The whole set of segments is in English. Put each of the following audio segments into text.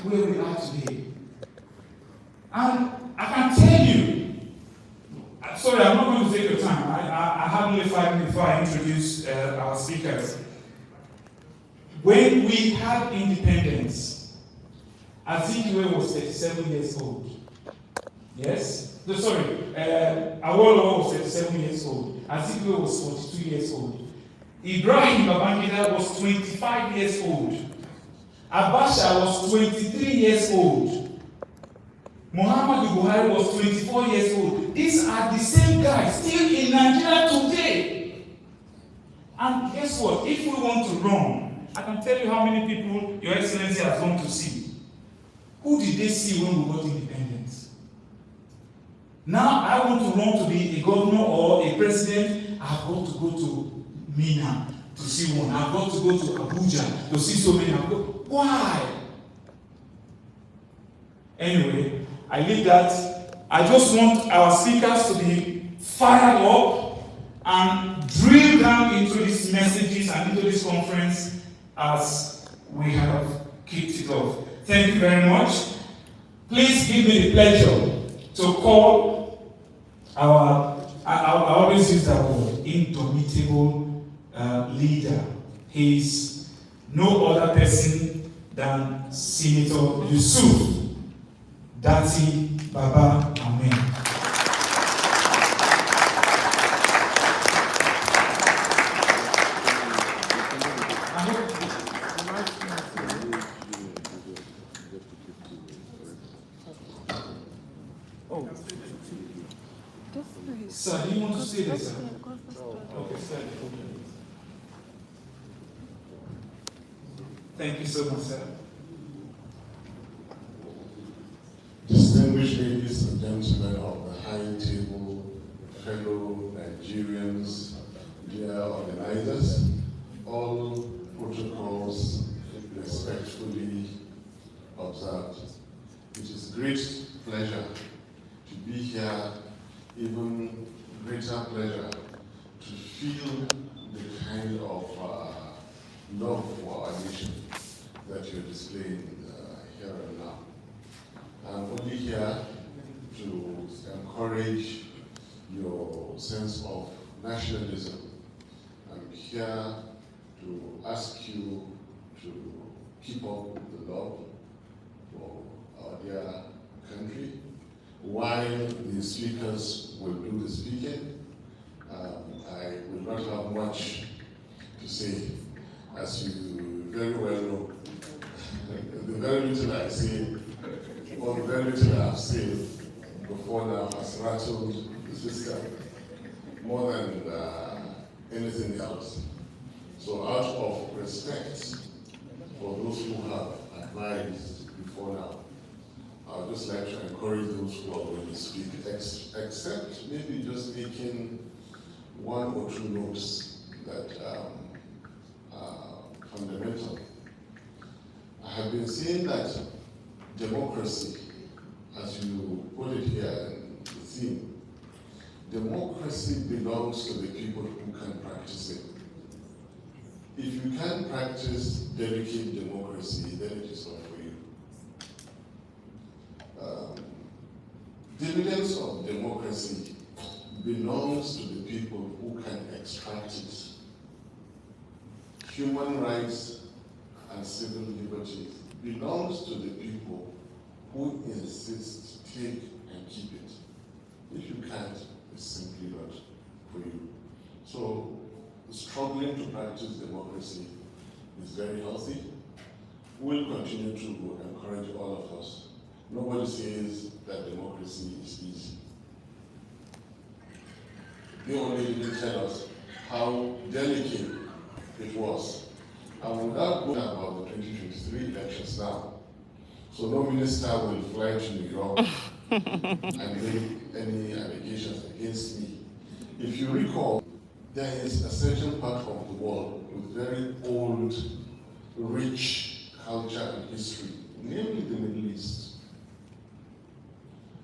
where we are today. And I can tell you, sorry, I'm not going to take your time. I have only 5 minutes before I introduce our speakers. When we had independence, Azikiwe was 37 years old. Yes? No, sorry. Awolowo was 37 years old. Azikiwe was 42 years old. Ibrahim Babangida was 25 years old. Abacha was 23 years old. Muhammadu Buhari was 24 years old. These are the same guys still in Nigeria today. And guess what? If we want to run, I can tell you how many people Your Excellency has gone to see. Who did they see when we got independence? Now I want to run to be a governor or a president. I've got to go to Mina to see one. I've got to go to Abuja to see so many. Why? Anyway, I leave that. I just want our speakers to be fired up and drill down into these messages and into this conference as we have kicked it off. Thank you very much. Please give me the pleasure to call our, I always use that word, indomitable leader. He is no other person than Senator Yusuf Dati Baba Amen. Sir, do you want to say this, sir? Okay, sir. Thank you so much, sir. Distinguished ladies and gentlemen of the high table, fellow Nigerians, dear organizers, all protocols respectfully observed. It is great pleasure to be here, even greater pleasure to feel the kind of love for our nation that you're displaying here and now. I'm only here to encourage your sense of nationalism. I'm here to ask you to keep up with the love for our dear country. While the speakers will do the speaking, I will not have much to say. As you very well know, the very little I say, or the very little I have said before now has rattled the system more than anything else. So out of respect for those who have advised before now, I would just like to encourage those who are going to speak, except maybe just making 1 or 2 notes that are fundamental. I have been saying that democracy, as you put it here in the theme, democracy belongs to the people who can practice it. If you can't practice delicate democracy, then it is not for you. Dividends of democracy belongs to the people who can extract it. Human rights and civil liberties belongs to the people who insist, take, and keep it. If you can't, it's simply not for you. So, struggling to practice democracy is very healthy. We'll continue to encourage all of us. Nobody says that democracy is easy. They only didn't tell us how delicate it was. And without going about the 2023 elections now, so no minister will fly to New York and make any allegations against me. If you recall, there is a certain part of the world with very old, rich culture and history, namely the Middle East.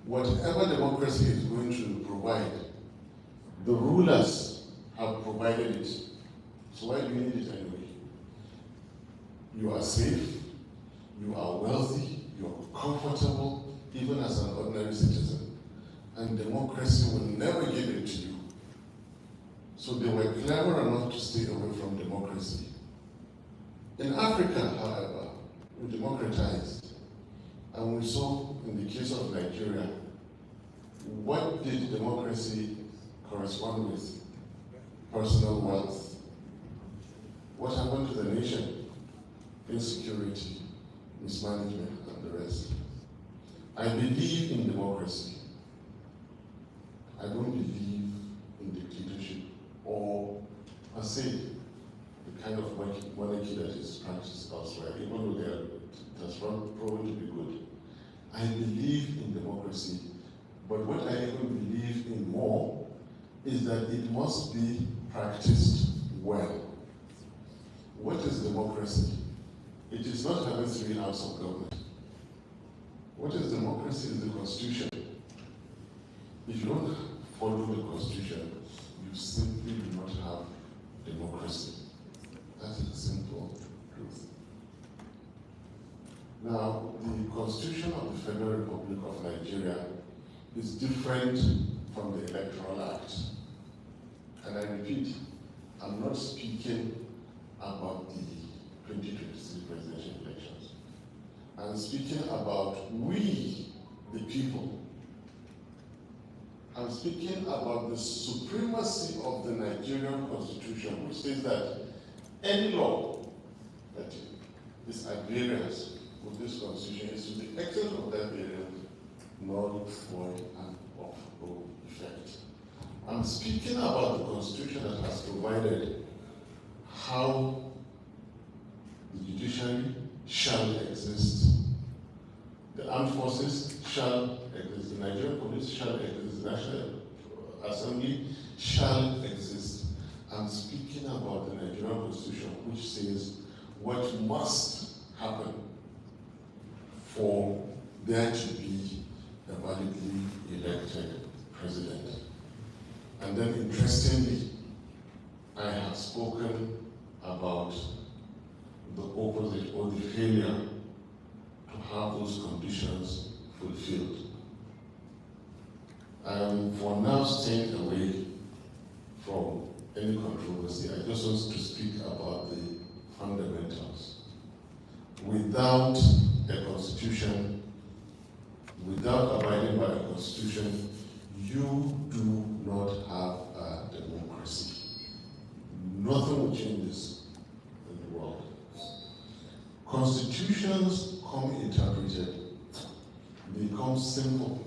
Whatever democracy is going to provide, the rulers have provided it. So why do you need it anyway? You are safe, you are wealthy, comfortable even as an ordinary citizen, and democracy will never give it to you. So they were clever enough to stay away from democracy. In Africa, however, we democratized, and we saw in the case of Nigeria, what did democracy correspond with? Personal wealth. What happened to the nation? Insecurity, mismanagement, and the rest. I believe in democracy. I don't believe in dictatorship or, per se, the kind of monarchy that is practiced elsewhere, even though it has proven to be good. I believe in democracy, but what I even believe in more is that it must be practiced well. What is democracy? It is not having 3 arms of government. What is democracy is the Constitution. If you don't follow the Constitution, you simply do not have democracy. That is the simple truth. Now, the Constitution of the Federal Republic of Nigeria is different from the Electoral Act. And I repeat, I'm not speaking about the 2023 presidential elections. I'm speaking about we, the people. I'm speaking about the supremacy of the Nigerian Constitution, which says that any law that is at variance with this Constitution is to the extent of that variance, null, void, and of no effect. I'm speaking about the Constitution that has provided how the judiciary shall exist, the armed forces shall exist, the Nigerian police shall exist, the National Assembly shall exist. I'm speaking about the Nigerian Constitution, which says what must happen for there to be a validly elected president. And then interestingly, I have spoken about the opposite or the failure to have those conditions fulfilled. I am for now staying away from any controversy. I just want to speak about the fundamentals. Without a constitution, without abiding by a constitution, you do not have a democracy. Nothing will change this in the world. Constitutions come interpreted, they come simple,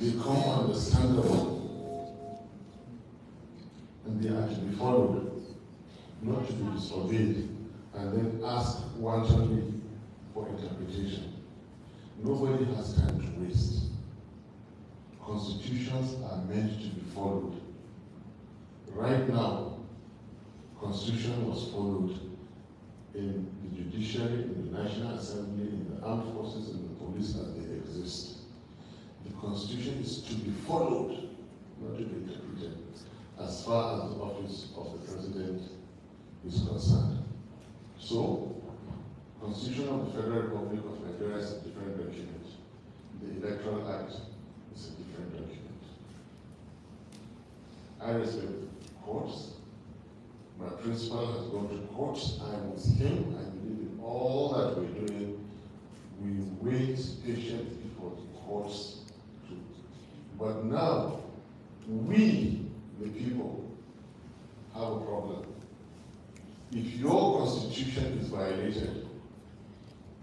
they come understandable, and they are to be followed, not to be disobeyed, and then asked wantonly for interpretation. Nobody has time to waste. Constitutions are meant to be followed. Right now, Constitution was followed in the judiciary, in the National Assembly, in the armed forces, in the police as they exist. The Constitution is to be followed, not to be interpreted, as far as the office of the President is concerned. So, Constitution of the Federal Republic of Nigeria is a different document. The Electoral Act is a different document. I respect courts. My principal has gone to court. I'm with him. I believe in all that we're doing. We wait patiently for the courts to. But now, we, the people, have a problem. If your constitution is violated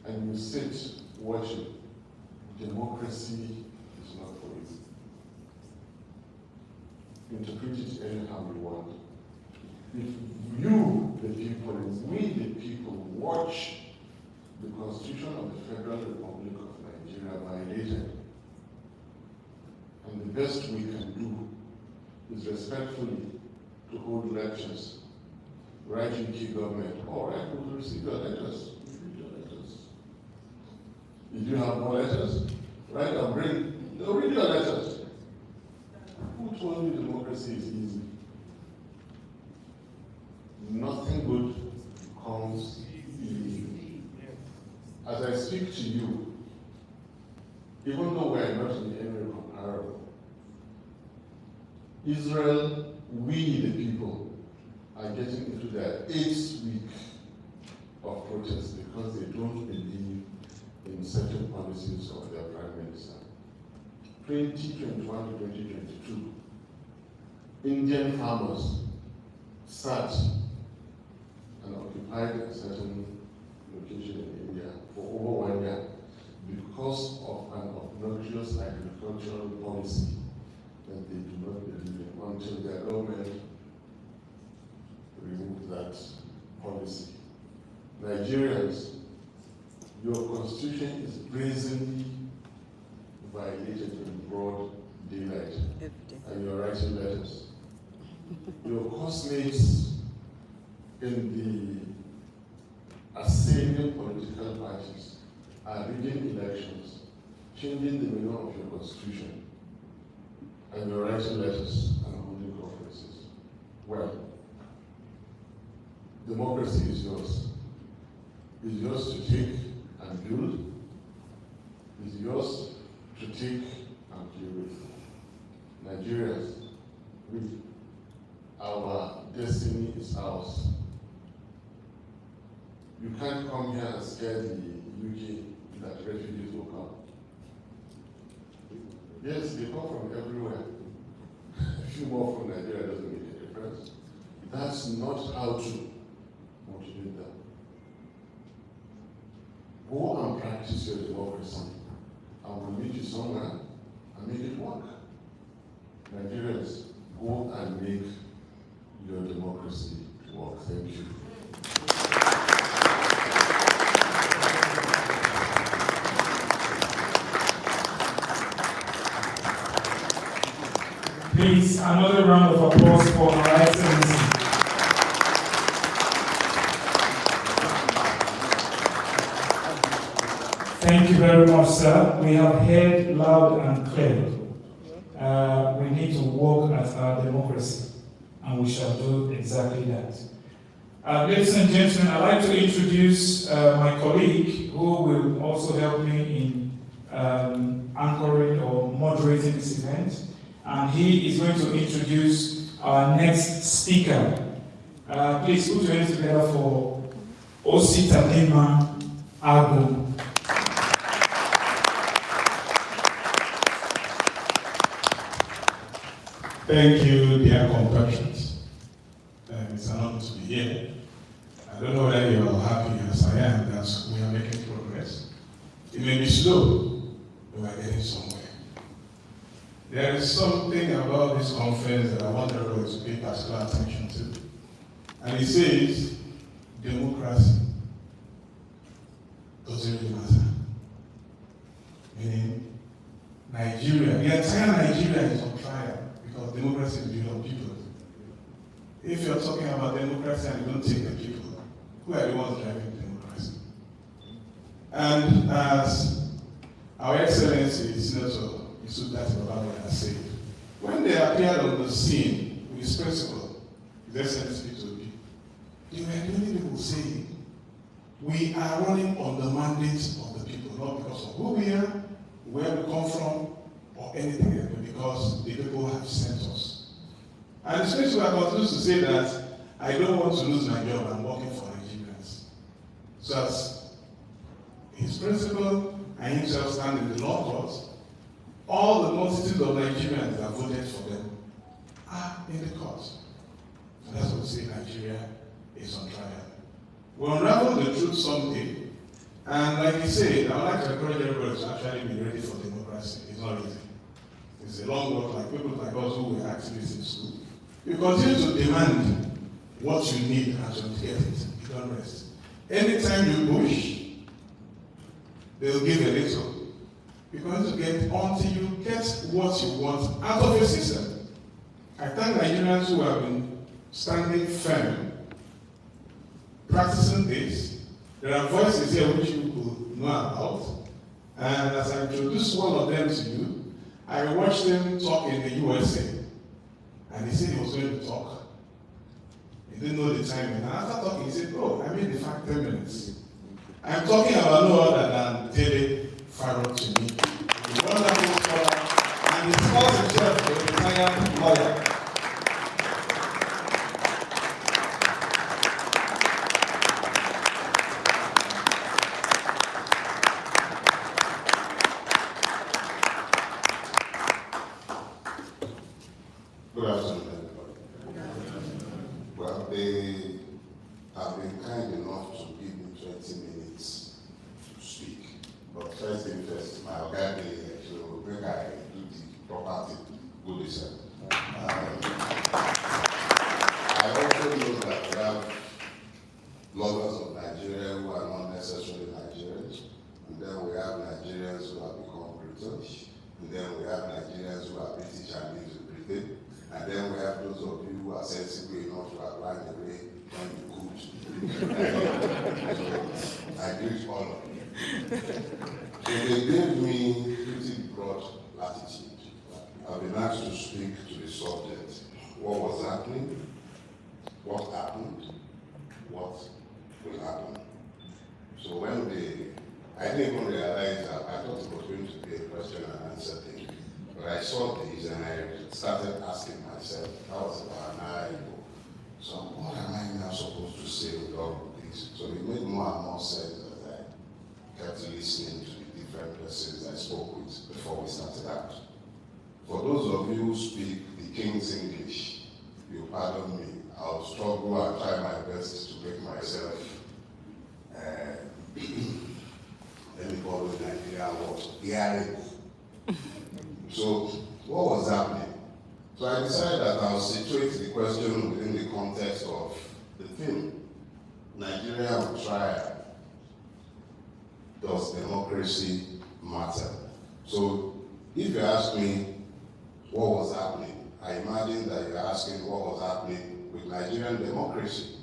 and you sit watching, democracy is not for you. Interpret it anyhow you want. If you, the people, we, the people, watch the Constitution of the Federal Republic of Nigeria violated, and the best we can do is respectfully to hold lectures, write UK government, all right, we'll receive your letters, read your letters. If you have more letters, write and bring, they'll read your letters. Who told you democracy is easy? Nothing good comes easy. As I speak to you, even though we are not in any way comparable. Israel, we the people, are getting into their 8th week of protest because they don't believe in certain policies of their prime minister. 2021 to 2022, Indian farmers sat and occupied a certain location in India for over 1 year because of an obnoxious agricultural policy that they do not believe in until their government removed that policy. Nigerians, your constitution is brazenly violated in broad daylight, and you're writing letters. Your classmates in the assailing political parties are rigging elections, changing the meaning of your constitution, and you're writing letters and holding conferences. Well, democracy is yours. It's yours to take and build. It's yours to take and play with. Nigerians, our destiny is ours. You can't come here and scare the UK that refugees will come. Yes, they come from everywhere. A few more from Nigeria doesn't make a difference. That's not how to motivate them. Go and practice your democracy, and we'll meet you somewhere and make it work. Nigerians, go and make your democracy work. Thank you. Please, another round of applause for our Excellency. Thank you very much, sir. We have heard loud and clear. We need to work at our democracy, and we shall do exactly that. Ladies and gentlemen, I'd like to introduce my colleague who will also help me in anchoring or moderating this event. And he is going to introduce our next speaker. Please put your hands together for Ositalima Agu. Thank you, dear compatriots. It's an honor to be here. I don't know whether you are happy as I am that we are making progress. It may be slow, but we are getting somewhere. There is something about this conference that I want everybody to pay particular attention to. And it says, democracy doesn't really matter. Meaning, Nigeria, the entire Nigeria is on trial because democracy is built on people. If you're talking about democracy and you don't take the people, who are the ones driving democracy? And as our Excellency, Senator That's about what I said. When they appeared on the scene with his principle, His Excellency to be, they were the only people saying, we are running on the mandate of the people, not because of who we are, where we come from, or anything else, but because the people have sent us. And his principle continues to say that I don't want to lose my job, I'm working for Nigerians. So as his principle and himself stand in the law court, all the multitude of Nigerians that voted for them are in the court. So that's what we say Nigeria is on trial. We'll unravel the truth someday. And like you said, I would like to encourage everybody to actually be ready for democracy. It's not easy. It's a long work, like people like us who were activists in school. You continue to demand what you need and you get it. You don't rest. Anytime you push, they'll give a little. You're going to get until you get what you want out of your system. I thank Nigerians who have been standing firm, practicing this. There are voices here which you will know about. And as I introduce one of them to you, I watched him talk in the USA. And he said he was going to talk. He didn't know the timing. And after talking, he said, oh, I made the fact 10 minutes. I'm talking about no other than Tele Farrow to me. a wonderful scholar, and he calls himself a retired lawyer. Good afternoon, everybody. Well, they have been kind enough to give me 20 minutes to speak. But first thing first, my organic so make I do the proper thing. Good listen. I also know that we have lovers of Nigeria who are not necessarily Nigerians. And then we have Nigerians who have become British. And then we have Nigerians who are British and live in Britain. And then we have those of you who are sensible enough to apply the way when you could. So I greet all of you. So they gave me pretty broad latitude. I've been asked to speak to the subject. What was happening? What happened? What will happen? So when I didn't even realize that I thought it was going to be a question and answer thing. But I saw these and I started asking myself, that was about an hour ago. So what am I now supposed to say with all of this? So it made more and more sense as I kept listening to the different persons I spoke with before we started out. For those of you who speak the King's English, you pardon me, I'll struggle and try my best to make myself, let me call it Nigerian word, hearing. So, what was happening? So I decided that I'll situate the question within the context of the theme. Nigeria on trial. Does democracy matter? So, if you ask me what was happening, I imagine that you're asking what was happening with Nigerian democracy.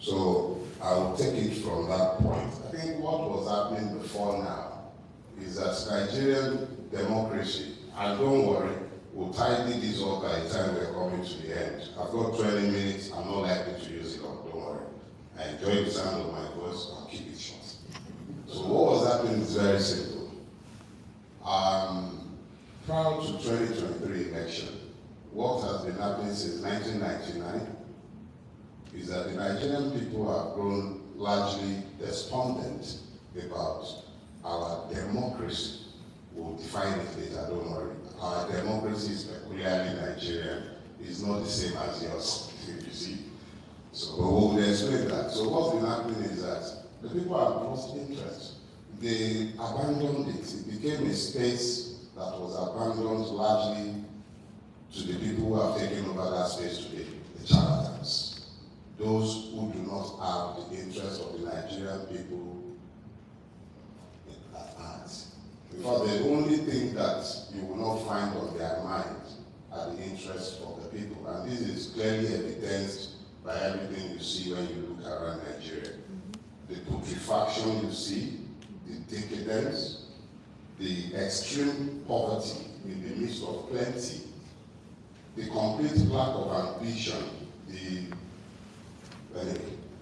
So, I'll take it from that point. I think what was happening before now is that Nigerian democracy, and don't worry, we'll tidy this up by the time we're coming to the end. I've got 20 minutes, I'm not likely to use it all, don't worry. I enjoy the sound of my voice, I'll keep it short. So what was happening is very simple. Prior to 2023 election, what has been happening since 1999 is that the Nigerian people have grown largely despondent about our democracy. We'll define it later, don't worry. Our democracy is peculiarly Nigerian. It's not the same as yours, you see. So we'll explain that. So what's been happening is that the people have lost interest. They abandoned it. It became a space that was abandoned largely to the people who have taken over that space today, the charlatans. Those who do not have the interest of the Nigerian people at heart. Because the only thing that you will not find on their mind are the interests of the people. And this is clearly evidenced by everything you see when you look around Nigeria. The putrefaction you see, the decadence, the extreme poverty in the midst of plenty, the complete lack of ambition,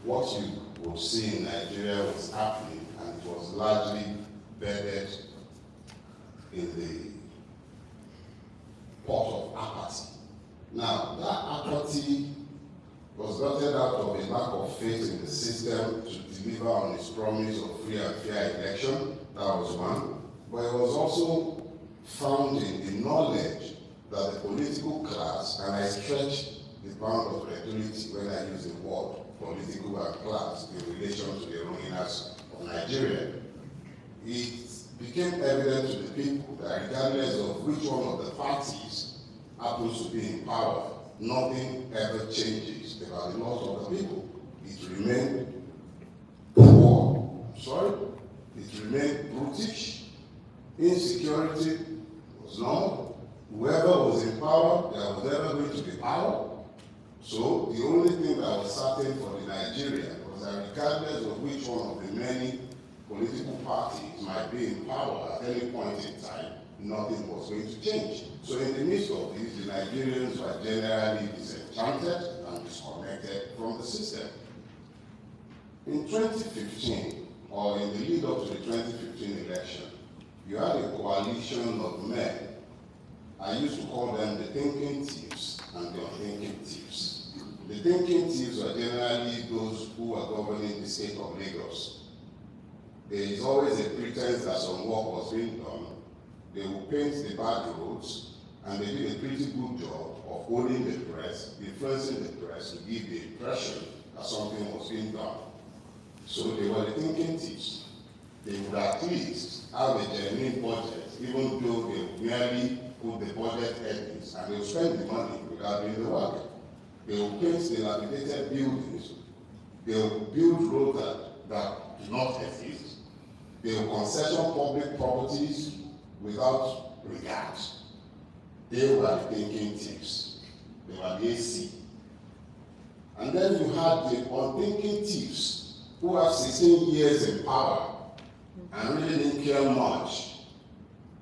what you will see in Nigeria was happening, and it was largely bedded in the pot of apathy. Now, that apathy was gotten out of a lack of faith in the system to deliver on its promise of free and fair election. That was one. But it was also found in the knowledge that the political class, and I stretch the bound of creativity when I use the word political and class in relation to the ruiners of Nigeria, it became evident to the people that regardless of which one of the parties happens to be in power, nothing ever changes about the loss of the people. It remained poor, it remained brutish, insecurity was normal. Whoever was in power, there was never going to be power. So the only thing that was certain for the Nigerian was that regardless of which one of the many political parties might be in power at any point in time, nothing was going to change. So in the midst of this, the Nigerians were generally disenchanted and disconnected from the system. In 2015, or in the lead up to the 2015 election, you had a coalition of men. I used to call them the thinking thieves and the unthinking thieves. The thinking thieves were generally those who were governing the state of Lagos. There is always a pretense that some work was being done. They will paint the bad roads, and they did a pretty good job of holding the press, influencing the press to give the impression that something was being done. So they were the thinking thieves. They would at least have a genuine budget, even though they would merely put the budget headings, and they would spend the money without doing the work. They would paint dilapidated buildings. They would build roads that do not exist. They will concession public properties without regard. They were the thinking thieves. They were the AC. And then you had the unthinking thieves who have 16 years in power and really didn't care much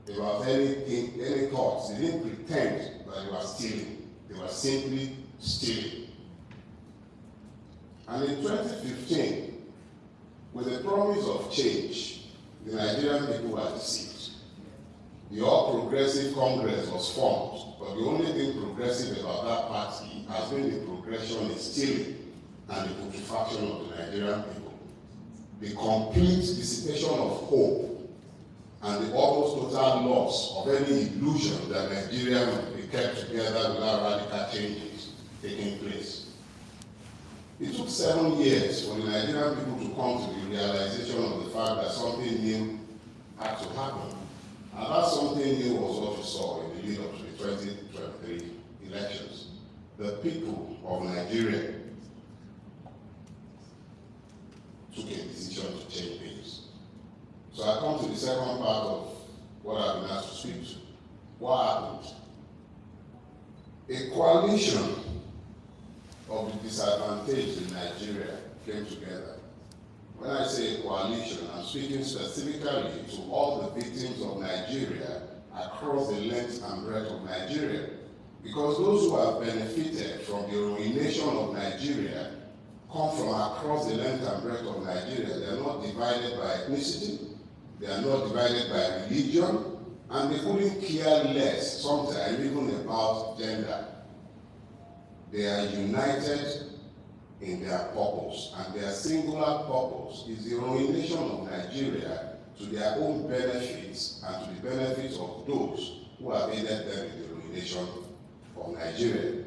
about anything, any thoughts. They didn't pretend that they were stealing. They were simply stealing. And in 2015, with the promise of change, the Nigerian people were deceived. The All Progressive Congress was formed, but the only thing progressive about that party has been the progression in stealing and the putrefaction of the Nigerian people. The complete dissipation of hope and the almost total loss of any illusion that Nigeria will be kept together without radical changes taking place. It took 7 years for the Nigerian people to come to the realization of the fact that something new had to happen. And that something new was what you saw in the lead up to the 2023 elections. The people of Nigeria took a decision to change things. So I come to the second part of what I've been asked to speak to. What happened? A coalition of the disadvantaged in Nigeria came together. When I say a coalition, I'm speaking specifically to all the victims of Nigeria across the length and breadth of Nigeria. Because those who have benefited from the ruination of Nigeria come from across the length and breadth of Nigeria. They are not divided by ethnicity, they are not divided by religion, and they couldn't care less sometimes even about gender. They are united in their purpose, and their singular purpose is the ruination of Nigeria to their own benefits and to the benefits of those who have aided them in the ruination of Nigeria.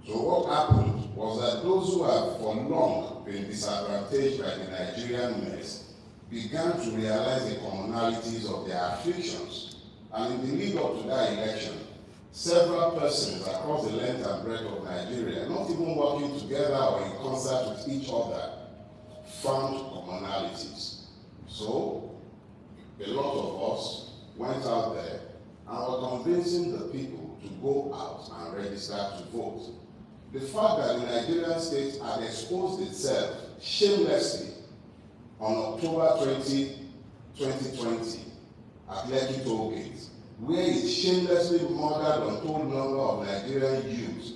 So what happened was that those who have for long been disadvantaged by the Nigerian mess began to realize the commonalities of their afflictions. And in the lead up to that election, several persons across the length and breadth of Nigeria, not even working together or in concert with each other, found commonalities. So, a lot of us went out there and were convincing the people to go out and register to vote. The fact that the Nigerian state had exposed itself shamelessly on October 20, 2020 at Lekki Toll Gate, where it shamelessly murdered untold number of Nigerian youth,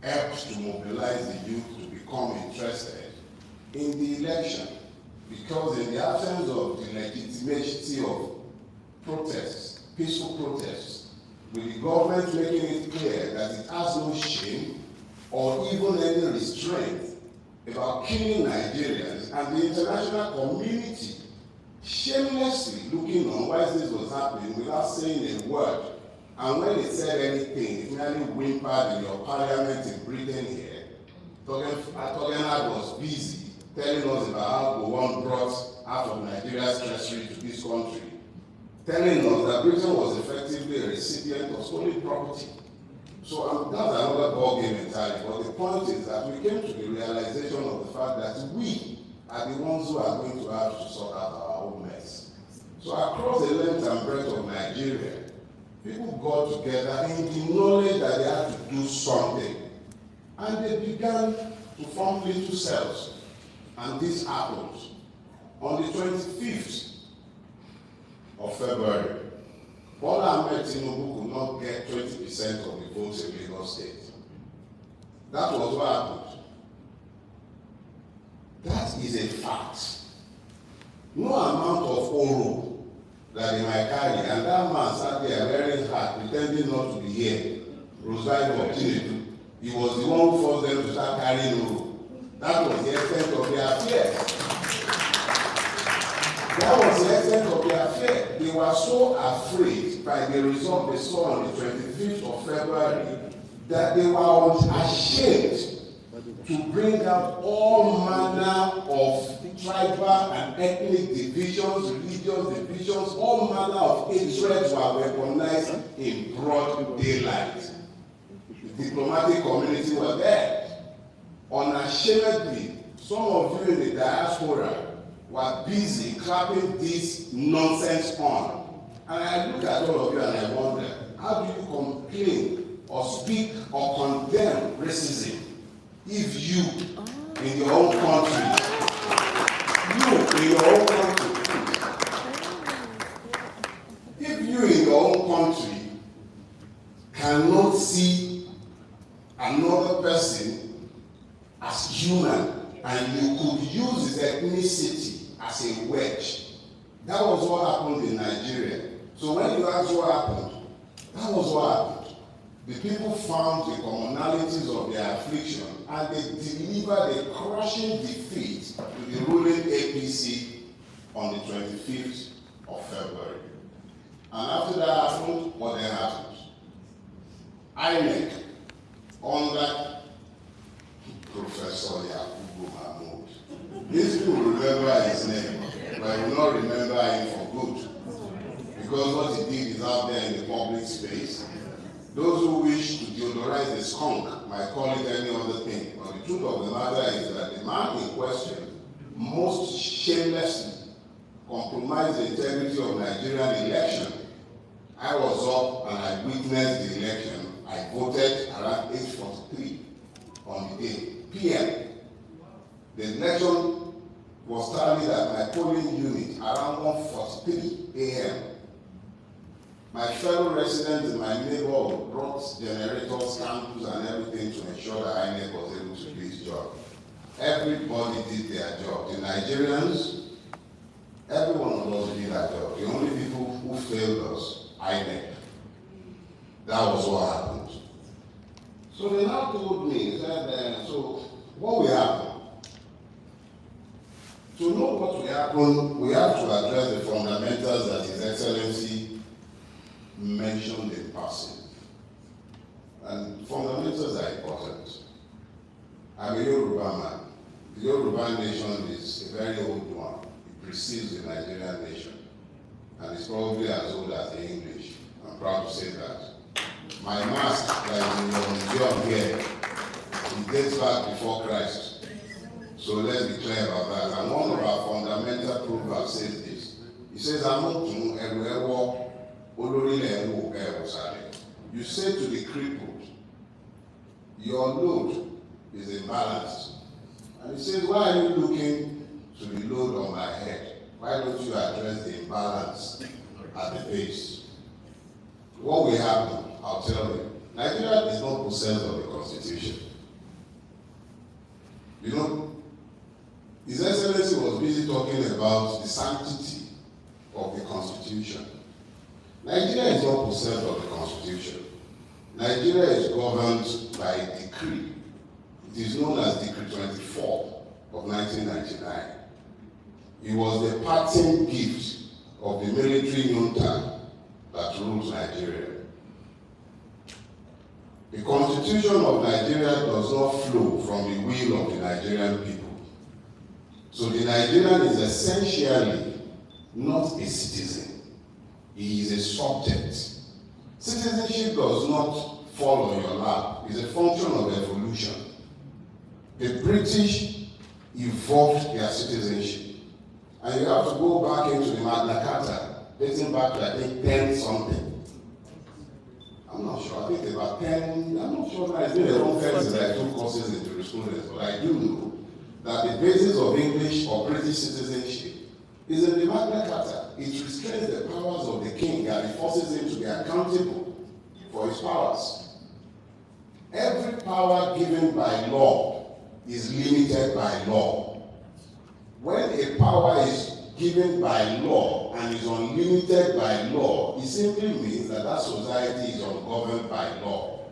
helped to mobilize the youth to become interested in the election. Because in the absence of the legitimacy of protests, peaceful protests, with the government making it clear that it has no shame or even any restraint about killing Nigerians, and the international community shamelessly looking on while this was happening without saying a word. And when it said anything, it merely whimpered in your parliament in Britain here. Togenard was busy telling us about how Gowon brought half of Nigeria's treasury to this country, telling us that Britain was effectively a recipient of stolen property. So that's another ballgame entirely. But the point is that we came to the realization of the fact that we are the ones who are going to have to sort out our own mess. So across the length and breadth of Nigeria, people got together in the knowledge that they had to do something. And they began to form little cells. And this happened on the 25th of February. Bola Ahmed Tinubu could not get 20% of the votes in Lagos State. That was what happened. That is a fact. No amount of oro, that they might carry, and that man sat there wearing hat, pretending not to be here. Rosalind continued. He was the one who forced them to start carrying Uru. That was the extent of their fear. That was the extent of their fear. They were so afraid by the result they saw on the 25th of February that they were ashamed to bring out all manner of tribal and ethnic divisions, religious divisions, all manner of hatreds were weaponized in broad daylight. The diplomatic community were there. Unashamedly, some of you in the diaspora were busy clapping this nonsense on. And I look at all of you and I wonder, how do you complain or speak or condemn racism if you, in your own country, if you in your own country cannot see another person as human and you could use his ethnicity as a wedge? That was what happened in Nigeria. So when you ask what happened, that was what happened. The people found the commonalities of their affliction and they delivered a crushing defeat to the ruling APC on the 25th of February. And after that happened, what then happened? INEC, under Professor Yakubu Mahmoud. These people remember his name, but will not remember him for good. Because what he did is out there in the public space. Those who wish to deodorize the skunk might call it any other thing. But the truth of the matter is that the man in question most shamelessly compromised the integrity of Nigerian election. I was up and I witnessed the election. I voted around 8:43 on the day, PM. The election was tallied at my polling unit around 1:43 a.m. My fellow residents in my neighborhood brought generators, candles, and everything to ensure that INEC was able to do its job. Everybody did their job. The Nigerians, every one of us did our job. The only people who failed us, INEC. That was what happened. So they now told me that, so what will happen? To know what will happen, we have to address the fundamentals that His Excellency mentioned in passing. And fundamentals are important. I'm a Yoruba man. The Yoruba nation is a very old one. It precedes the Nigerian nation. And it's probably as old as the English. I'm proud to say that. My mask that is in your museum here, it dates back before Christ. So let's be clear about that. And one of our fundamental proverbs says this. It says, you say to the crippled, your load is imbalanced. And he says, why are you looking to the load on my head? Why don't you address the imbalance at the base? What will happen? I'll tell you. Nigeria is not possessed of the Constitution. You know, His Excellency was busy talking about the sanctity of the Constitution. Nigeria is not possessed of the Constitution. Nigeria is governed by a decree. It is known as Decree 24 of 1999. It was the parting gift of the military junta that rules Nigeria. The Constitution of Nigeria does not flow from the will of the Nigerian people. So the Nigerian is essentially not a citizen. He is a subject. Citizenship does not fall on your lap. It's a function of evolution. The British evolved their citizenship. And you have to go back into the Magna Carta, dating back to, I think, 10 something. I'm not sure. I think about 10, I'm not sure. It's been a long time since I took courses in jurisprudence, but I do know that the basis of English or British citizenship is in the Magna Carta. It restrains the powers of the king and it forces him to be accountable for his powers. Every power given by law is limited by law. When a power is given by law and is unlimited by law, it simply means that that society is ungoverned by law.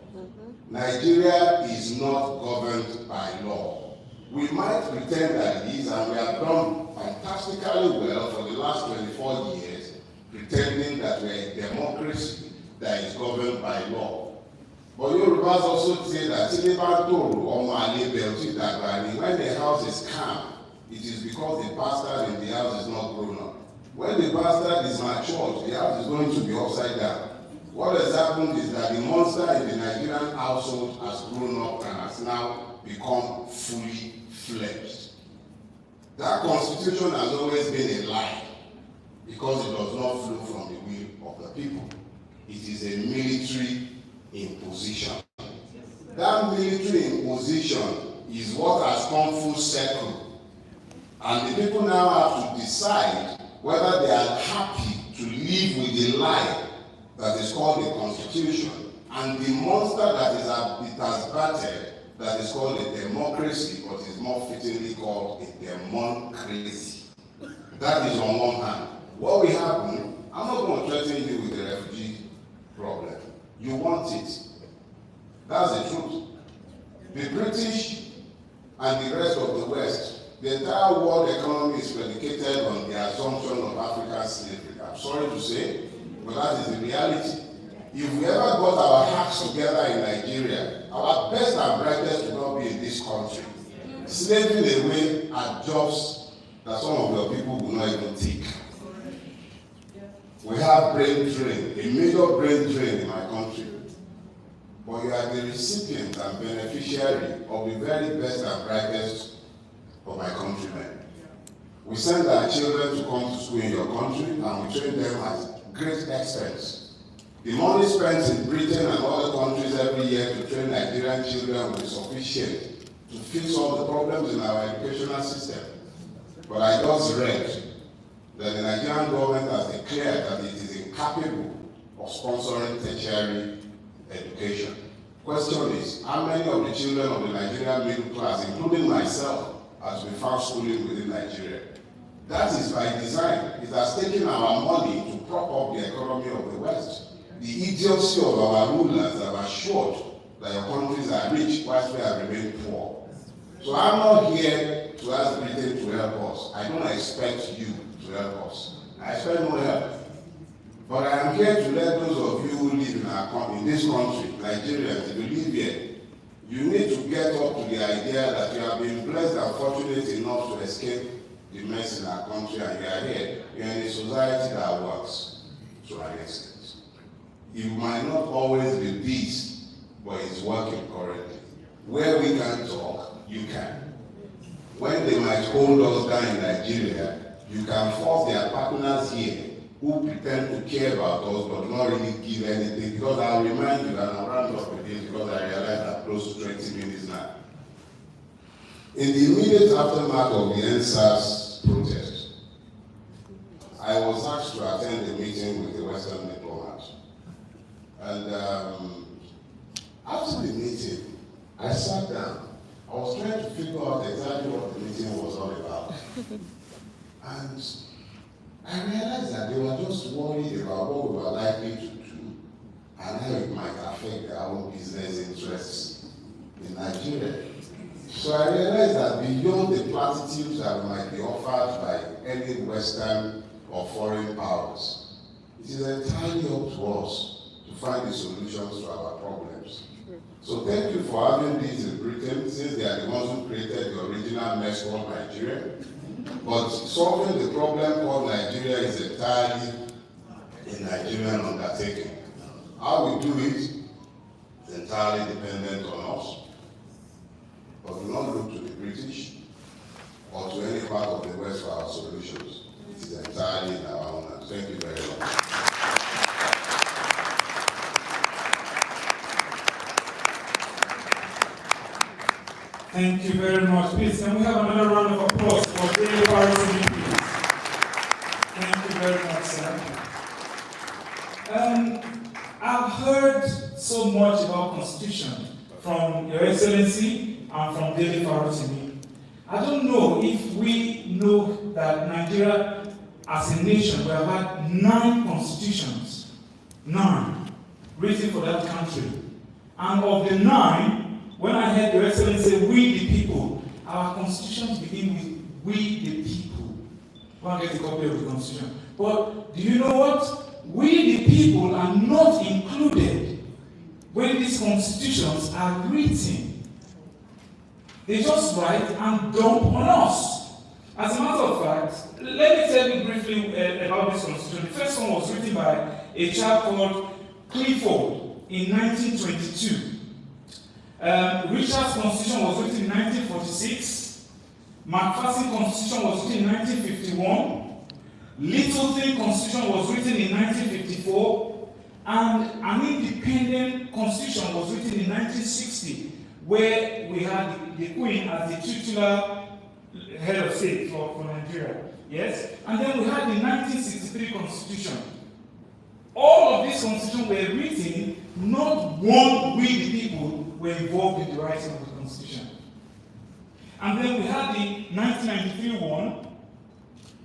Nigeria is not governed by law. We might pretend that it is, and we have done fantastically well for the last 24 years, pretending that we are a democracy that is governed by law. But Yorubas also say that when the house is calm, it is because the bastard in the house is not grown up. When the bastard is matured, the house is going to be upside down. What has happened is that the monster in the Nigerian household has grown up and has now become fully fledged. That constitution has always been a lie because it does not flow from the will of the people. It is a military imposition. That military imposition is what has come full circle. And the people now have to decide whether they are happy to live with the lie that is called the Constitution and the monster that it has battered that is called a democracy, but is more fittingly called a democracy. That is on one hand. What will happen, I'm not going to threaten you with the refugee problem. You want it. That's the truth. The British and the rest of the West, the entire world economy is predicated on the assumption of African slavery. I'm sorry to say, but that is the reality. If we ever got our hearts together in Nigeria, our best and brightest would not be in this country, slaving away at jobs that some of your people will not even take. We have brain drain, a major brain drain in my country. But you are the recipient and beneficiary of the very best and brightest of my countrymen. We send our children to come to school in your country and we train them at great expense. The money spent in Britain and other countries every year to train Nigerian children will be sufficient to fix all the problems in our educational system. But I just read that the Nigerian government has declared that it is incapable of sponsoring tertiary education. Question is, how many of the children of the Nigerian middle class, including myself, has been found schooling within Nigeria? That is by design. It has taken our money to prop up the economy of the West. The idiocy of our rulers have assured that your countries are rich whilst we have remained poor. So I'm not here to ask Britain to help us. I don't expect you to help us. I expect no help. But I am here to let those of you who live in this country, Nigerians, if you live here, you need to get up to the idea that you have been blessed and fortunate enough to escape the mess in our country and you are here. You are in a society that works to an extent. It might not always be this, but it's working currently. Where we can talk, you can. When they might hold us down in Nigeria, you can force their partners here who pretend to care about us but not really give anything. Because I'll remind you, and I'll round up with this because I realize I'm close to 20 minutes now. In the immediate aftermath of the NSAS protest, I was asked to attend a meeting with the Western diplomats. And after the meeting, I sat down. I was trying to figure out exactly what the meeting was all about. And I realized that they were just worried about what we were likely to do and how it might affect their own business interests in Nigeria. So I realized that beyond the platitudes that might be offered by any Western or foreign powers, it is entirely up to us to find the solutions to our problems. So thank you for having these in Britain, since they are the ones who created the original mess called Nigeria. But solving the problem called Nigeria is entirely a Nigerian undertaking. How we do it is entirely dependent on us. But do not look to the British or to any part of the West for our solutions. It is entirely in our own hands. Thank you very much. Thank you very much. Please, can we have another round of applause for Daily Parity, please? Thank you very much, sir. I've heard so much about Constitution from Your Excellency and from Daily Parity. I don't know if we know that Nigeria as a nation, we have had 9 constitutions, 9, written for that country. And of the 9, when I heard Your Excellency say, we the people, our constitutions begin with we the people. Go and get a copy of the constitution. But do you know what? We the people are not included when these constitutions are written. They just write and dump on us. As a matter of fact, let me tell you briefly about this constitution. The first one was written by a chap called Clifford in 1922. Richard's constitution was written in 1946. McPherson constitution was written in 1951. Littleton constitution was written in 1954. And an independent constitution was written in 1960, where we had the Queen as the titular head of state for Nigeria. Yes? And then we had the 1963 constitution. All of these constitutions were written, not one we the people were involved in the writing of the constitution. And then we had the 1993 one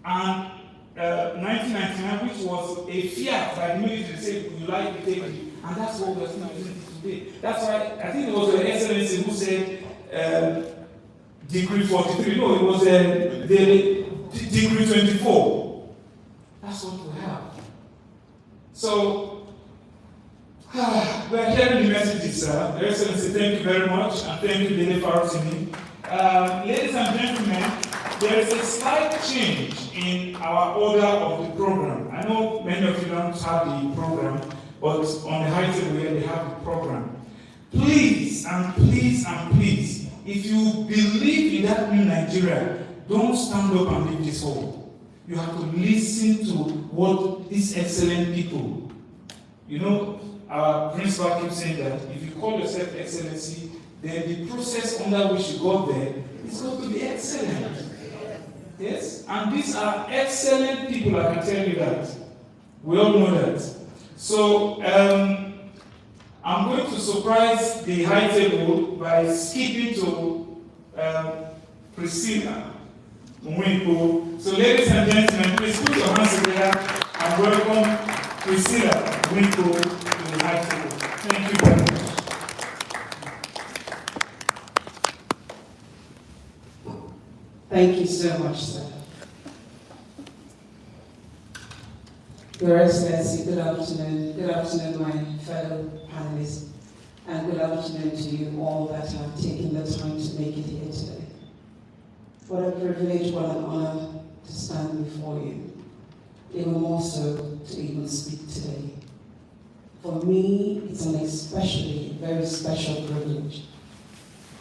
and 1999, which was a fiat by the military to say, you like to take it. And that's what we're still using today. That's why I think it was Your Excellency who said Decree 43. No, it was the Decree 24. That's what we have. So, we are hearing the messages, sir. Your Excellency, thank you very much, and thank you, Lady Farotimi. Ladies and gentlemen, there is a slight change in our order of the program. I know many of you don't have the program, but on the high table here, they have the program. Please, and please, and please, if you believe in that new Nigeria, don't stand up and leave this hall. You have to listen to what these excellent people, you know, our principal keeps saying that if you call yourself excellency, then the process under which you got there is going to be excellent. Yes? And these are excellent people, I can tell you that. We all know that. So, I'm going to surprise the high table by skipping to Priscilla Mwinko. So, ladies and gentlemen, please put your hands together and welcome Priscilla Mwinko to the high table. Thank you very much. Thank you so much, sir. Your Excellency, good afternoon. Good afternoon, my fellow panelists, and good afternoon to you all that have taken the time to make it here today. What a privilege, what an honor to stand before you, even more so to even speak today. For me, it's an especially very special privilege.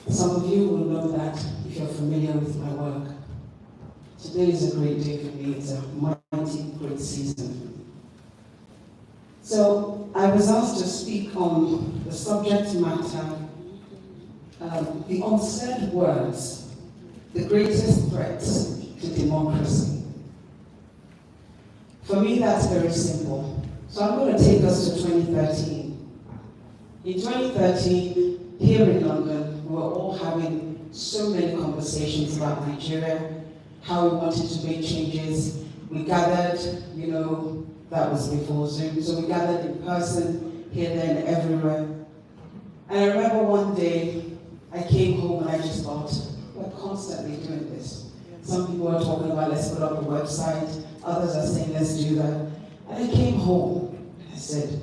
Some of you will know that if you're familiar with my work. Today is a great day for me. It's a mighty great season for me. So I was asked to speak on the subject matter, the unsaid words, the greatest threats to democracy. For me, that's very simple. So I'm going to take us to 2013. In 2013, here in London, we were all having so many conversations about Nigeria, how we wanted to make changes. We gathered, you know, that was before Zoom, so we gathered in person, here, there, and everywhere. And I remember one day, I came home and I just thought, we're constantly doing this. Some people are talking about, let's put up a website. Others are saying, let's do that. And I came home and I said,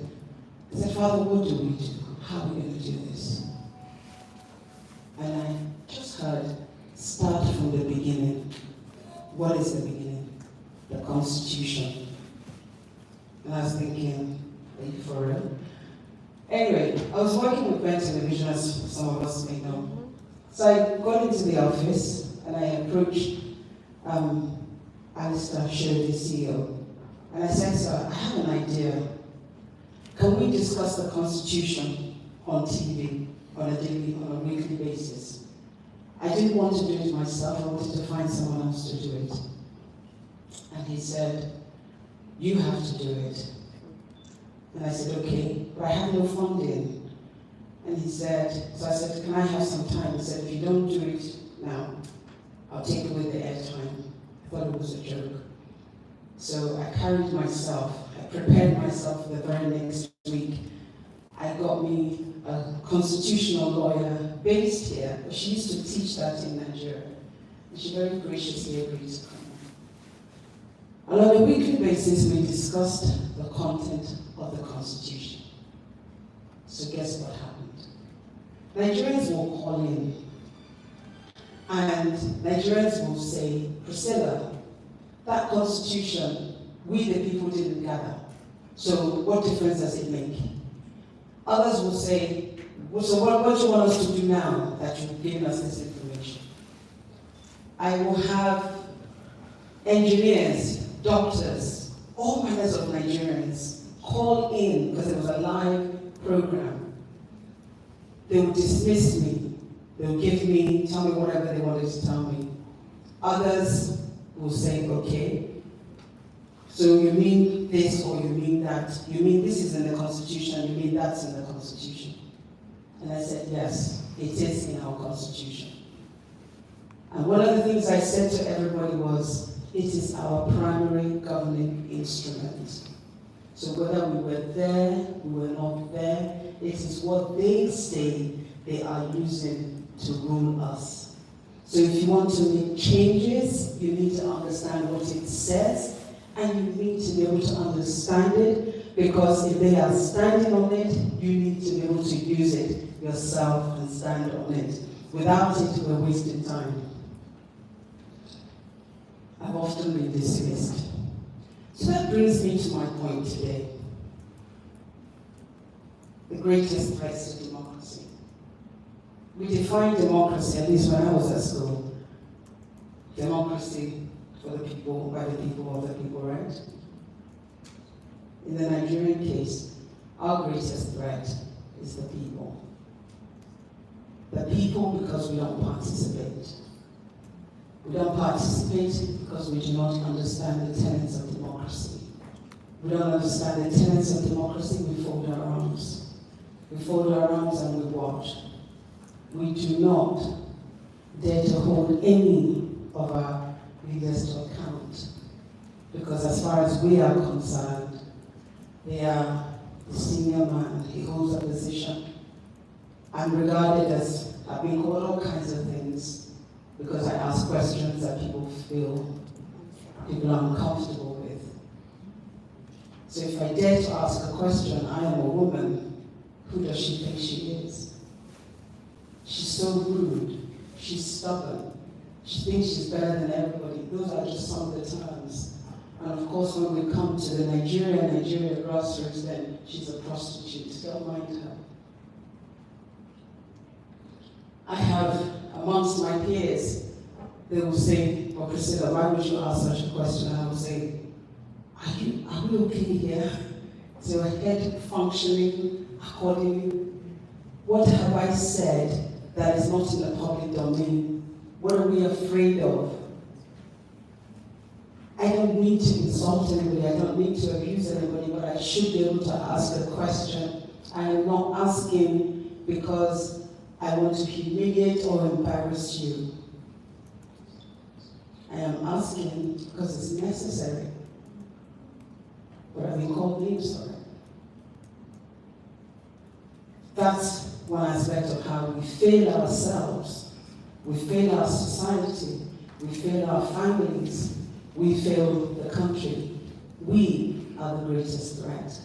Father, what do we do? How are we going to do this? And I just heard, start from the beginning. What is the beginning? The Constitution. And I was thinking, are you for real? Anyway, I was working with Ben Television, as some of us may know. So I got into the office and I approached Alistair Shirley, CEO. And I said, sir, I have an idea. Can we discuss the Constitution on TV on a weekly basis? I didn't want to do it myself, I wanted to find someone else to do it. And he said, you have to do it. And I said, okay, but I have no funding. And he said, so I said, can I have some time? He said, if you don't do it now, I'll take away the airtime. I thought it was a joke. So I carried myself, I prepared myself for the very next week. I got me a constitutional lawyer based here, but she used to teach that in Nigeria. And she very graciously agreed to come. And on a weekly basis, we discussed the content of the Constitution. So guess what happened? Nigerians will call in, and Nigerians will say, Priscilla, that Constitution, we the people didn't gather. So what difference does it make? Others will say, so what do you want us to do now that you've given us this information? I will have engineers, doctors, all manners of Nigerians call in because it was a live program. They will dismiss me. They will tell me whatever they wanted to tell me. Others will say, okay, so you mean this or you mean that? You mean this is in the Constitution, you mean that's in the Constitution? And I said, yes, it is in our Constitution. And one of the things I said to everybody was, it is our primary governing instrument. So whether we were there, we were not there, it is what they say they are using to rule us. So if you want to make changes, you need to understand what it says, and you need to be able to understand it, because if they are standing on it, you need to be able to use it yourself and stand on it. Without it, we're wasting time. I've often been dismissed. So that brings me to my point today. The greatest threats to democracy. We define democracy, at least when I was at school, democracy for the people, by the people, of the people, right? In the Nigerian case, our greatest threat is the people. The people because we don't participate. We don't participate because we do not understand the tenets of democracy. We don't understand the tenets of democracy, we fold our arms. We fold our arms and we watch. We do not dare to hold any of our leaders to account. Because as far as we are concerned, they are the senior man, he holds a position. I'm regarded as, I've been called all kinds of things because I ask questions that people are uncomfortable with. So if I dare to ask a question, I am a woman, who does she think she is? She's so rude, she's stubborn, she thinks she's better than everybody. Those are just some of the terms. And of course, when we come to the Nigeria grassroots, then she's a prostitute. Don't mind her. I have, amongst my peers, they will say, well, Priscilla, why would you ask such a question? And I will say, are we okay here? Is your head functioning accordingly? What have I said that is not in the public domain? What are we afraid of? I don't need to insult anybody, I don't need to abuse anybody, but I should be able to ask a question. I am not asking because I want to humiliate or embarrass you. I am asking because it's necessary. But I've been called names for it. That's one aspect of how we fail ourselves. We fail our society. We fail our families. We fail the country. We are the greatest threat.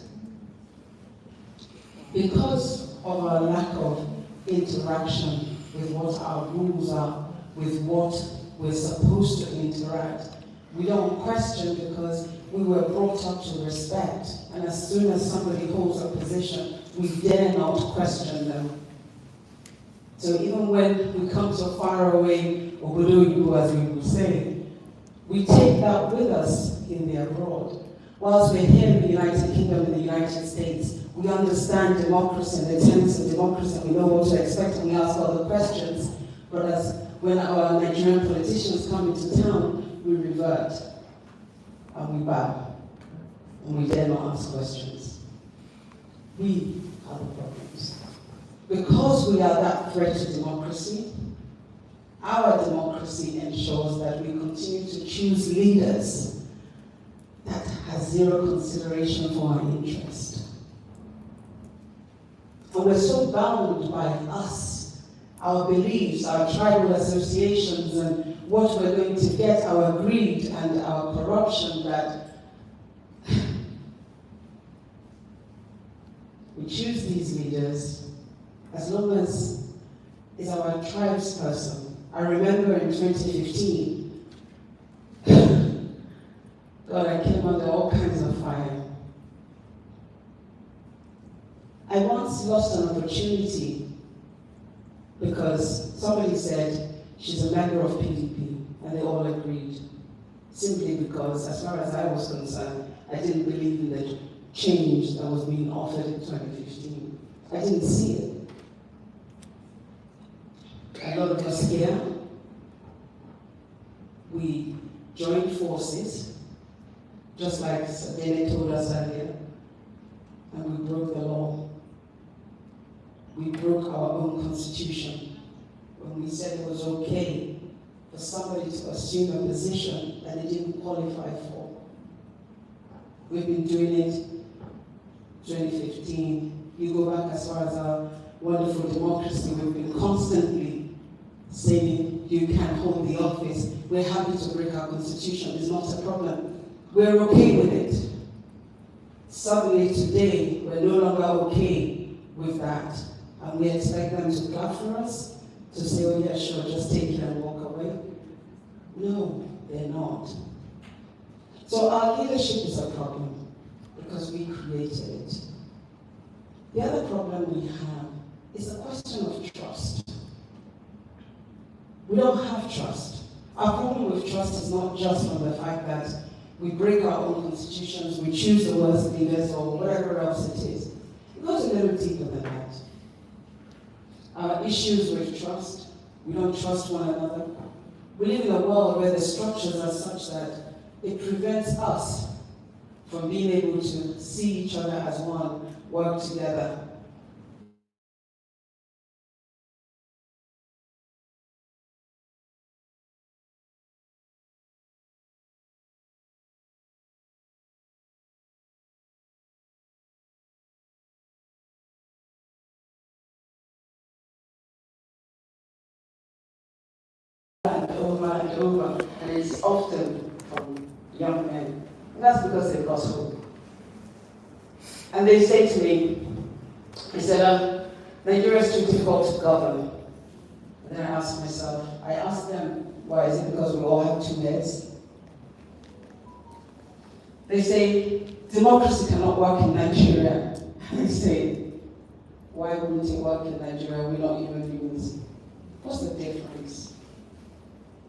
Because of our lack of interaction with what our rules are, with what we're supposed to interact, we don't question because we were brought up to respect. And as soon as somebody holds a position, we dare not question them. So even when we come to a faraway Obodoyibo, as we would say, we take that with us in the abroad. Whilst we're here in the United Kingdom, in the United States, we understand democracy and the tenets of democracy, and we know what to expect, and we ask all the questions. But when our Nigerian politicians come into town, we revert, and we bow, and we dare not ask questions. We are the problems. Because we are that threat to democracy, our democracy ensures that we continue to choose leaders that has zero consideration for our interest. And we're so bound by us, our beliefs, our tribal associations, and what we're going to get, our greed and our corruption, that we choose these leaders as long as is our tribesperson. I remember in 2015, God, I came under all kinds of fire. I once lost an opportunity because somebody said she's a member of PDP, and they all agreed. Simply because, as far as I was concerned, I didn't believe in the change that was being offered in 2015. I didn't see it. A lot of us here, we joined forces, just like Sadele told us earlier, and we broke the law. We broke our own constitution when we said it was okay for somebody to assume a position that they didn't qualify for. We've been doing it 2015. You go back as far as our wonderful democracy, we've been constantly saying you can hold the office. We're happy to break our constitution. It's not a problem. We're okay with it. Suddenly today, we're no longer okay with that. And we expect them to clap for us, to say, oh yeah, sure, just take it and walk away. No, they're not. So our leadership is a problem because we created it. The other problem we have is the question of trust. We don't have trust. Our problem with trust is not just from the fact that we break our own constitutions, we choose the worst leaders, or whatever else it is. It goes a little deeper than that. Our issues with trust, we don't trust one another. We live in a world where the structures are such that it prevents us from being able to see each other as one, work together. And over, and it's often from young men. And that's because they've lost hope. And they say to me, they said, Nigeria is too difficult to govern. And then I ask myself, I ask them, why? Is it because we all have two heads? They say, democracy cannot work in Nigeria. I say, why wouldn't it work in Nigeria? We're not human beings. What's the difference?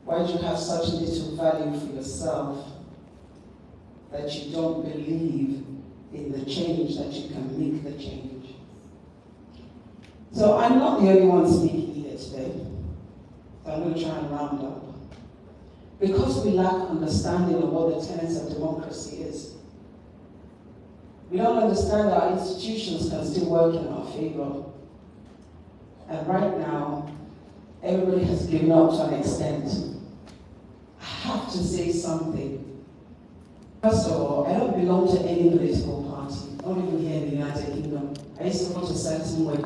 Why do you have such little value for yourself that you don't believe in the change, that you can make the change? So I'm not the only one speaking here today. So I'm going to try and round up. Because we lack understanding of what the tenets of democracy is. We don't understand our institutions can still work in our favor. And right now, everybody has given up to an extent. I have to say something. First of all, I don't belong to any political party, not even here in the United Kingdom. I used to vote a certain way.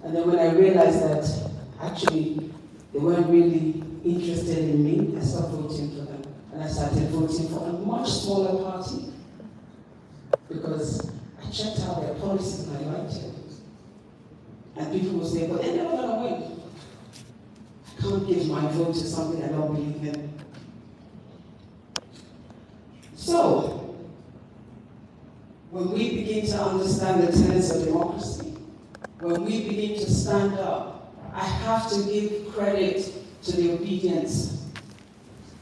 And then when I realized that actually they weren't really interested in me, I stopped voting for them. And I started voting for a much smaller party because I checked out their policies and I liked it. And people will say, but they're never going to win. I can't give my vote to something I don't believe in. So, when we begin to understand the tenets of democracy, when we begin to stand up, I have to give credit to the Obedients.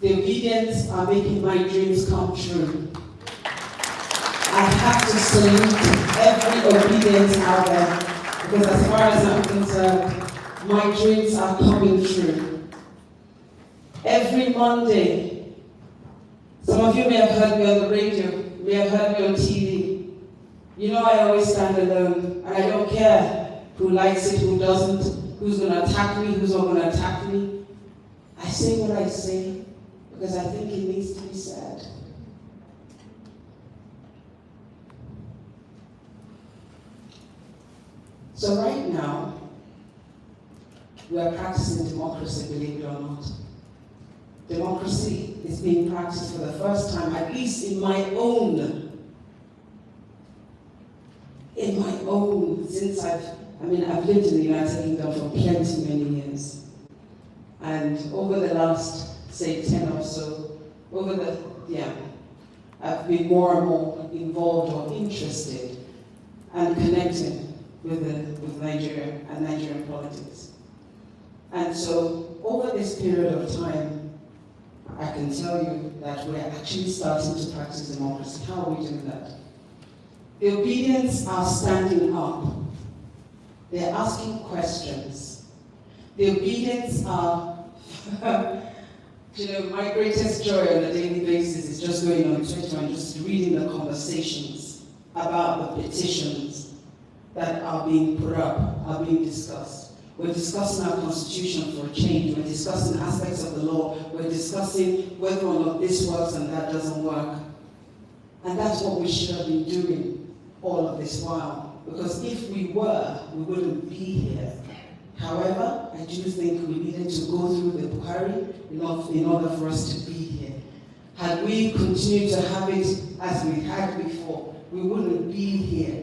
The Obedients are making my dreams come true. I have to salute every Obedient out there, because as far as I'm concerned, my dreams are coming true. Every Monday, some of you may have heard me on the radio, may have heard me on TV. You know I always stand alone, and I don't care who likes it, who doesn't, who's going to attack me, who's not going to attack me. I say what I say because I think it needs to be said. So right now, we are practicing democracy, believe it or not. Democracy is being practiced for the first time, at least in my own, since I've lived in the United Kingdom for plenty many years. And over the last, say, 10 or so, I've been more and more involved or interested and connected with Nigeria and Nigerian politics. And so, over this period of time, I can tell you that we're actually starting to practice democracy. How are we doing that? The Obedients are standing up. They're asking questions. The Obedients are, my greatest joy on a daily basis is just going on Twitter and just reading the conversations about the petitions that are being put up, are being discussed. We're discussing our constitution for a change. We're discussing aspects of the law. We're discussing whether or not this works and that doesn't work. And that's what we should have been doing all of this while. Because if we were, we wouldn't be here. However, I do think we needed to go through the Buhari in order for us to be here. Had we continued to have it as we had before, we wouldn't be here.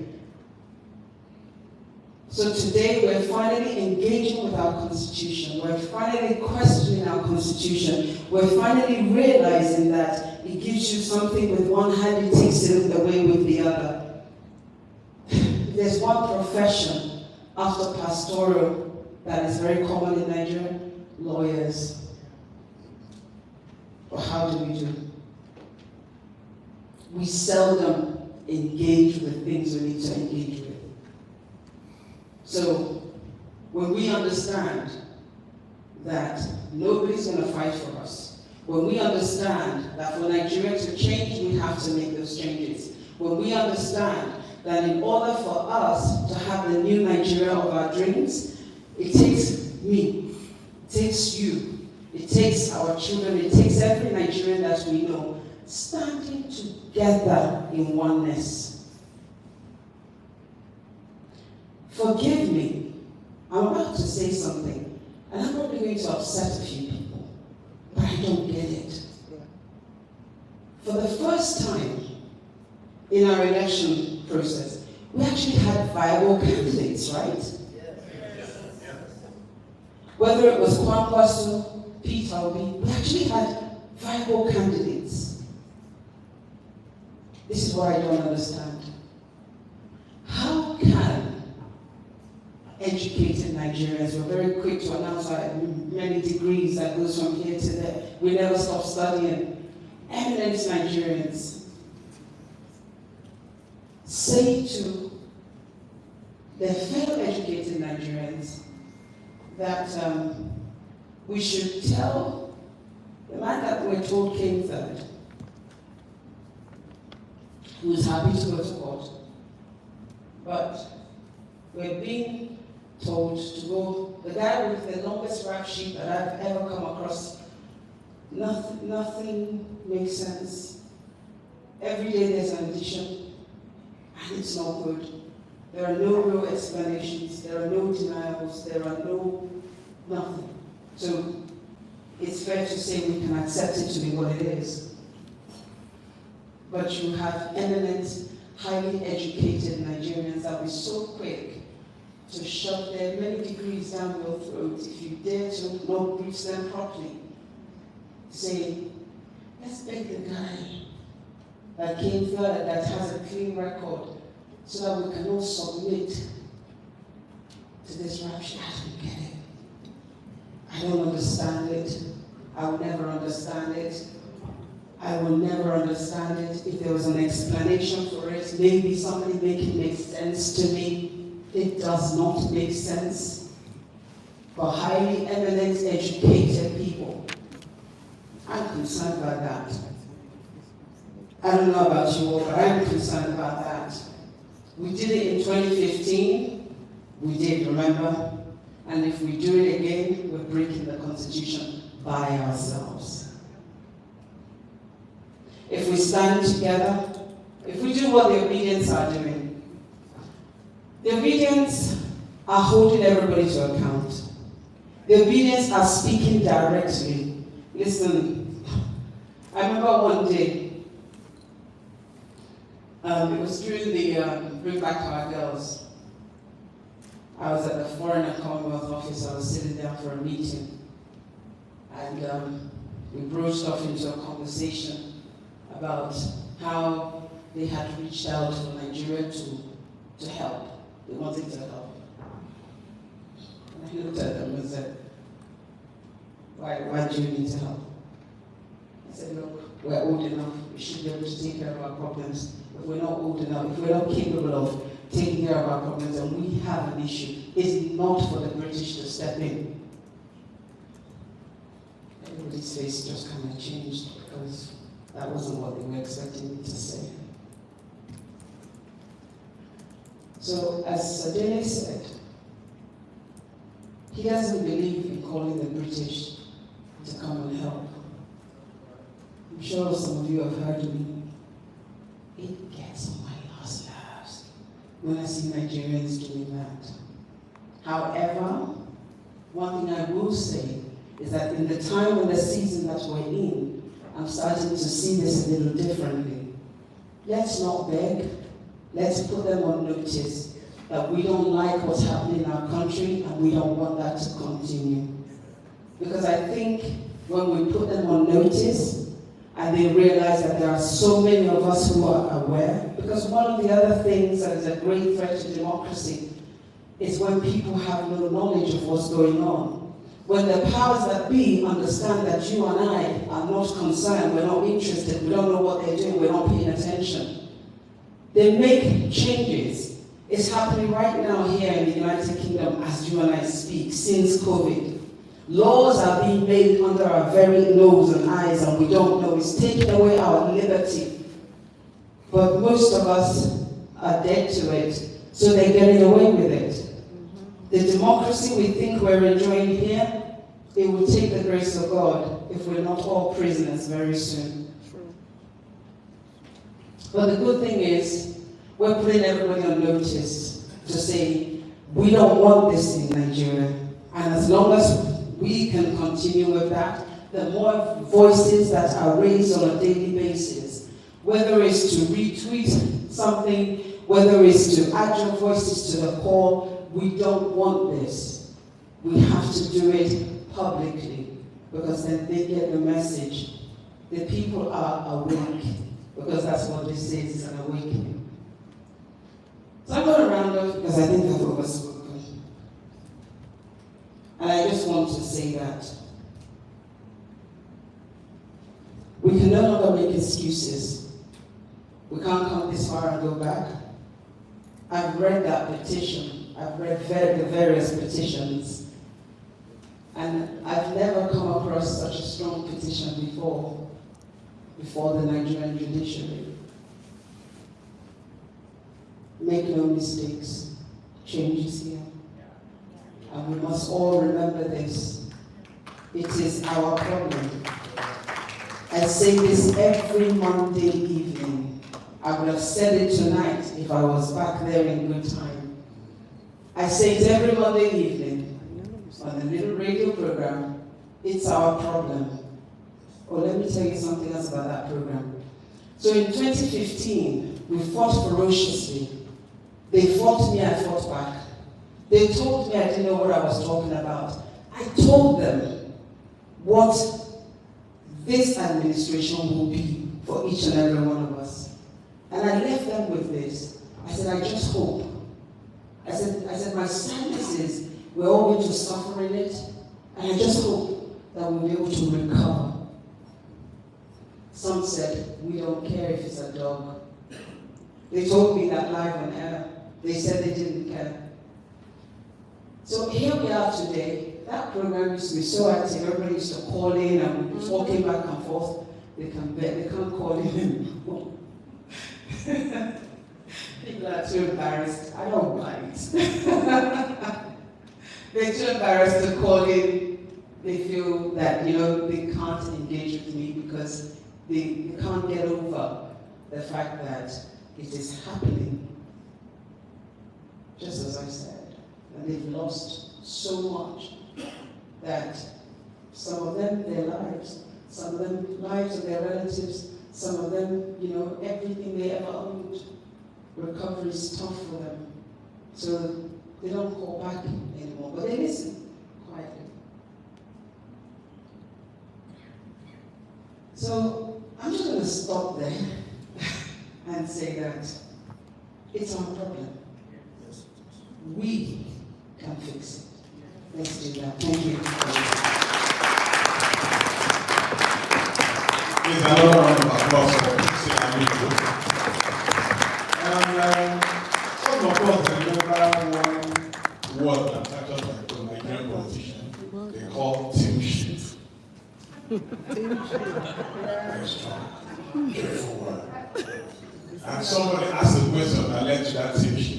So today we're finally engaging with our constitution. We're finally questioning our constitution. We're finally realizing that it gives you something with one hand, it takes it away with the other. There's one profession after pastoral that is very common in Nigeria: lawyers. But how do we do? We seldom engage with things we need to engage with. So, when we understand that nobody's going to fight for us, when we understand that for Nigeria to change, we have to make those changes, when we understand that in order for us to have the new Nigeria of our dreams, it takes me, it takes you, it takes our children, it takes every Nigerian that we know standing together in oneness. Forgive me, I'm about to say something, and I'm probably going to upset a few people, but I don't get it. For the first time in our election process, we actually had viable candidates, right? Whether it was Kwankwaso, Peter Obi, we actually had viable candidates. This is what I don't understand. How can educated Nigerians, we're very quick to announce our many degrees that goes from here to there, we never stop studying, eminent Nigerians say to their fellow educated Nigerians that we should tell the man that we're told came third, who is happy to go to court, but we're being told to go, the guy with the longest rap sheet that I've ever come across, nothing makes sense. Every day there's an addition, and it's not good. There are no real explanations, there are no denials, there are nothing. So it's fair to say we can accept it to be what it is. But you have eminent, highly educated Nigerians that will be so quick to shove their many degrees down your throat if you dare to not reach them properly. Say, let's beg the guy that came third, that has a clean record, so that we can all submit to this rap sheet. I don't get it. I don't understand it. I will never understand it. I will never understand it. If there was an explanation for it, maybe somebody make it make sense to me. It does not make sense. For highly eminent, educated people, I'm concerned about that. I don't know about you all, but I'm concerned about that. We did it in 2015. We did, remember? And if we do it again, we're breaking the Constitution by ourselves. If we stand together, if we do what the Obedients are doing, the Obedients are holding everybody to account. The Obedients are speaking directly. Listen, I remember one day, it was during the Bring Back Our Girls. I was at the Foreign and Commonwealth office. I was sitting down for a meeting, and we broached off into a conversation about how they had reached out for Nigeria to help. They wanted to help. And I looked at them and said, why do you need to help? I said, look, we're old enough. We should be able to take care of our problems. If we're not old enough, if we're not capable of taking care of our problems and we have an issue, it's not for the British to step in. Everybody's face just kind of changed because that wasn't what they were expecting me to say. So, as Sadele said, he doesn't believe in calling the British to come and help. I'm sure some of you have heard me. It gets on my last nerves when I see Nigerians doing that. However, one thing I will say is that in the time and the season that we're in, I'm starting to see this a little differently. Let's not beg. Let's put them on notice that we don't like what's happening in our country and we don't want that to continue. Because I think when we put them on notice and they realize that there are so many of us who are aware, because one of the other things that is a great threat to democracy is when people have no knowledge of what's going on. When the powers that be understand that you and I are not concerned, we're not interested, we don't know what they're doing, we're not paying attention, they make changes. It's happening right now here in the United Kingdom as you and I speak, since COVID. Laws are being made under our very nose and eyes and we don't know. It's taking away our liberty. But most of us are dead to it, so they're getting away with it. The democracy we think we're enjoying here, it will take the grace of God if we're not all prisoners very soon. But the good thing is, we're putting everybody on notice to say, we don't want this in Nigeria. And as long as we can continue with that, the more voices that are raised on a daily basis, whether it's to retweet something, whether it's to add your voices to the call, we don't want this. We have to do it publicly, because then they get the message. The people are awake, because that's what this is, an awakening. So I'm going to round off because I think I've overspoken. And I just want to say that we can no longer make excuses. We can't come this far and go back. I've read that petition. I've read the various petitions. And I've never come across such a strong petition before the Nigerian judiciary. Make no mistakes, change is here. And we must all remember this. It is our problem. I say this every Monday evening. I would have said it tonight if I was back there in good time. I say it every Monday evening on the little radio program. It's our problem. Oh, let me tell you something else about that program. So in 2015, we fought ferociously. They fought me, I fought back. They told me I didn't know what I was talking about. I told them what this administration will be for each and every one of us. And I left them with this. I said, I just hope. I said, my sadness is we're all going to suffer in it, and I just hope that we'll be able to recover. Some said, we don't care if it's a dog. They told me that live on air. They said they didn't care. So here we are today. That program used to be so active. Everybody used to call in and we were talking back and forth. They can't call in anymore. People are too embarrassed. I don't mind. They're too embarrassed to call in. They feel that, they can't engage with me because they can't get over the fact that it is happening. Just as I said, and they've lost so much that some of them, their lives, some of them, lives of their relatives, some of them, everything they ever owned, recovery is tough for them. So they don't call back anymore, but they listen quietly. So I'm just going to stop there and say that it's our problem. We can fix it. Let's do that. Thank you. Please, another round of applause for Singapore. And some of us remember one word that started by a Nigerian politician. They call team shit. Very strong, careful word. And somebody asked a question that led to that team shit.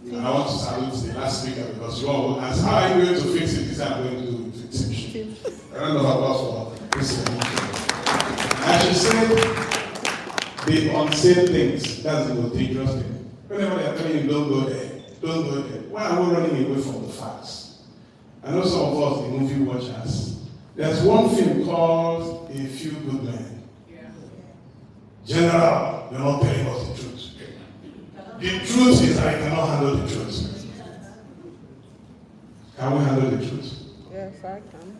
And I want to salute the last speaker because you all will ask, how are you going to fix it? This is I'm going to do with team shit. A round of applause for this. And she said, the unsaid things, that's the most dangerous thing. Whenever they're telling you, don't go there, don't go there. Why are we running away from the facts? I know some of us, the movie watchers, there's one film called A Few Good Men. General, you're not telling us the truth. The truth is I cannot handle the truth. Can we handle the truth? Yes, I can.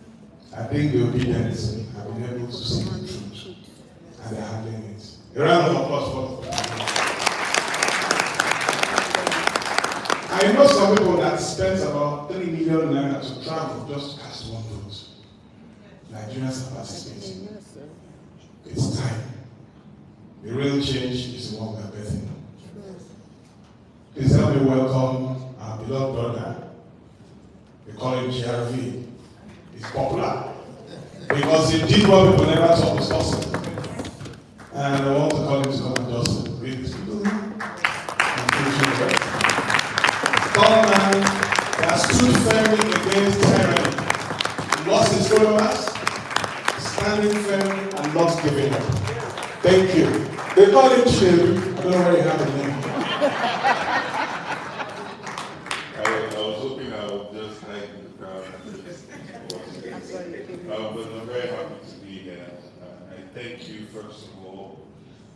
I think the Obedients have been able to see the truth, and they're handling it. A round of applause for them. I know some people that spent about 3 million naira to travel just to cast one vote. Nigerians are participating. It's time. The real change is the one we are betting on. Please help me welcome our beloved brother. We call him GRV. He's popular because he did what people never thought was possible. And I want to call him to come and just read this people. Tall man that stood firmly against tyranny, lost his followers, standing firm and not giving up. Thank you. They call him Chinedu. I don't know where you have the name. I was hoping I would just hide in the crowd. But I'm very happy to be here. I thank you, first of all,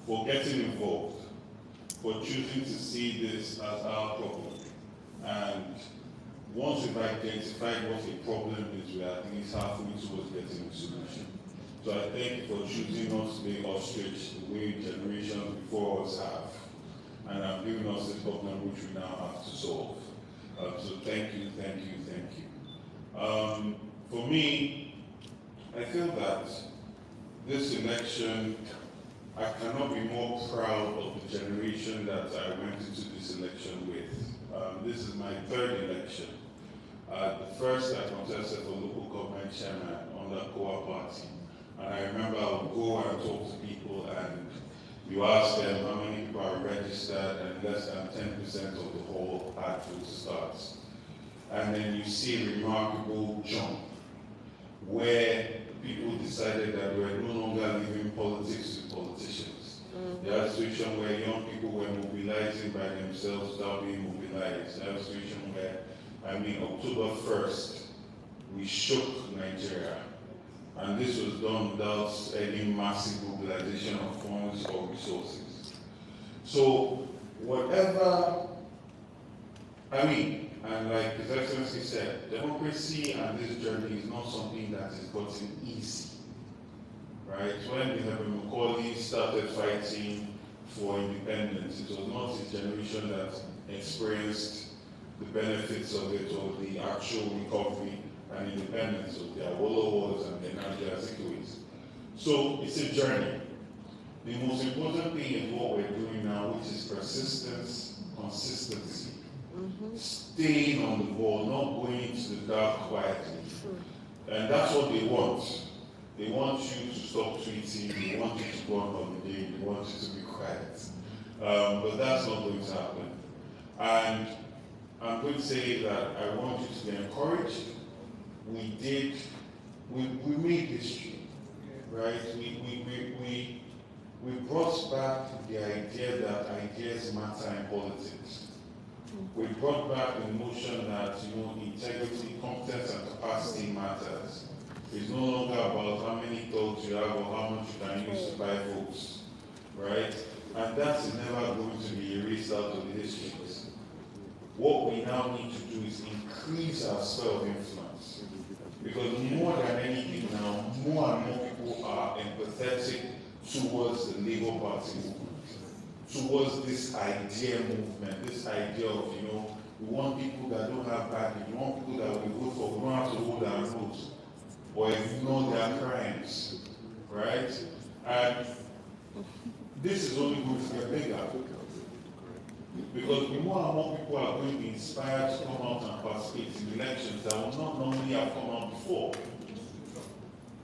for getting involved, for choosing to see this as our problem. And once we've identified what the problem is, we're at least halfway towards getting a solution. So I thank you for choosing us to be ostrich the way generations before us have. And have given us the problem which we now have to solve. So thank you, thank you, thank you. For me, I feel that this election, I cannot be more proud of the generation that I went into this election with. This is my third election. The first I contested for local government chairman under COA party. And I remember I would go and talk to people and you ask them how many people are registered and less than 10% of the whole had to start. And then you see a remarkable jump where people decided that we were no longer leaving politics to politicians. There was a situation where young people were mobilizing by themselves without being mobilized. There was a situation where, October 1st, we shook Nigeria. And this was done without any massive mobilization of funds or resources. So whatever, and like His Excellency said, democracy and this journey is not something that is gotten easy, right? When the Macaulay started fighting for independence, it was not his generation that experienced the benefits of it or the actual recovery and independence of the Awolowo and the Nigerian Azikiwis. So it's a journey. The most important thing is what we're doing now, which is persistence, consistency. Staying on the ball, not going into the dark quietly. And that's what they want. They want you to stop tweeting, they want you to go on holiday, they want you to be quiet. But that's not going to happen. And I'm going to say that I want you to be encouraged. We made history, right? We brought back the idea that ideas matter in politics. We brought back the notion that, integrity, competence, and capacity matters. It's no longer about how many thoughts you have or how much you can use to buy votes, right? And that is never going to be erased out of the histories. What we now need to do is increase our sphere of influence. Because more than anything now, more and more people are empathetic towards the Labour Party movement, towards this idea movement, this idea of, we want people that don't have baggage, we want people that we vote for, we don't have to hold our nose or ignore their crimes, right? And this is only going to get bigger. Because more and more people are going to be inspired to come out and participate in elections that will not normally have come out before.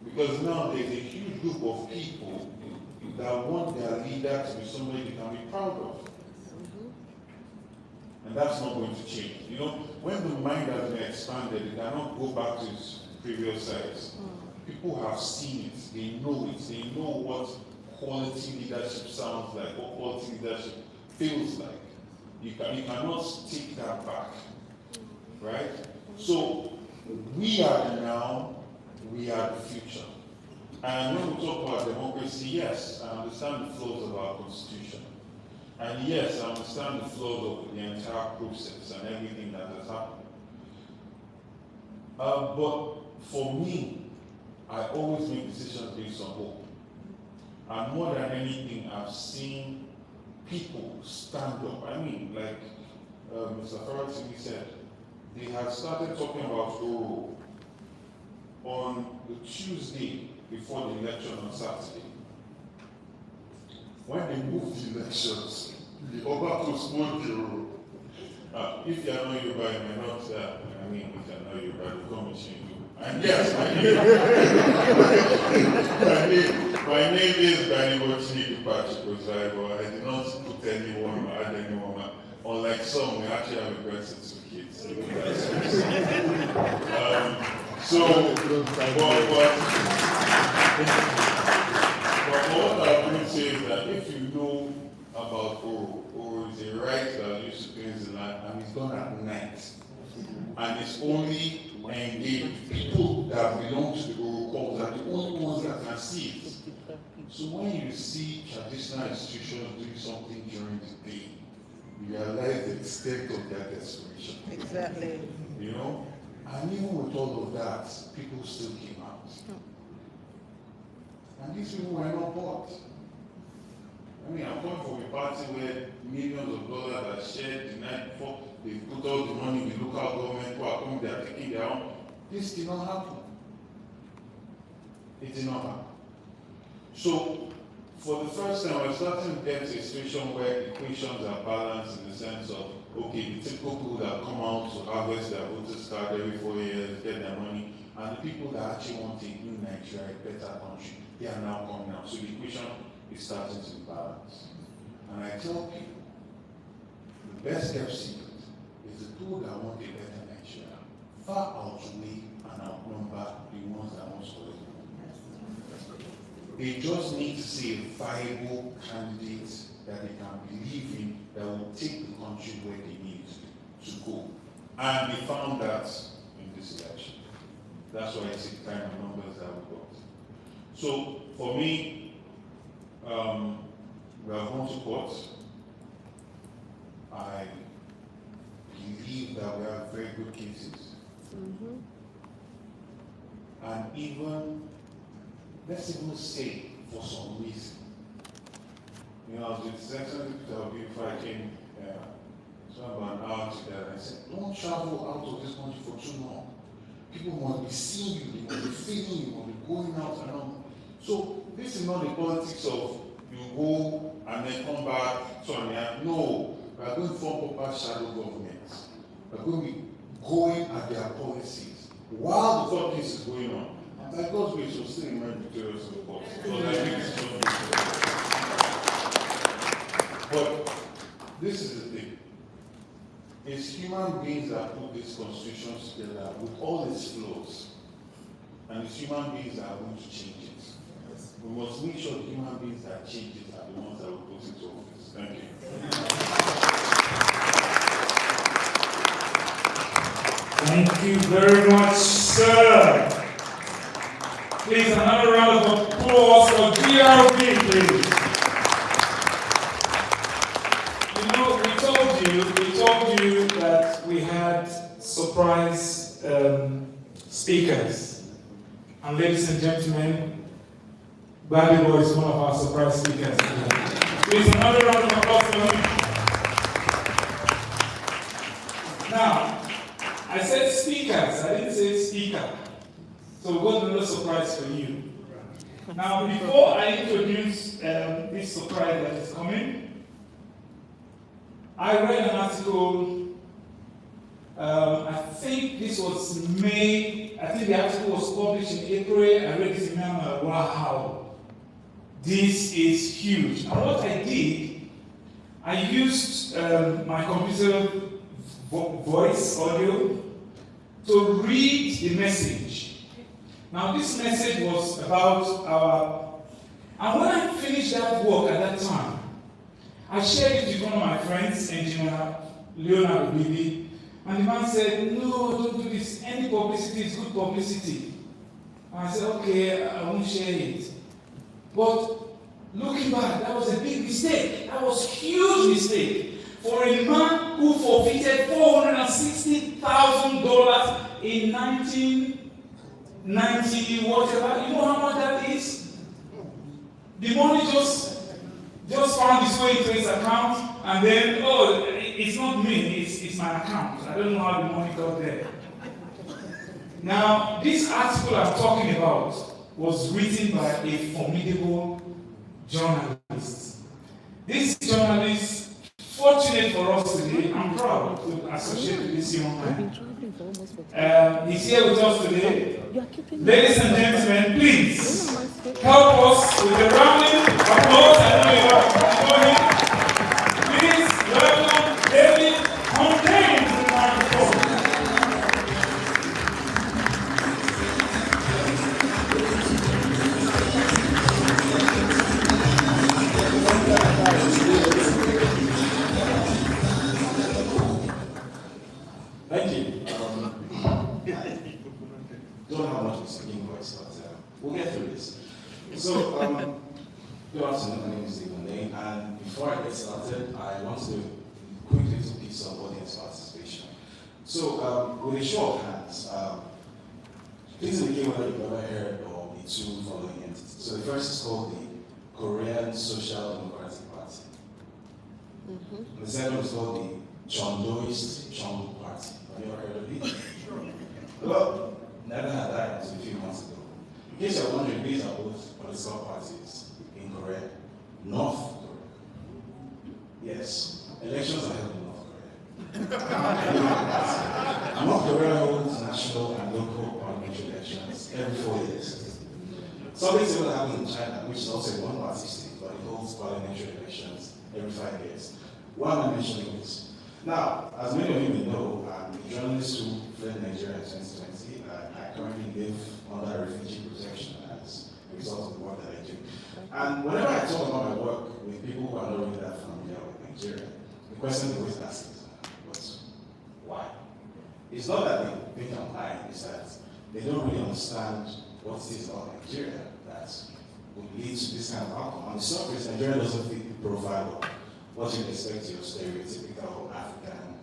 Because now there's a huge group of people that want their leader to be somebody they can be proud of. And that's not going to change. When the mind has been expanded, it cannot go back to its previous size. People have seen it, they know what quality leadership sounds like, what quality leadership feels like. You cannot take that back, right? So we are the now, we are the future. And when we talk about democracy, yes, I understand the flaws of our constitution. And yes, I understand the flaws of the entire process and everything that has happened. But for me, I always make decisions based on hope. And more than anything, I've seen people stand up. I mean, like Mr. Farratini said, they had started talking about Oro on the Tuesday before the election on Saturday. When they moved the elections, the Oba postponed the Oro. If you are not Yoruba, you may not, if you are not Yoruba, the commission do. And yes, my name is Danny Wachini Patrick Ozaibo. I did not put anyone or add anyone. Unlike some, we actually have a birth certificate. But what I would say is that if you know about Oro is a right that used to cleanse the land, and it's done at night. And it's only engaged people that belong to the Oro cult are the only ones that can see it. So when you see traditional institutions doing something during the day, you realize the extent of their desperation. Exactly. And even with all of that, people still came out. And these people were not bought. I'm coming from a party where millions of dollars are shared the night before. They put all the money in the local government, who are coming, they are taking their own. This did not happen. It did not happen. So, for the first time, we're starting to get to a situation where equations are balanced in the sense of, okay, the typical people that come out to harvest their voters card every 4 years, get their money, and the people that actually want a new Nigeria, a better country, they are now coming out. So the equation is starting to be balanced. And I tell people, the best kept secret is the people that want a better Nigeria far outweigh and outnumber the ones that want to collect. They just need to see a viable candidate that they can believe in that will take the country where they need to go. And they found that in this election. That's why it's the kind of numbers that we got. So for me, we have gone to court. I believe that we have very good cases. And even, let's even say, for some reason, I was with Section before I came, about an hour together, and I said, don't travel out of this country for too long. People must be seeing you, they must be feeling you, must be going out and on. So this is not the politics of you go and then come back, so on. No, we are going to form proper shadow governments. We are going to be going at their policies while the third case is going on. And by God's grace, we'll still emerge victorious in the court. But this is the thing. It's human beings that put these constitutions together with all its flaws. And it's human beings that are going to change it. We must make sure the human beings that change it are the ones that will put it to office. Thank you. Thank you very much, sir. Please, another round of applause for DRB, please. You know, we told you that we had surprise speakers. And ladies and gentlemen, Bobby Boy is one of our surprise speakers. Please, another round of applause for him. Now, I said speakers, I didn't say speaker. So we've got another surprise for you. Now, before I introduce this surprise that is coming, I read an article, I think this was May, I think the article was published in April. I read this and I'm like, wow, this is huge. And what I did, I used my computer voice audio to read the message. Now this message was about our, and when I finished that work at that time, I shared it with one of my friends, engineer Leonard Obidient, and the man said, no, don't do this, any publicity is good publicity. And I said, okay, I won't share it. But looking back, that was a big mistake. That was a huge mistake. For a man who forfeited $460,000 in 1990, whatever, you know how much that is? The money just found its way into his account, and then, oh, it's not me, it's my account. I don't know how the money got there. Now, this article I'm talking about was written by a formidable journalist. This journalist, fortunate for us today, I'm proud to associate with this young man. He's here with us today. Ladies and gentlemen, please help us with a rounding applause. I know you are enjoying. Please welcome David Fontaine to the microphone. Thank you. Don't have much of a speaking voice, but we'll get through this. So, good afternoon, my name is David Fontaine, and before I get started, I want to quickly do a piece of audience participation. So, with a show of hands, please indicate whether you've ever heard of the two following entities. So, the first is called the Korean Social Democratic Party. And the second is called the Chondoist Chong Party. Have you ever heard of it? Well, never had I until a few months ago. In case you're wondering, these are both political parties in Korea, North Korea. Yes, elections are held in North Korea. North Korea holds national and local parliamentary elections every 4 years. Something similar happens in China, which is also a one-party state, but it holds parliamentary elections every 5 years. Why am I mentioning this? Now, as many of you may know, I'm a journalist who fled Nigeria in 2020. I currently live under refugee protection as a result of the work that I do. And whenever I talk about my work with people who are not really that familiar with Nigeria, the question they always ask is, but why? It's not that they think I'm lying, it's that they don't really understand what it is about Nigeria that would lead to this kind of outcome. On the surface, Nigeria doesn't fit the profile of what you expect your stereotypical African,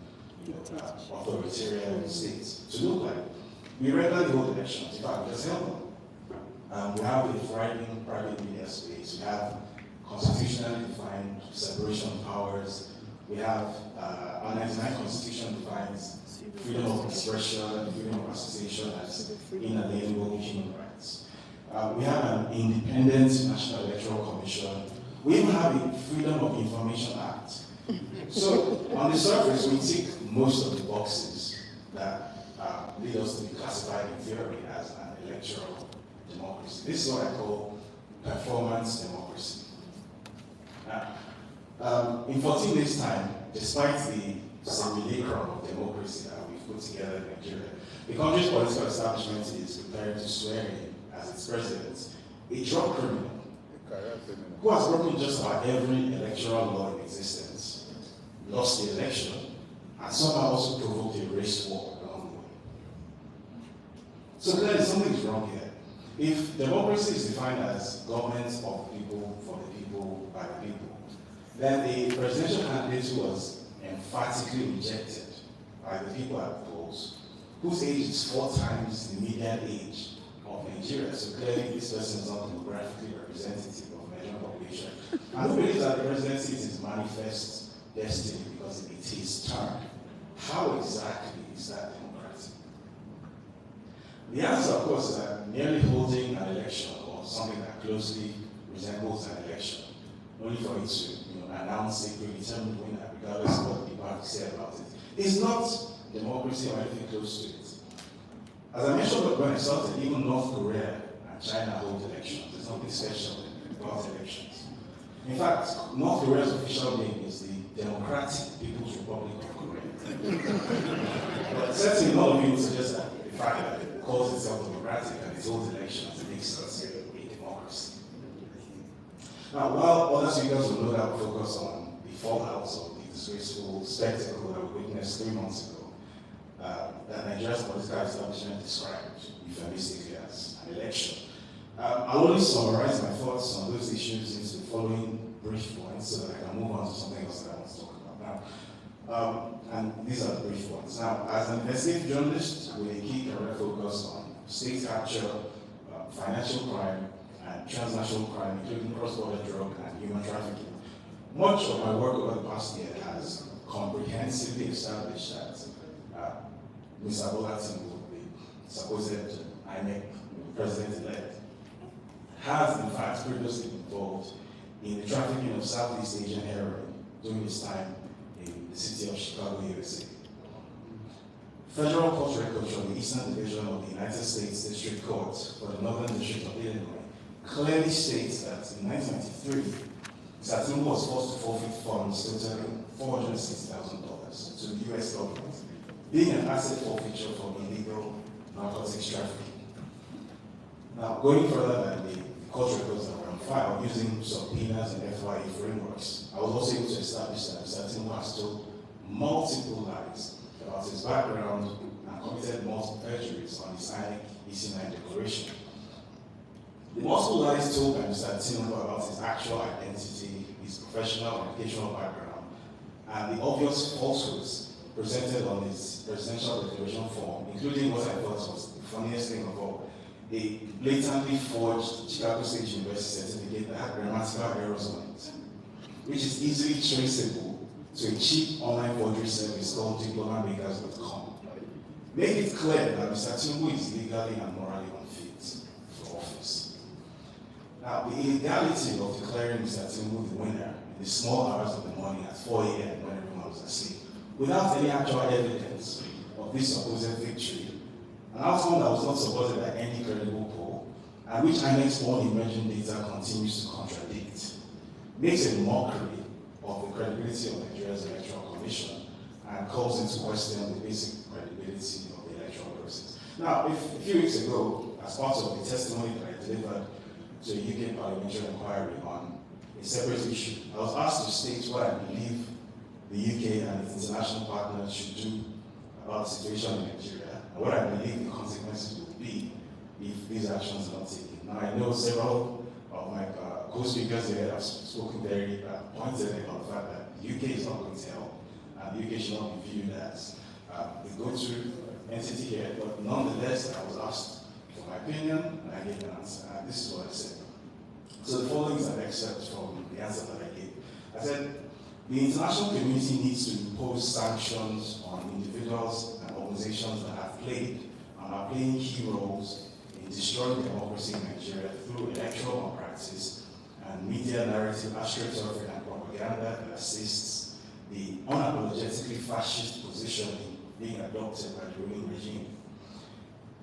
authoritarian states to look like. We regularly hold elections. In fact, we just held them. We have a thriving private media space. We have constitutionally defined separation of powers. We have our 99 Constitution defines freedom of expression, freedom of association as inalienable human rights. We have an independent National Electoral Commission. We even have a Freedom of Information Act. So, on the surface, we tick most of the boxes that lead us to be classified in theory as an electoral democracy. This is what I call performance democracy. Now, in 14 days' time, despite the simulacrum of democracy that we've put together in Nigeria, the country's political establishment is prepared to swear in as its president a drug criminal who has broken just about every electoral law in existence, lost the election, and somehow also provoked a race war along So clearly something is wrong here. If democracy is defined as government of the people, for the people, by the people, then a presidential candidate who was emphatically rejected by the people at the polls, whose age is 4 times the median age of Nigeria, so clearly this person is not demographically representative of the Nigerian population, and who believes that the presidency is his manifest destiny because it's his turn. How exactly is that democratic? The answer, of course, is that merely holding an election or something that closely resembles an election, only for it to announce a predetermined winner, regardless of what the party say about it, is not democracy or anything close to it. As I mentioned when I started, even North Korea and China hold elections. There's nothing special about elections. In fact, North Korea's official name is the Democratic People's Republic of Korea. But certainly none of you would suggest that the fact that it calls itself democratic and it holds elections makes it a democracy. Now, while other speakers will no doubt focus on the fallouts of the disgraceful spectacle that we witnessed 3 months ago, that Nigeria's political establishment described euphemistically as an election, I'll only summarize my thoughts on those issues into the following brief points so that I can move on to something else that I want to talk about now. And these are the brief points. Now, as an investigative journalist with a key career focus on state capture, financial crime, and transnational crime, including cross-border drug and human trafficking, much of my work over the past year has comprehensively established that Mr. Bola Tinubu, the supposed INEC president-elect, has in fact previously been involved in the trafficking of Southeast Asian heroin during his time in the city of Chicago, USA. Federal court records from the Eastern Division of the United States District Court for the Northern District of Illinois clearly states that in 1993, Mr. Tinubu was forced to forfeit funds totaling $460,000 to the US government, being an asset forfeiture for illegal narcotics trafficking. Now, going further than the court records that were on file, using subpoenas and FYE frameworks, I was also able to establish that Mr. Tinubu has told multiple lies about his background and committed multiple perjuries on his INEC EC9 declaration. The multiple lies told by Mr. Tinubu about his actual identity, his professional and educational background, and the obvious falsehoods presented on his presidential declaration form, including what I thought was the funniest thing of all, a blatantly forged Chicago State University certificate that had grammatical errors on it, which is easily traceable to a cheap online forgery service called diplomamakers.com. Make it clear that Mr. Tinubu is legally and morally unfit for office. Now, the illegality of declaring Mr. Tinubu the winner in the small hours of the morning at 4 a.m. when everyone was asleep, without any actual evidence of this supposed victory, an outcome that was not supported by any credible poll, and which INEC's own emerging data continues to contradict, makes a mockery of the credibility of Nigeria's Electoral Commission and calls into question the basic credibility of the electoral process. Now, a few weeks ago, as part of the testimony that I delivered to a UK parliamentary inquiry on a separate issue, I was asked to state what I believe the UK and its international partners should do about the situation in Nigeria, and what I believe the consequences will be if these actions are not taken. Now, I know several of my co-speakers here have spoken very pointedly about the fact that the UK is not going to help, and the UK should not be viewed as the go-to entity here, but nonetheless, I was asked for my opinion, and I gave an answer, and this is what I said. So the following is an excerpt from the answer that I gave. I said, the international community needs to impose sanctions on individuals and organizations that have played and are playing key roles in destroying democracy in Nigeria through electoral malpractice and media narrative astroturfing and propaganda that assists the unapologetically fascist positioning being adopted by the ruling regime.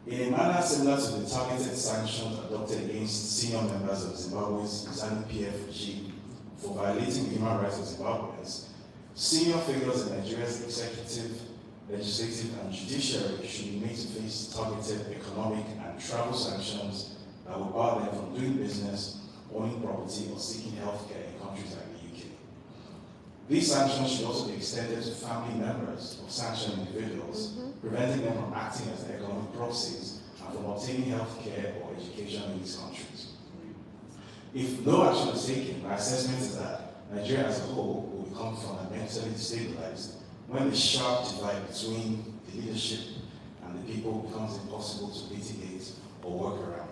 In a manner similar to the targeted sanctions adopted against senior members of Zimbabwe's ZANU-PF regime for violating human rights of Zimbabweans, senior figures in Nigeria's executive, legislative, and judiciary should be made to face targeted economic and travel sanctions that will bar them from doing business, owning property, or seeking healthcare in countries like the UK. These sanctions should also be extended to family members of sanctioned individuals, preventing them from acting as economic proxies and from obtaining health care or education in these countries. If no action is taken, my assessment is that Nigeria as a whole will become fundamentally destabilized when the sharp divide between the leadership and the people becomes impossible to mitigate or work around.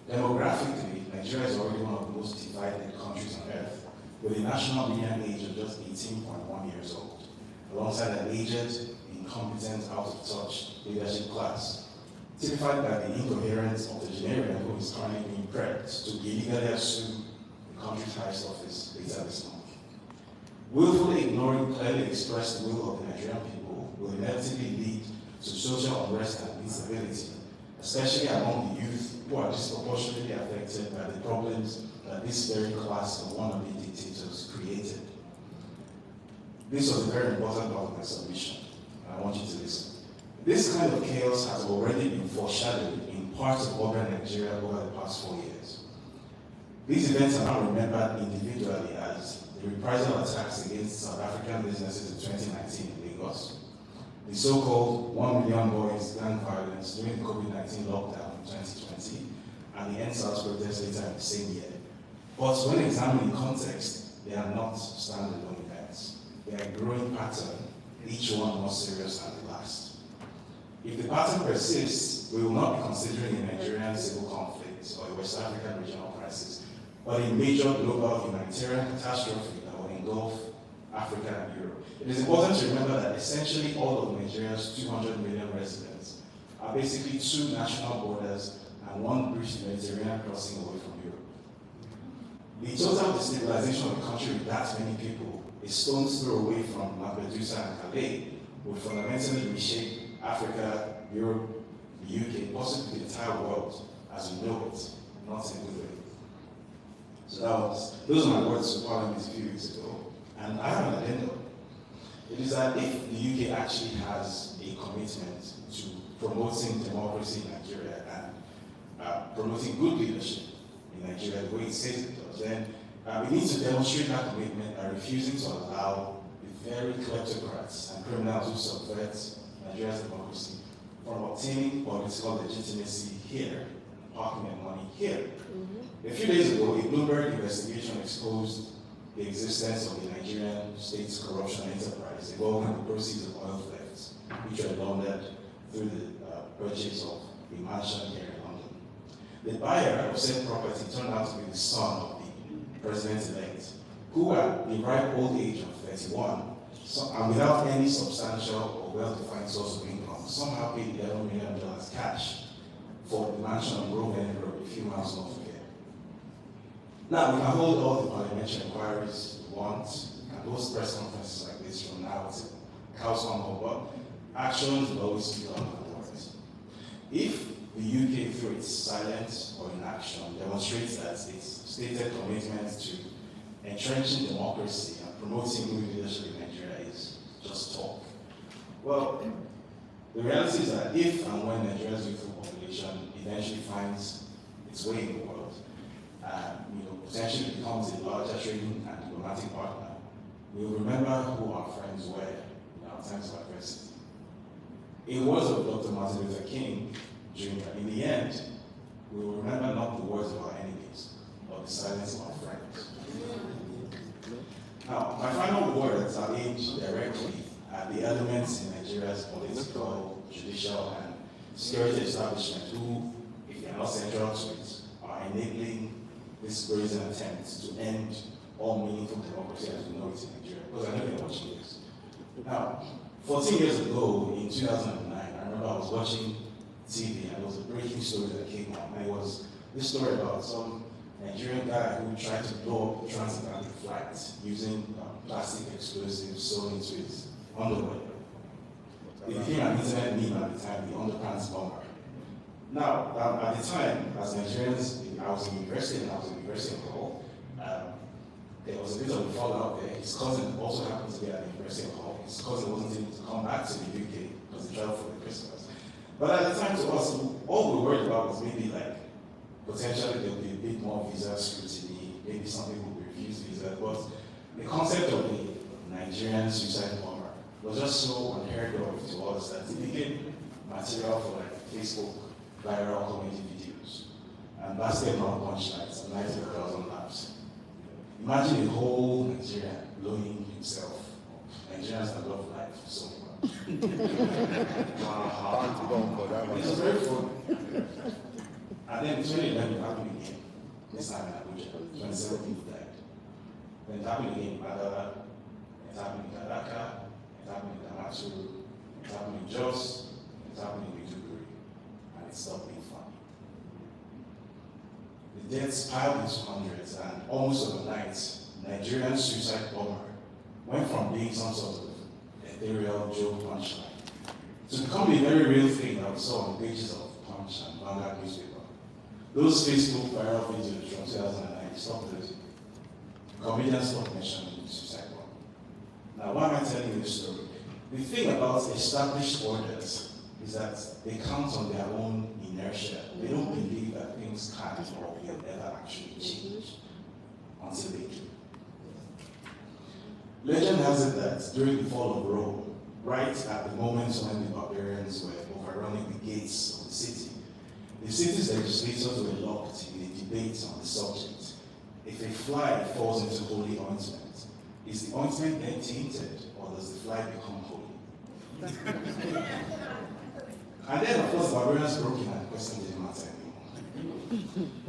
Demographically, Nigeria is already one of the most divided countries on earth, with a national median age of just 18.1 years old, alongside an aged, incompetent, out-of-touch leadership class, typified by the incoherence of the Nigerian who is currently being prepped to illegally assume the country's highest office later this month. Willfully ignoring clearly expressed will of the Nigerian people will inevitably lead to social unrest and instability, especially among the youth who are disproportionately affected by the problems that this very class of wannabe dictators created. This was a very important part of my submission, and I want you to listen. This kind of chaos has already been foreshadowed in parts of urban Nigeria over the past 4 years. These events are now remembered individually as the reprisal attacks against South African businesses in 2019 in Lagos, the so-called 1 million boys gang violence during the COVID-19 lockdown in 2020, and the NSAS protests later in the same year. But when examined in context, they are not standalone events. They are a growing pattern, each one more serious than the last. If the pattern persists, we will not be considering a Nigerian civil conflict or a West African regional crisis, but a major global humanitarian catastrophe that will engulf Africa and Europe. It is important to remember that essentially all of Nigeria's 200 million residents are basically two national borders and one British Mediterranean crossing away from Europe. The total destabilization of the country with that many people, a stone's throw away from Lampedusa and Calais, would fundamentally reshape Africa, Europe, the UK, possibly the entire world as we know it, not in a good way. So those are my words to Parliament a few weeks ago. And I have an addendum. It is that if the UK actually has a commitment to promoting democracy in Nigeria and promoting good leadership in Nigeria the way it says it does, then we need to demonstrate that commitment by refusing to allow the very kleptocrats and criminals who subvert Nigeria's democracy from obtaining political legitimacy here and parking their money here. A few days ago, a Bloomberg investigation exposed the existence of the Nigerian state's corruption enterprise involving the proceeds of oil thefts, which were laundered through the purchase of a mansion here in London. The buyer of said property turned out to be the son of the president-elect, who at the ripe old age of 31, and without any substantial or well-defined source of income, somehow paid $11 million cash for the mansion on Grove End Road, a few miles north of here. Now, we can hold all the parliamentary inquiries we want, and those press conferences like this from now to House on Hobart. Actions will always be done on words. If the UK, through its silence or inaction, demonstrates that its stated commitment to entrenching democracy and promoting new leadership in Nigeria is just talk, well, the reality is that if and when Nigeria's youthful population eventually finds its way in the world, potentially becomes a larger trading and diplomatic partner, we will remember who our friends were in our times of adversity. In words of Dr. Martin Luther King Jr., in the end, we will remember not the words of our enemies, but the silence of our friends. Now, my final words are aimed directly at the elements in Nigeria's political, judicial, and security establishment who, if they are not central to it, are enabling this brazen attempt to end all meaningful democracy as we know it in Nigeria. Because I know they're watching this. Now, 14 years ago, in 2009, I remember I was watching TV and there was a breaking story that came out. And it was this story about some Nigerian guy who tried to blow up the transatlantic flight using plastic explosives sewn into his underwear. It became an internet meme at the time, the underpants bomber. Now, at the time, as Nigerians, I was in university and I was in university in Hull. There was a bit of a fallout there. His cousin also happened to be at the University of Hull. His cousin wasn't able to come back to the UK because he traveled for the Christmas. But at the time, to us, all we were worried about was maybe like potentially there would be a bit more visa scrutiny, maybe some people would refuse visa. But the concept of the Nigerian suicide bomber was just so unheard of to us that it became material for like Facebook viral comedy videos and basketball punchlines and 90,000 laughs. Imagine a whole Nigerian blowing himself up. Nigerians that love life so much. It was very fun. And then 2011 happened again. This time in Abuja. 2017 he died. Then it happened again in Badala, it happened in Kadaka, it happened in Damaturu, it happened in Jos, it happened in Maiduguri, and it stopped being fun. The deaths piled into hundreds, and almost overnight, Nigerian suicide bomber went from being some sort of ethereal joke punchline to become a very real thing that we saw on the pages of Punch and Vanguard newspaper. Those Facebook viral videos from 2009 stopped it. Comedians stopped mentioning suicide bomb. Now, why am I telling you this story? The thing about established orders is that they count on their own inertia. They don't believe that things can or will ever actually change until they do. Legend has it that during the fall of Rome, right at the moment when the barbarians were overrunning the gates of the city's legislators were locked in a debate on the subject. If a fly falls into holy ointment, is the ointment then tainted, or does the fly become holy? And then, of course, the barbarians broke in and the question didn't matter anymore.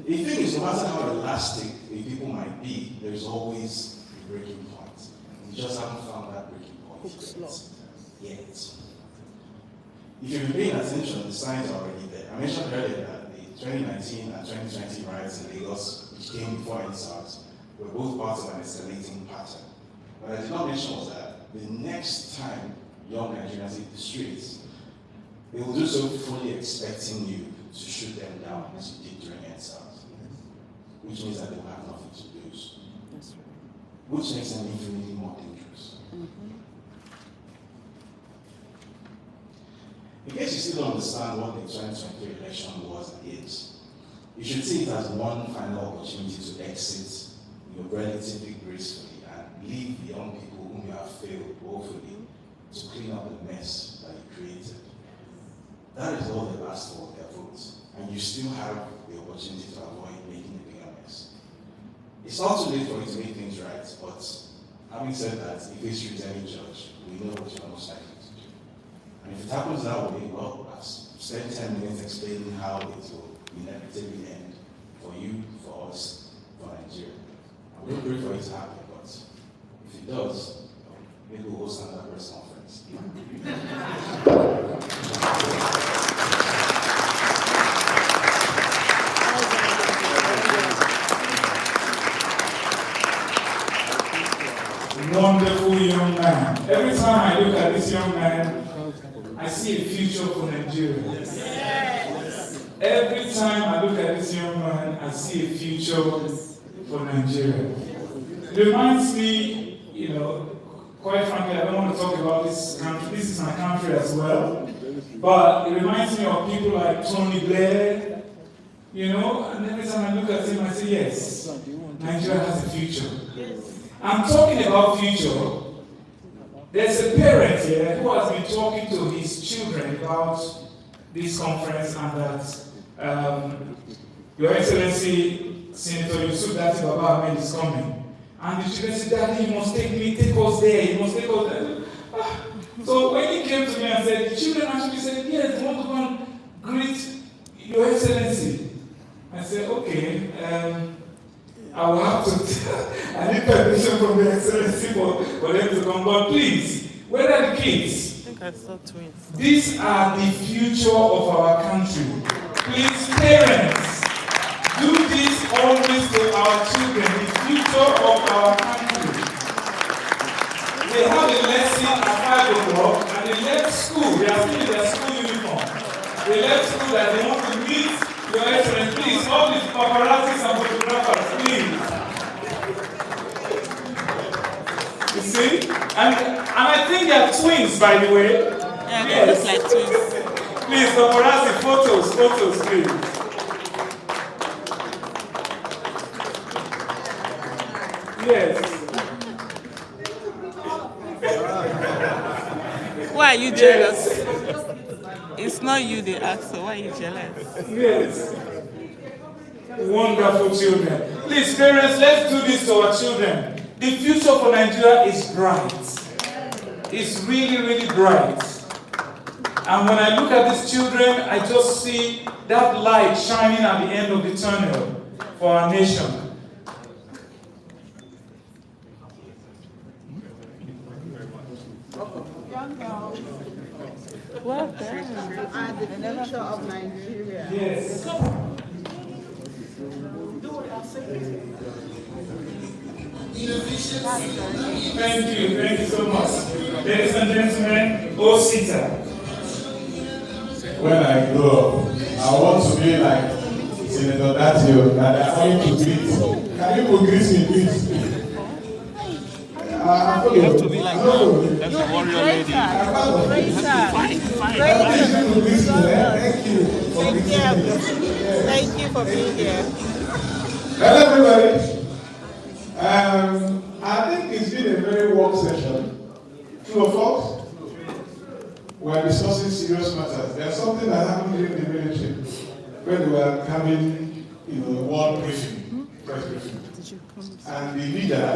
The thing is, no matter how elastic a people might be, there is always a breaking point. We just haven't found that breaking point yet. If you've been paying attention, the signs are already there. I mentioned earlier that the 2019 and 2020 riots in Lagos, which came before NSARS, were both parts of an escalating pattern. What I did not mention was that the next time young Nigerians hit the streets, they will do so fully expecting you to shoot them down as you did during NSARS, which means that they will have nothing to lose. That's right. Which makes them infinitely more dangerous. In case you still don't understand what the 2023 election was and is, you should see it as one final opportunity to exit relatively gracefully and leave the young people whom you have failed woefully to clean up the mess that you created. That is all they've asked for, their votes, and you still have the opportunity to avoid making a bigger mess. It's not too late for you to make things right, but having said that, if history is any judge, we know what you are most likely to do. And if it happens that way, well, I've spent 10 minutes explaining how it will inevitably end for you, for us, for Nigeria. I'm going to pray for it to happen, but if it does, maybe we'll host another press conference. Wonderful young man. Every time I look at this young man, I see a future for Nigeria. Every time I look at this young man, I see a future for Nigeria. It reminds me, quite frankly, I don't want to talk about this country. This is my country as well. But it reminds me of people like Tony Blair, and every time I look at him, I say, yes, Nigeria has a future. I'm talking about future. There's a parent here who has been talking to his children about this conference and that Your Excellency, Senator Yusuf Dati Baba Ahmed is coming. And the children said, Daddy, you must take us there, you must take us there. So when he came to me and said, the children actually said, yes, they want to go and greet Your Excellency. I said, okay, I will have to, I need permission from Your Excellency for them to come, but please, where are the kids? I think I saw twins. These are the future of our country. Please, parents, do this always to our children, the future of our country. They have a lesson at 5 o'clock and they left school. They are still in their school uniform. They left school that they want to meet Your Excellency. Please, all the paparazzis and photographers, please. You see? And I think they are twins, by the way. Yeah, they look like twins. Please, paparazzi, photos, please. Yes. Why are you jealous? It's not you they ask, so why are you jealous? Yes. Wonderful children. Please, parents, let's do this to our children. The future for Nigeria is bright. It's really, really bright. And when I look at these children, I just see that light shining at the end of the tunnel for our nation. Well done. And the future of Nigeria. Yes. Thank you so much. Ladies and gentlemen, go Caesar. When I grow up, I want to be like Senator Datio, that I want to greet. Can you greet me, please? You have to be like that. That's a warrior lady. Thank you. Thank you for being here. Hello, everybody. I think it's been a very work session. True or false? We're discussing serious matters. There's something that happened during the military when they were having, a war briefing, press briefing. And the leader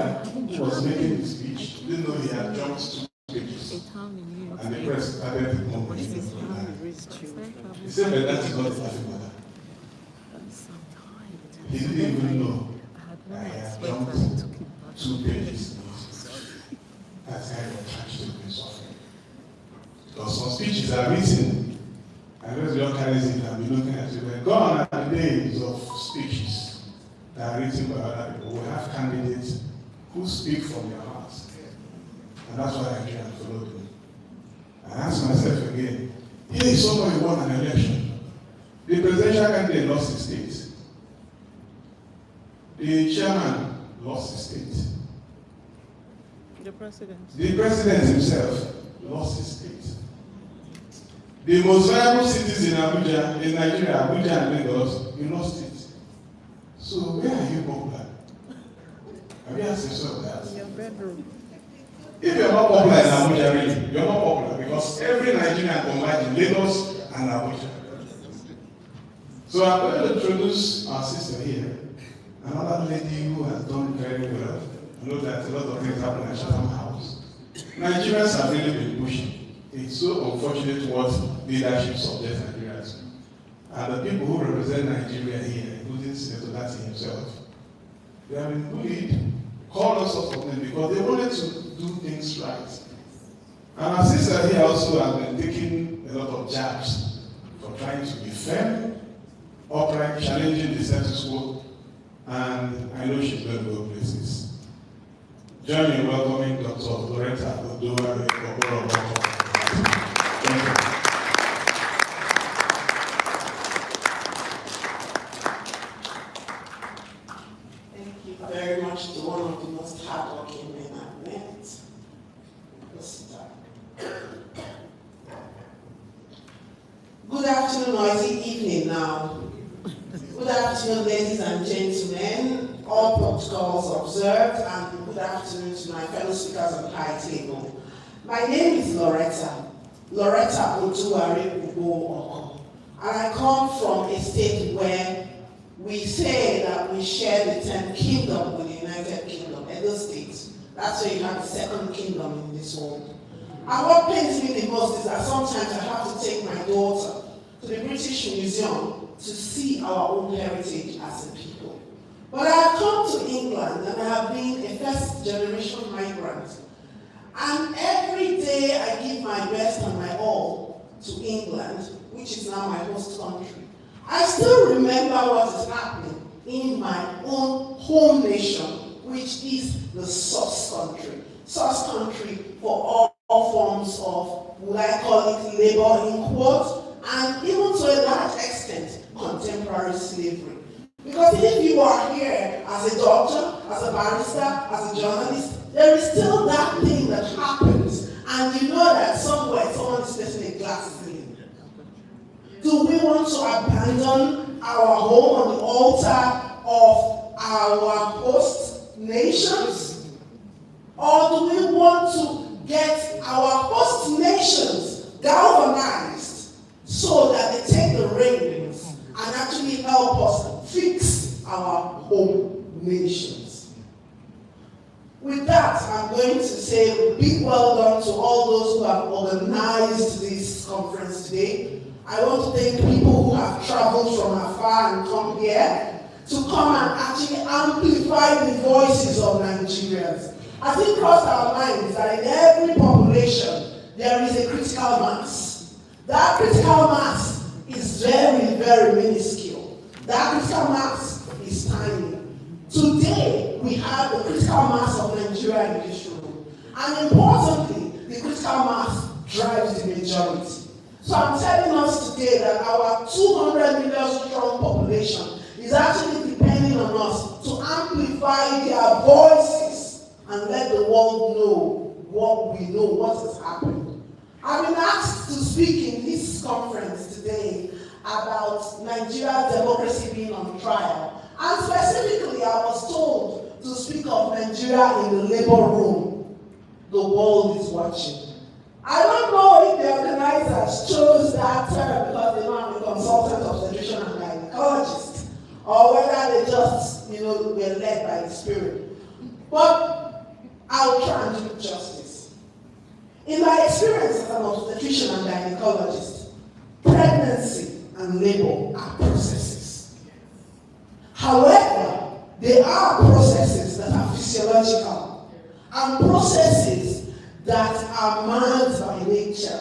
was making his speech, didn't know he had jumped 2 pages. And the press started to murmur. He said that that is not the laughing matter. He didn't even know that he had jumped 2 pages. That's kind of tragedy in suffering. Because some speeches are written, and those young carries it and be looking at it. We're gone are the days of speeches that are written by other people. We have candidates who speak from their hearts. And that's why Nigerians follow them. I ask myself again, here is somebody who won an election. The presidential candidate lost his state. The chairman lost his state. The president. The president himself lost his state. The most valuable cities in Abuja, in Nigeria, Abuja and Lagos, you lost it. So where are you popular? Have you asked yourself that? Your bedroom. If you're not popular in Abuja, really, you're not popular because every Nigerian combined in Lagos and Abuja. So I'm going to introduce our sister here, another lady who has done very well. I know that a lot of things happen at Chatham House. Nigerians have really been pushing. It's so unfortunate what leadership subjects Nigerians to. And the people who represent Nigeria here, including Senator Dati himself, they have been bullied, called us up of them because they wanted to do things right. And our sister here also has been taking a lot of jabs for trying to be fair, upright, challenging the status quo, and I know she's going to go places. Join me in welcoming Dr. Loretta Odowa. Thank you. Thank you very much to one of the most hardworking men I've met. Good afternoon, or is it evening now? Good afternoon, ladies and gentlemen, all protocols observed, and good afternoon to my fellow speakers on the high table. My name is Loretta Oduwari Ugbo, and I come from a state where we say that we share the term kingdom with the United Kingdom, Edo State. That's where you have the second kingdom in this world. And what pains me the most is that sometimes I have to take my daughter to the British Museum to see our own heritage as a people. But I have come to England and I have been a first-generation migrant. And every day I give my best and my all to England, which is now my host country. I still remember what is happening in my own home nation, which is the source country for all forms of, would I call it labor in quotes, and even to a large extent, contemporary slavery. Because if you are here as a doctor, as a barrister, as a journalist, there is still that thing that happens, and you know that somewhere someone is placing a glass ceiling. Do we want to abandon our home on the altar of our host nations? Or do we want to get our host nations galvanized so that they take the reins and actually help us fix our home nations. With that, I'm going to say a big well done to all those who have organized this conference today. I want to thank people who have traveled from afar and come here to come and actually amplify the voices of Nigerians. As it crossed our minds that in every population there is a critical mass. That critical mass is very, very minuscule. That critical mass is tiny. Today, we have the critical mass of Nigeria in this room. And importantly, the critical mass drives the majority. So I'm telling us today that our 200 million strong population is actually depending on us to amplify their voices and let the world know what we know, what has happened. I've been asked to speak in this conference today about Nigeria's democracy being on trial. And specifically, I was told to speak of Nigeria in the labor room. The world is watching. I don't know if the organizers chose that term because they know I'm a consultant obstetrician and gynecologist, or whether they just, were led by the Spirit. But I'll try and do justice. In my experience as an obstetrician and gynecologist, pregnancy and labor are processes. However, there are processes that are physiological and processes that are marked by nature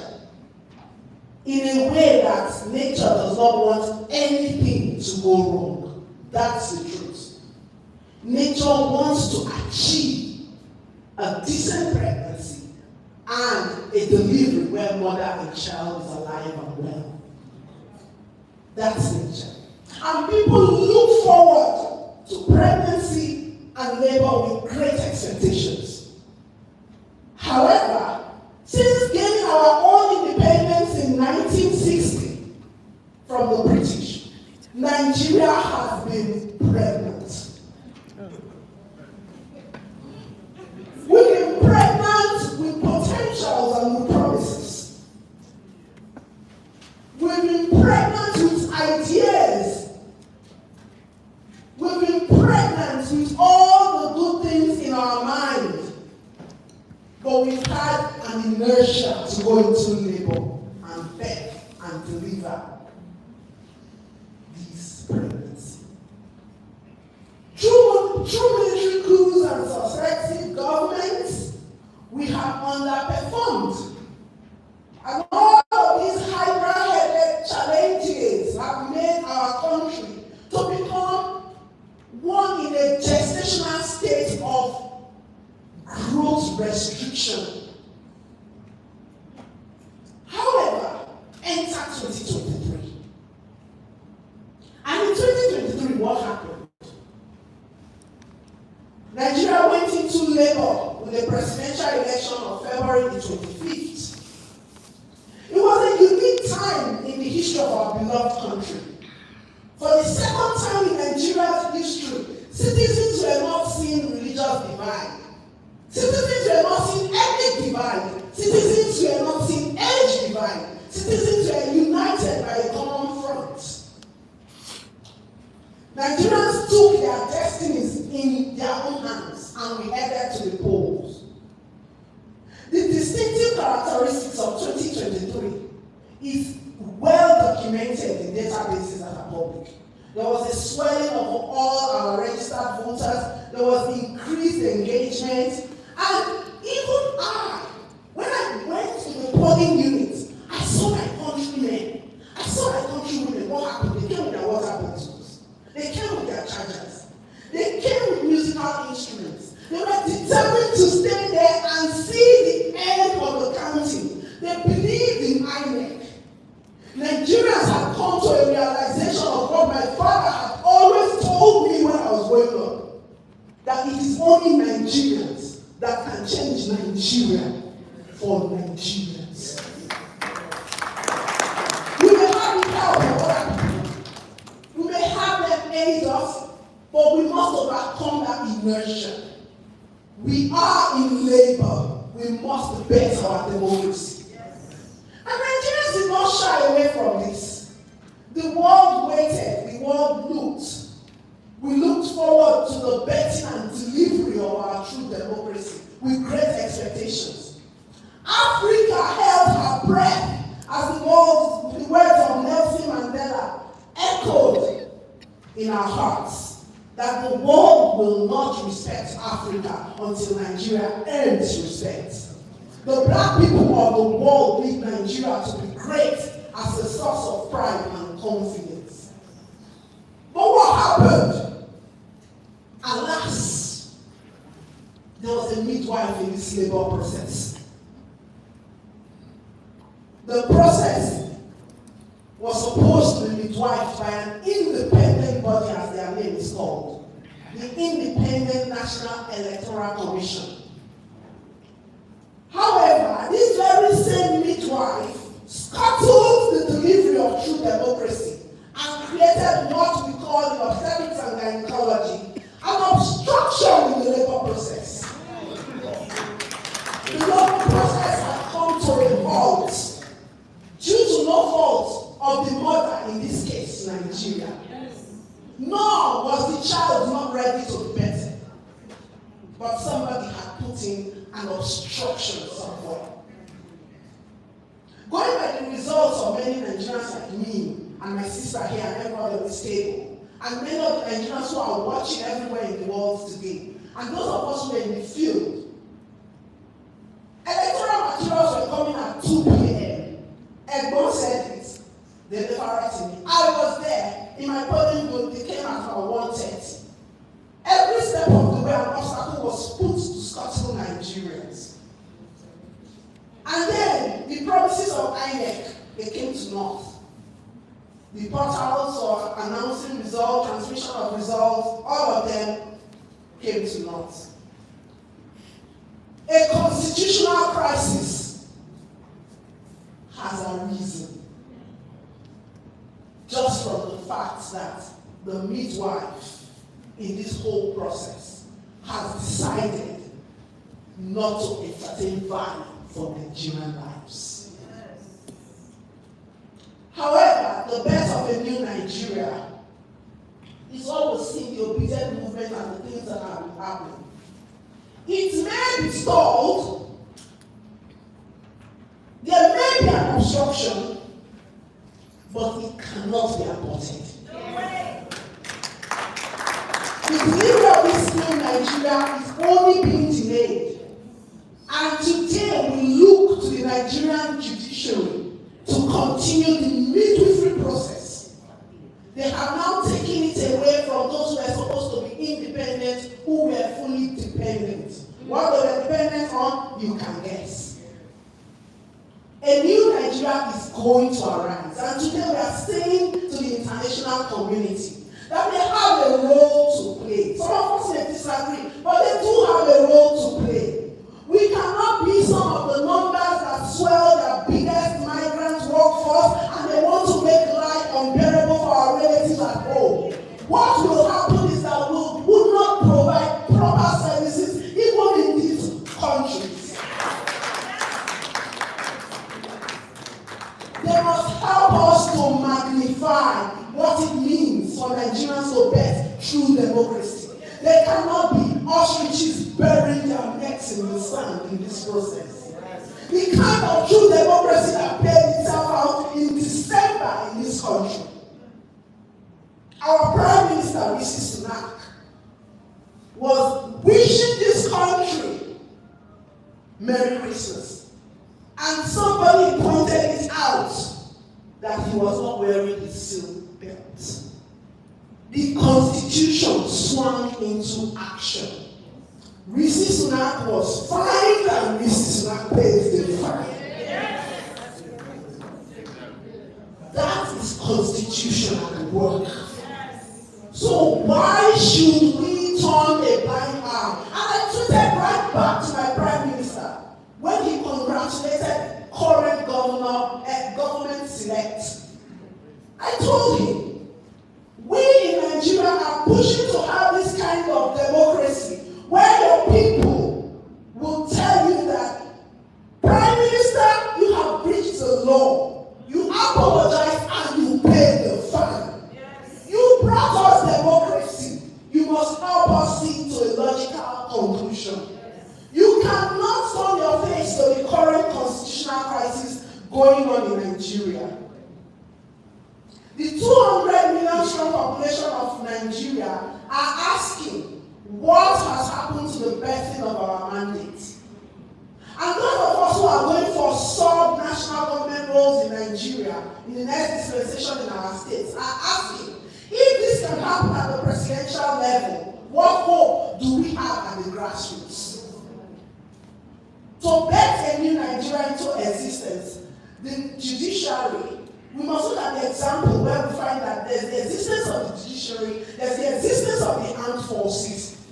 in a way that nature does not want anything to go wrong. That's the truth. Nature wants to achieve a decent pregnancy and a delivery where mother and child is alive and well. That's nature. And people look forward to pregnancy and labor with great expectations. However, since gaining our own independence in 1960 from the British, Nigeria has been pregnant. We've been pregnant with potentials and with promises. We've been pregnant with ideas. We've been pregnant with all the good things in our mind. But we've had an inertia to go into labor and beg and deliver this pregnancy. Through military coups and successive governments, we have underperformed. And all of these hydra-headed challenges have made our country to become one in a gestational state of growth restriction. However, enter 2023. And in 2023, what happened? Nigeria went into labor with the presidential election of February the 25th. It was a unique time in the history of our beloved country. For the second time in Nigeria's history, citizens were not seeing religious divide. Citizens were not seeing ethnic divide. Citizens were not seeing age divide. Citizens were united by a common front. Nigerians took their destinies in their own hands and we headed to the polls. The distinctive characteristics of 2023 is well documented in databases that are public. There was a swelling of all our registered voters. There was increased engagement. And even when I went to the polling units, I saw my countrymen. I saw my countrywomen. What happened? They came with their water bottles. They came with their chargers. They came with musical instruments. They were determined to stay there and see the end of the counting. They believed in INEC. Nigerians had come to a realization of what my father had always told me when I was growing up, that it is only Nigerians that can change Nigeria for Nigerians. We may have the help of other people. We may have them aid us, but we must overcome that inertia. We are in labor. We must bet our democracy. And Nigerians did not shy away from this. forward to the betting and delivery of our true democracy with great expectations. Africa held her breath as the words of Nelson Mandela echoed in our hearts, that the world will not respect Africa until Nigeria earns respect. The black people of the world need Nigeria to be great as a source of pride and confidence. But what happened? Alas, there was a midwife in this labor process. The process was supposed to be midwifed by an independent body, as their name is called, the Independent National Electoral Commission. However, this very same midwife scuttled the delivery of true democracy and created what we call in obstetrics and gynecology an obstruction in the labor process. The labor process had come to a halt due to no fault of the mother, in this case, Nigeria. Nor was the child not ready to be better. But somebody had put in an obstruction somewhere. Going by the results of many Nigerians like me and my sister here and everybody on this table, and many of the Nigerians who are watching everywhere in the world today, and those of us who are in the field, electoral materials were coming at 2 p.m. Egbon said it. They never wrote me. I was there in my polling booth. They came at about 1:30. Every step of the way, an obstacle was put to scuttle Nigerians. And then the promises of INEC, they came to naught. The portals for announcing results, transmission of results, all of them came to naught. A constitutional crisis has arisen just from the fact that the midwife in this whole process has decided not to entertain value for Nigerian lives. However, the birth of a new Nigeria is always seeing the obedient movement and the things that have been happening. It may be stalled, there may be an obstruction, but it cannot be aborted. The delivery of this new Nigeria is only being delayed. And today we look to the Nigerian judiciary to continue the midwifery process. They have now taken it away from those who are supposed to be independent, who were fully dependent. What they were dependent on, you can guess. A new Nigeria is going to arise. And today we are saying to the international community that they have a role to play. Some of us may disagree, but they do have a role to play. We cannot be some of the numbers that swell the biggest migrant workforce and they want to make life unbearable for our relatives at home. What will happen is that we will not provide proper services even in these countries. They must help us to magnify what it means for Nigerians to bet true democracy. They cannot be ostriches burying their necks in the sand in this process. The kind of true democracy that played itself out in December in this country. Our Prime Minister, Rishi Sunak, was wishing this country Merry Christmas. And somebody pointed it out that he was not wearing his silk belt. The Constitution swung into action. Rishi Sunak was fined and Rishi Sunak paid the fine. That is constitutional work. So why should we turn a blind eye? And I tweeted right back to my Prime Minister when he congratulated current governor at government select. I told him, we in Nigeria are pushing to have this kind of democracy where your people will tell you that, Prime Minister, you have breached the law. You apologize and you pay the fine. Yes. You brought us democracy. You must going on in Nigeria. The 200 million strong population of Nigeria are asking what has happened to the birthing of our mandate. And those of us who are going for sub-national government roles in Nigeria in the next dispensation in our states are asking, if this can happen at the presidential level, what hope do we have at the grassroots? To birth a new Nigeria into existence, the judiciary, we must look at the example where we find that there's the existence of the judiciary, there's the existence of the armed forces.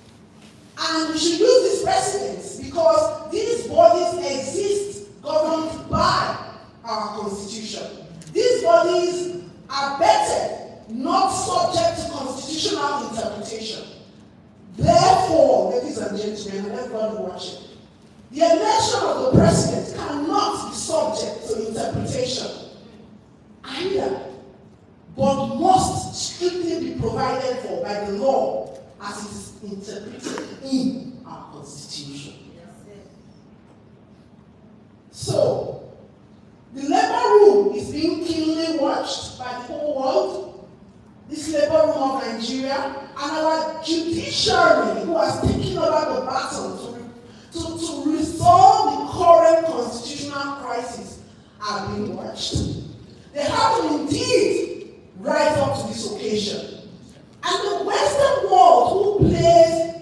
And we should use these precedents because these bodies exist governed by our constitution. These bodies are better, not subject to constitutional interpretation. Therefore, ladies and gentlemen, and everyone watching, the election of the president cannot be subject to interpretation either, but must strictly be provided for by the law as it is interpreted in our constitution. So, the labor room is being keenly watched by the whole world, this labor room of Nigeria, and our judiciary, who has taken over the battle to resolve the current constitutional crisis, are being watched. They have to indeed rise up to this occasion. And the Western world, who plays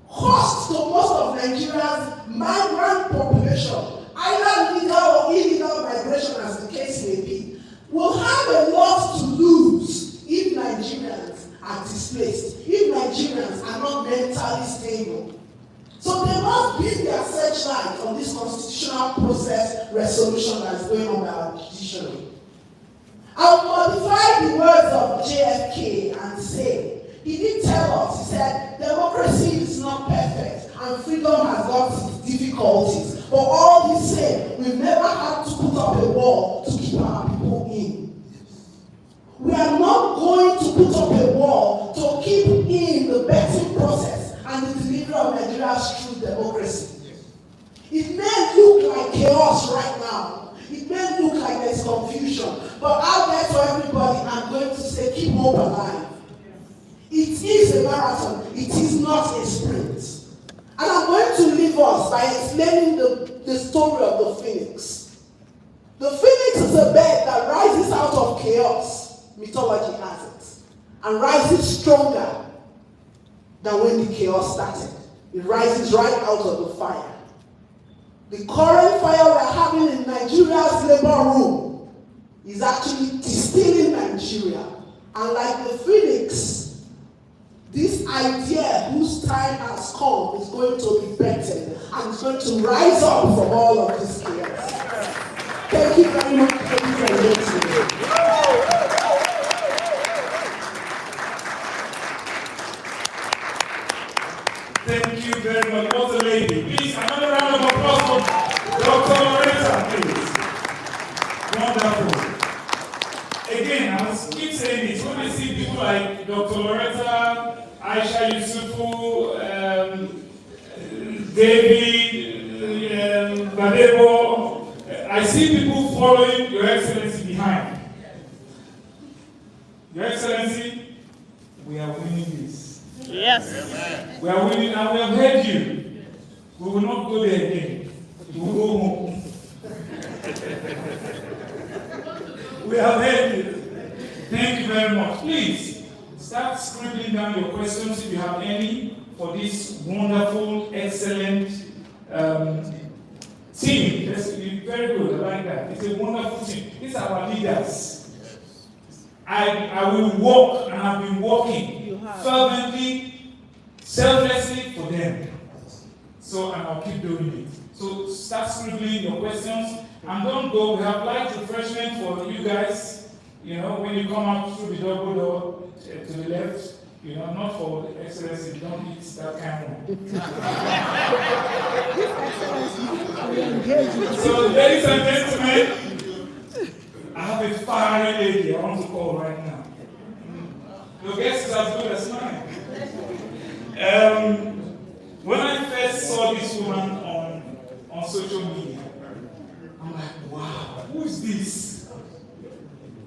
host to most of Nigeria's migrant population, either legal or illegal migration as the case may be, will have a lot to lose if Nigerians are displaced, if Nigerians are not mentally stable. So they must build their searchlight on this constitutional process resolution that is going on by our judiciary. I'll modify the words of JFK and say, he did tell us, he said, democracy is not perfect and freedom has got its difficulties. But all the same, we've never had to put up a wall to keep our people in. We are not going to put up a wall to keep in the betting process and the delivery of Nigeria's true democracy. It may look like chaos right now. It may look like there's confusion, but out there to everybody, I'm going to say, keep hope alive. It is a marathon. It is not a sprint. And I'm going to leave us by explaining the story of the phoenix. The phoenix is a bird that rises out of chaos, mythology has it, and rises stronger than when the chaos started. It rises right out of the fire. The current fire we're having in Nigeria's labor room is actually distilling Nigeria. And like the phoenix, this idea whose time has come is going to be better and is going to rise up from all of this chaos. Thank you very much, ladies and gentlemen. Thank you very much. What a lady. Please, another round of applause for Dr. Loretta, please. Wonderful. Again, I keep saying this. When I see people like Dr. Loretta, Aisha Yusufu, David, Badebo, I see people following Your Excellency behind. Your Excellency, we are winning this. Yes. We are winning and we have heard you. We will not go there again. We will go home. We have heard you. Thank you very much. Please, start scribbling down your questions if you have any for this wonderful, excellent team. That's very good. I like that. It's a wonderful team. These are our leaders. I will work and have been working fervently, selflessly for them. So, and I'll keep doing it. So, start scribbling your questions and don't go. We have light refreshment for you guys. You know, when you come out through the double door to the left, you know, not for the Excellency, don't eat that kind of. So, ladies and gentlemen, I have a fiery lady I want to call right now. Your guess is as good as mine. When I first saw this woman on social media, I'm like, wow, who is this?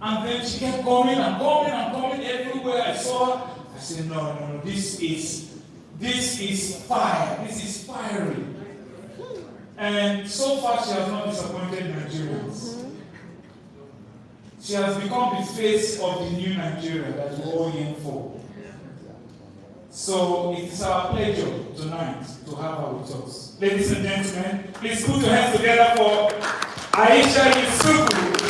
And then she kept coming and coming and coming everywhere I saw her. I said, no, this is fire. This is fiery. And so far, she has not disappointed Nigerians. She has become the face of the new Nigeria that we're all in for. So it's our pleasure tonight to have her with us. Ladies and gentlemen, please put your hands together for Aisha Yusufu.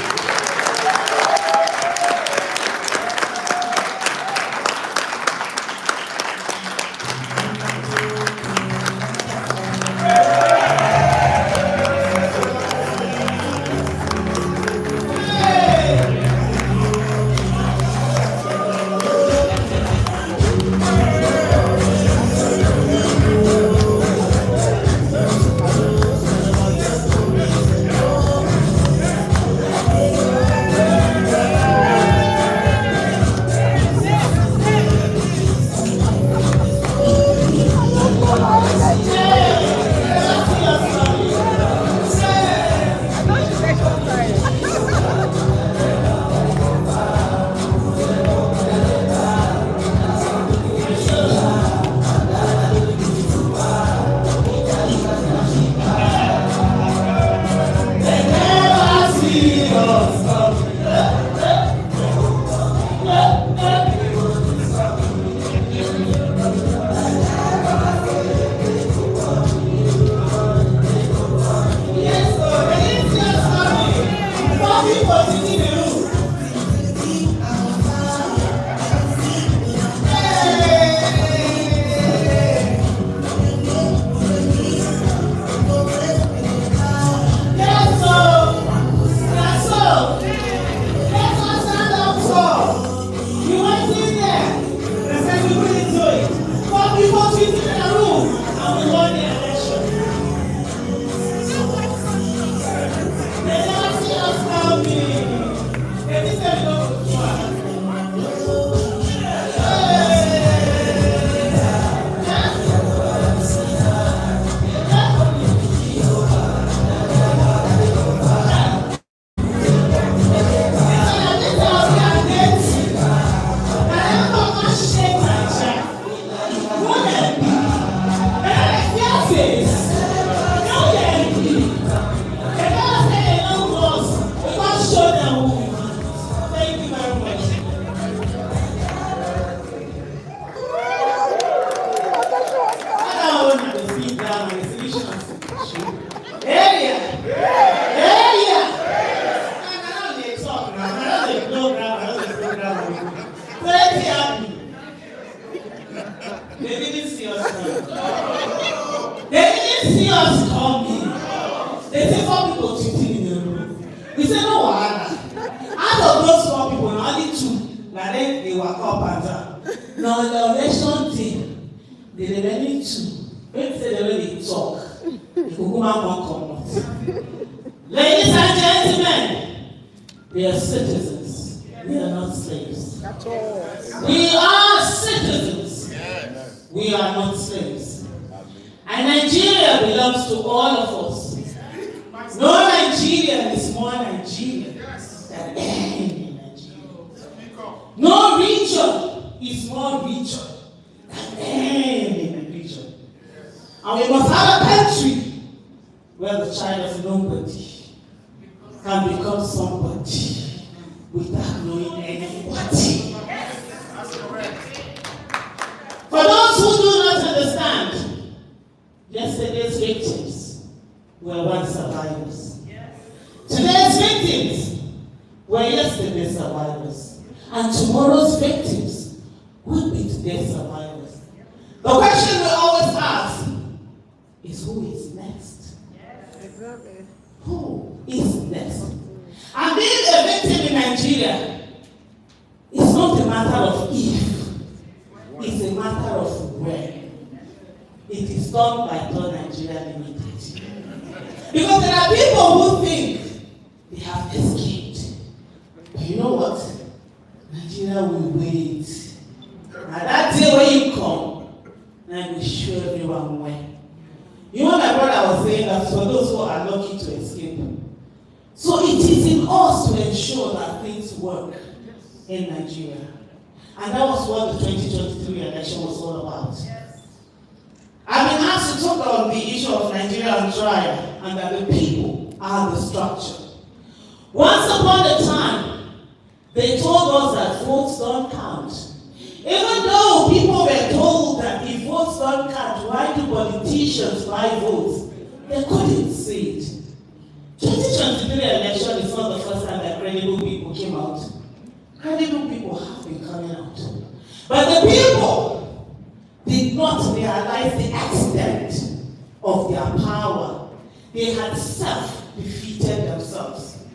Ladies and gentlemen, we are citizens. We are not slaves. We are citizens. We are not slaves. And Nigeria belongs to all of us. No Nigerian is more Nigerian than any Nigerian. No region is more region than any region. And we must have a country where the child of nobody can become somebody without knowing anybody. For those who do not understand, yesterday's victims were once survivors. Today's victims were yesterday's survivors. And tomorrow's victims will be today's survivors. The question we always ask is, who is next? Who is next? And being a victim in Nigeria is not a matter of if, it's a matter of when. It is done by Third Nigeria Limited. Because there are people who think they have escaped. But you know what? Nigeria will wait. And that day when you come, I will show everyone when. You know, my brother was saying that for those who are lucky to escape. So it is in us to ensure that things work in Nigeria. And that was what the 2023 election was all about. I've been asked to talk on the issue of Nigeria on trial and that the people are the structure. Once upon a time, they told us that votes don't count. Even though people were told that if votes don't count, why do politicians buy votes? They couldn't see it. 2023 election is not the first time that credible people came out. Credible people have been coming out. But the people did not realize the extent of their power. They had self-defeated themselves.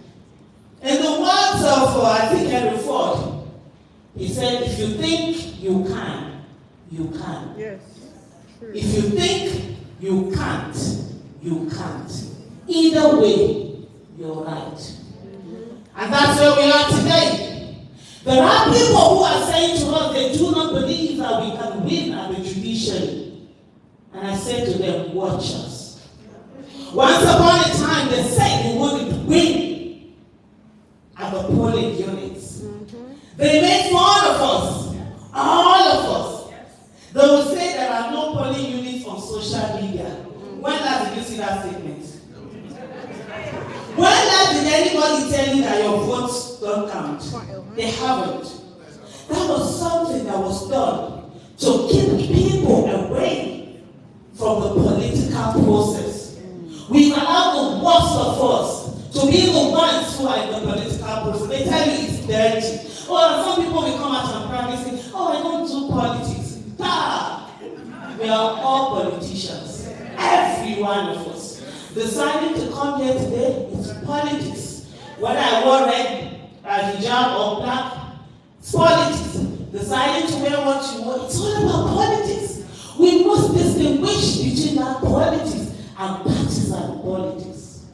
In the words of, I think, Henry Ford, he said, if you think you can, you can. Yes. True. If you think you can't, you can't. Either way, you're right. And that's where we are today. There are people who are saying to us they do not believe that we can win at the judiciary. And I said to them, watch us. Once upon a time, they said we wouldn't win at the polling units. They made fun of us, all of us. They will say there are no polling units on social media. When last did you see that statement? When last did anybody tell you that your votes don't count? They haven't. That was something that was done to keep people away from the political process. We've allowed the worst of us to be the ones who are in the political process. They tell you it's dirty. Or some people will come out and promise say, oh, I don't do politics. Bah! We are all politicians. Every one of us. Deciding to come here today is politics. Whether I wore red, hijab or black, it's politics. Deciding to wear what you want, it's all about politics. We must distinguish between that politics and partisan politics.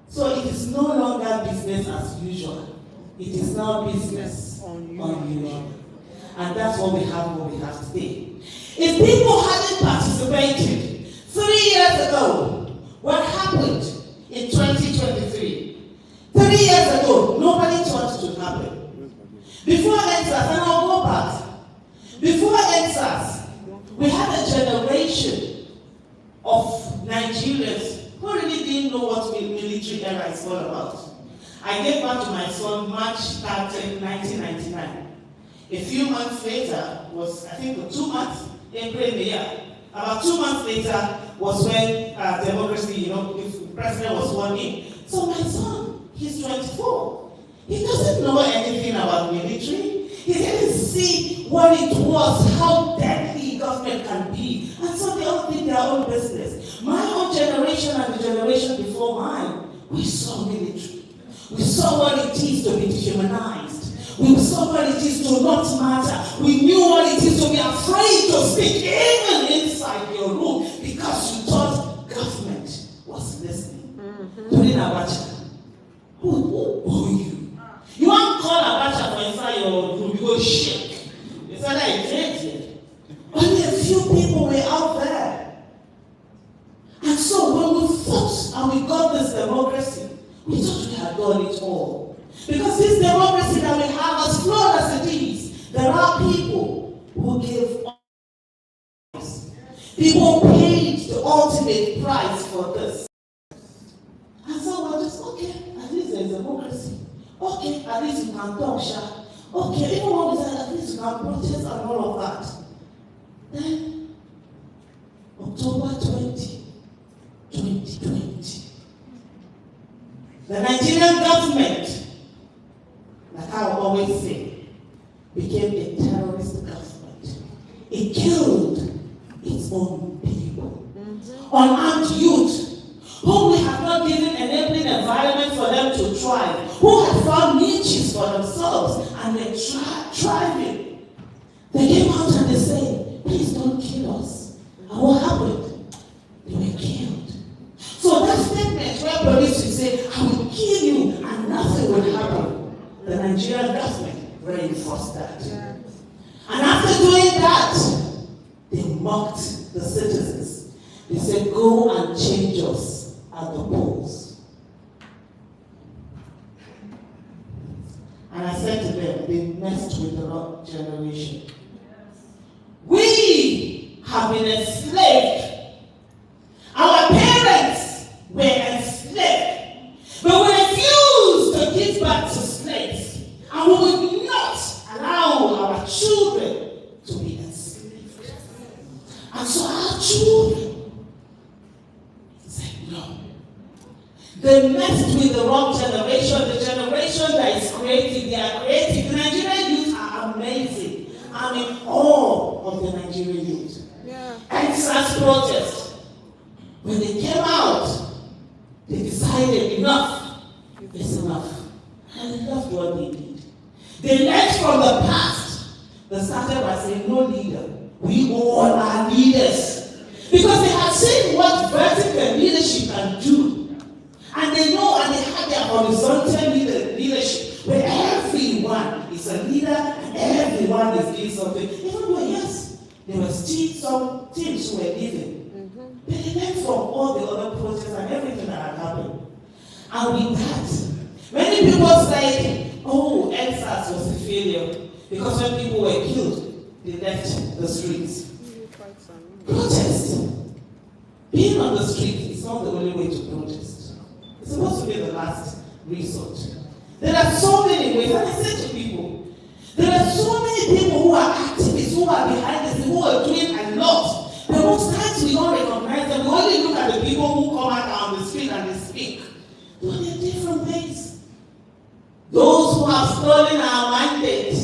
So it is no longer business as usual. It is now business unusual. And that's what we have today. If people hadn't participated 3 years ago, what happened in 2023? 3 years ago, nobody thought it would happen. Before NSAS, and I'll go back. Before NSAS, we had a generation of Nigerians who really didn't know what military era is all about. I gave birth to my son March 13, 1999. A few months later was, I think, 2 months, April, May. About 2 months later was when democracy, the president was sworn in. So my son, he's 24. He doesn't know anything about military. He didn't see what it was, how deadly government can be. And so they all did their own business. My own generation and the generation before mine, we saw military. We saw what it is to be dehumanized. We saw what it is to not matter. We knew what it is to be afraid to speak, even inside your room, because you thought government was listening. During Abacha, who are you? You want to call Abacha for inside your room, you go shake. You said that it's empty. Only a few people were out there. And so when we fought and we got this democracy, we thought we had done it all. Because this democracy that we have, as flawed as it is, there are people who give us. People paid the ultimate price for this. And so we're just, okay, at least there's democracy. Okay, at least you can talk, Sha. Okay, even when we said at least you can protest and all of that. Then, October 20, 2020, the Nigerian government, like I always say, became a terrorist government. It killed its own people. Unarmed youth, whom we have not given enabling environment for them to thrive, who have found niches for themselves and they're thriving. They came out and they said, please don't kill us. And what happened? They were killed. So that statement where police will say, I will kill you and nothing will happen. The Nigerian government reinforced that. And after doing that, they mocked the citizens. They said, go and change us at the polls. said to them, they messed with the wrong generation. We have been enslaved. Our parents were enslaved. But we refuse to give back to slaves. And we will not allow our children to be enslaved. And so our children said no. They messed with the wrong generation, the generation that is creative. They are creative. The Nigerian youth are amazing. I'm in awe of the Nigerian youth. Yeah. EndSARS protest. When they came out, they decided enough is enough. And they loved what they did. They learned from the past. They started by saying, no leader. We all are leaders. Because they have seen what vertical leadership can do. And they know, and they have their horizontal leadership, where everyone is a leader and everyone is doing something. Even though, yes, there were still some teams who were leaving. But they learned from all the other protests and everything that had happened. And with that, many people said, oh, EndSARS was a failure. Because when people were killed, they left the streets. Protest. Being on the street is not the only way to protest. It's supposed to be the last resort. There are so many ways, and I said to people, there are so many people who are activists, who are behind this, who are doing a lot. But most times we don't recognize them. We only look at the people who come out on the street and they speak. But they're different things. Those who have stolen our mandate,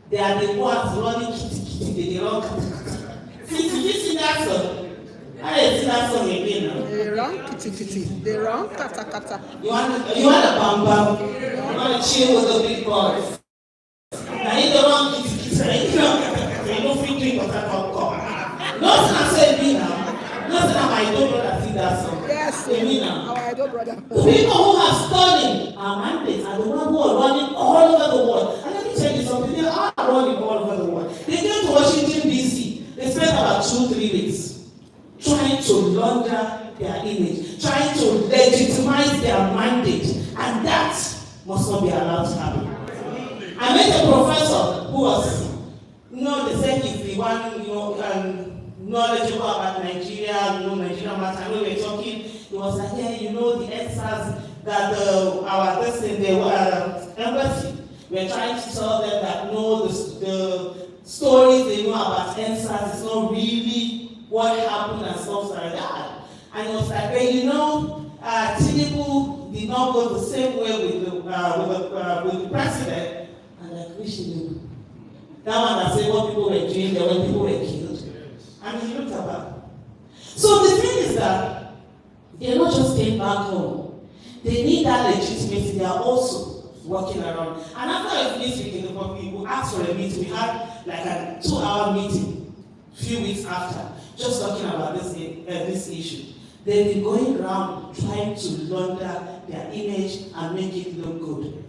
they are the ones running kitty, they run kitty. Did you see that song? I didn't see that song again now. They run kitty, they run kata. You want a bam bam? You want to chill with the big boys? Now you don't run kitty, you don't feel drink water popcorn. Nothing I said me now. Nothing my idol brother see that song. Yes, me now. Our idol brother. The people who have stolen our mandates are the ones who are running all over the world. And let me tell you something, they are running all over the world. They came to Washington, D.C. They spent about 2-3 weeks trying to launder their image, trying to legitimize their mandate. And that must not be allowed to happen. I met a professor who was, they said he's the one, knowledgeable about Nigeria, Nigerian matter. When we were talking, he was like, the EndSARS that our embassy, we're trying to tell them that the stories they know about EndSARS is not really what happened and stuff like that. And he was like, Tinubu did not go the same way with the president. And like, which Tinubu? That one that said what people were doing there when people were killed. And he looked about. So the thing is that they're not just staying back home. They need that legitimacy. They are also working around. And after I finished speaking, we asked for a meeting. We had like a 2-hour meeting a few weeks after, just talking about this issue. They've been going around trying to launder their image and make it look good.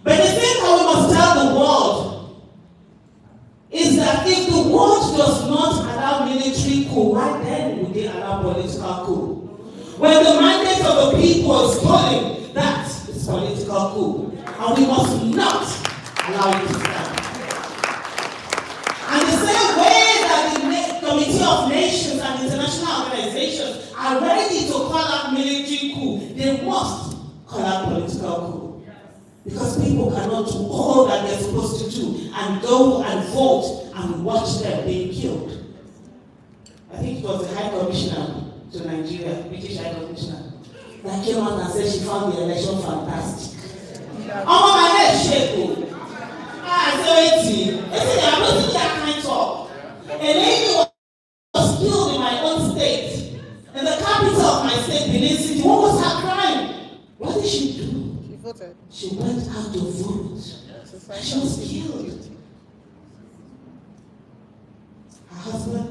But the thing that we must tell the world is that if the world does not allow military coup, why then would they allow political coup? When the mandate of the people is stolen, that is political coup. And we must not allow it to stand. And the same way that the Committee of Nations and international organizations are ready to call out military coup, they must call out political coup. Because people cannot do all that they're supposed to do and go and vote and watch them being killed. I think it was the High Commissioner to Nigeria, British High Commissioner, that came out and said she found the election fantastic. Oh, my head shake. I said, I'm not doing that kind of talk. A lady was killed in my own state, in the capital of my state, Benin City. What was her crime? What did she do? Voted. She went out to vote. She was killed. Her husband,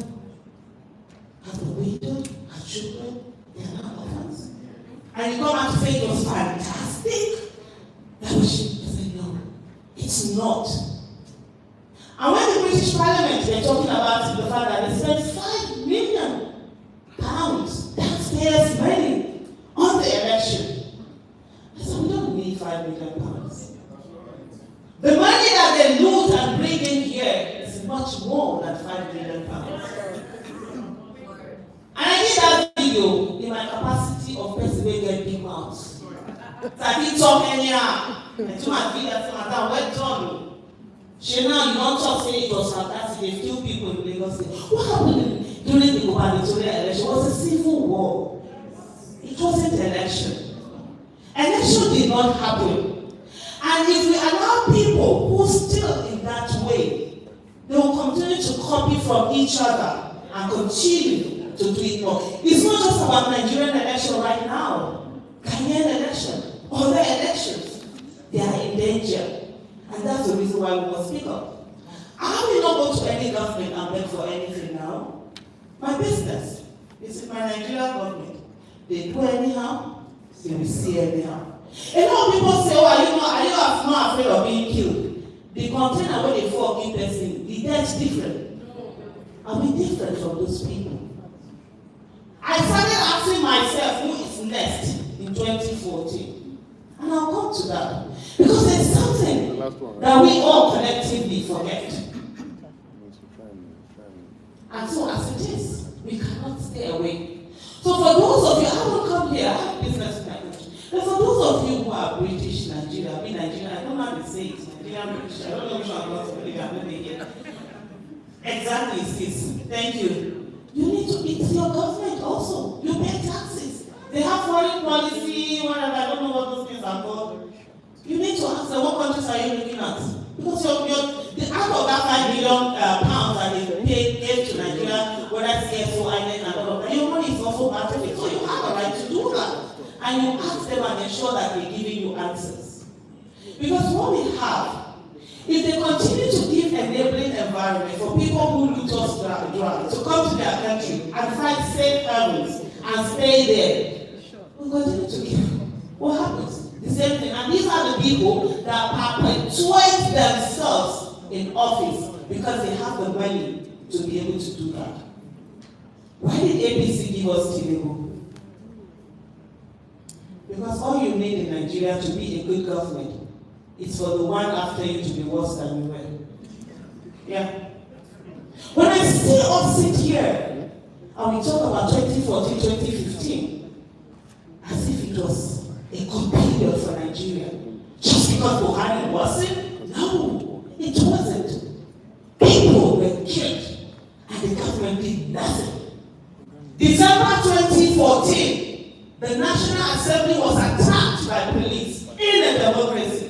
her widow, her children, they are now orphans. And you come out to say it was fantastic. That was she. I said, no, it's not. And when the British Parliament were talking about the fact that they spent £5 million taxpayers' money on the election, I said, we don't need £5 million. The money that they loot and bring in here is much more than £5 billion. And I did that video in my capacity of person who get big mouths. So I didn't talk anyhow. I told my video, I said, Madam, well done. She now, you don't talk, say it was fantastic. They few people in Lagos say, what happened during the gubernatorial election? It was a civil war. It wasn't an election. Election did not happen. And if we allow people who still in that way, they will continue to copy from each other and continue to do it more. It's not just about Nigerian election right now. Ghanaian election, other elections, they are in danger. And that's the reason why we must speak up. I will not go to any government and beg for anything now. My business is in my Nigerian government. They do anyhow, they will see anyhow. A lot of people say, oh, are you not afraid of being killed? The container where they fall keep person, the death different. Are we different from those people? I started asking myself who is next in 2014. And I'll come to that. Because there's something that we all collectively forget. And so as it is, we cannot stay away. So for those of you, I will come here, I have business in my country. But for those of you who are British, Nigeria, I mean Nigerian, I don't know how to say it, Nigerian, British, I don't know which one I'm going to believe, I'm not here. Exactly, sis. Thank you. You need to, it's your government also. You pay taxes. They have foreign policy, whatever, I don't know what those things are called. You need to ask them, what countries are you looking at? Because the out of that £5 billion that they gave to Nigeria, whether it's CSO, INEC, and all of that, your money is also part of it. So you have a right to do that. And you ask them and ensure that they're giving you answers. Because what we have, if they continue to give enabling environment for people who loot us dry to come to their country and find safe havens and stay there, we continue to give. What happens? The same thing. And these are the people that perpetuate themselves in office because they have the money to be able to do that. Why did ABC give us Tinubu? Because all you need in Nigeria to be a good government is for the one after you to be worse than you were. Yeah. When I see us sit here and we talk about 2014, 2015, as if it was a good period for Nigeria. Just because Buhari wasn't? No, it wasn't. People were killed and the government did nothing. December 2014, the National Assembly was attacked by police in a democracy.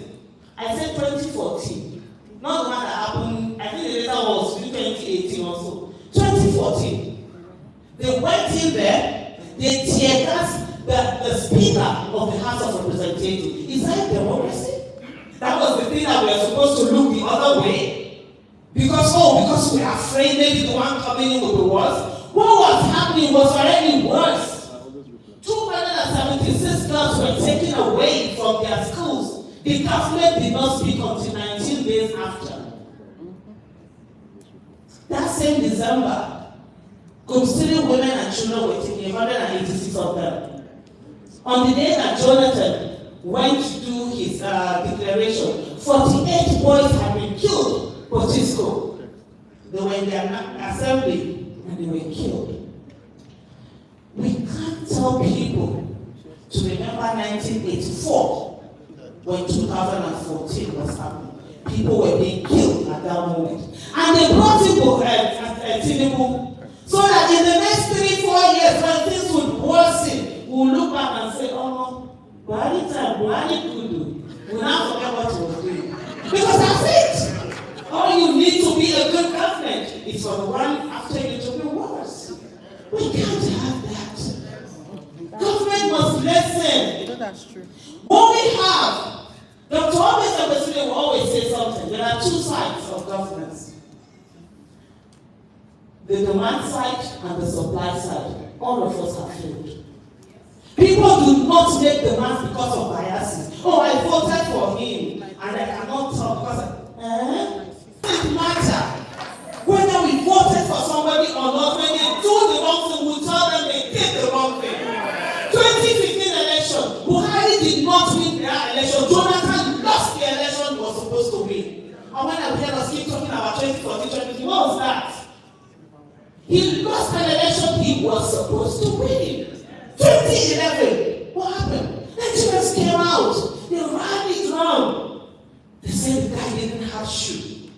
I said 2014, not the one that happened, I think the later was 2018 or so. 2014. They went in there, they tear gassed the Speaker of the House of Representatives. Is that democracy? That was the thing that we are supposed to look the other way? Because we are afraid maybe the one coming in will be worse. What was happening was already worse. 276 girls were taken away from their schools. The government did not speak until 19 days after. That same December, considering women and children were taken, 186 of them. On the day that Jonathan went to do his declaration, 48 boys had been killed for Cisco. They were in their assembly and they were killed. We can't tell people to remember 1984 when 2014 was happening. People were being killed at that moment. And they brought in Tinubu so that in the next 3-4 years when things would worsen, we'll look back and say, oh no, Buhari could do. We'll not forget what he was doing. Because that's it. All you need to be a good government is for the one after you to be worse. We can't have that. Government must listen. That's true. What we have, Dr. Obidient will always say something. There are two sides of governance. The demand side and the supply side. All of us have failed. People do not make demands because of biases. Oh, I voted for him and I cannot talk because it doesn't matter. Whether we voted for somebody or not, when they do the wrong thing, we tell them they did the wrong thing. 2015 election, Buhari did not win their election. Jonathan lost the election he was supposed to win. was that? He lost an election he was supposed to win. 2011. What happened? Nigerians came out. They rallied round. They said the guy didn't have shoe.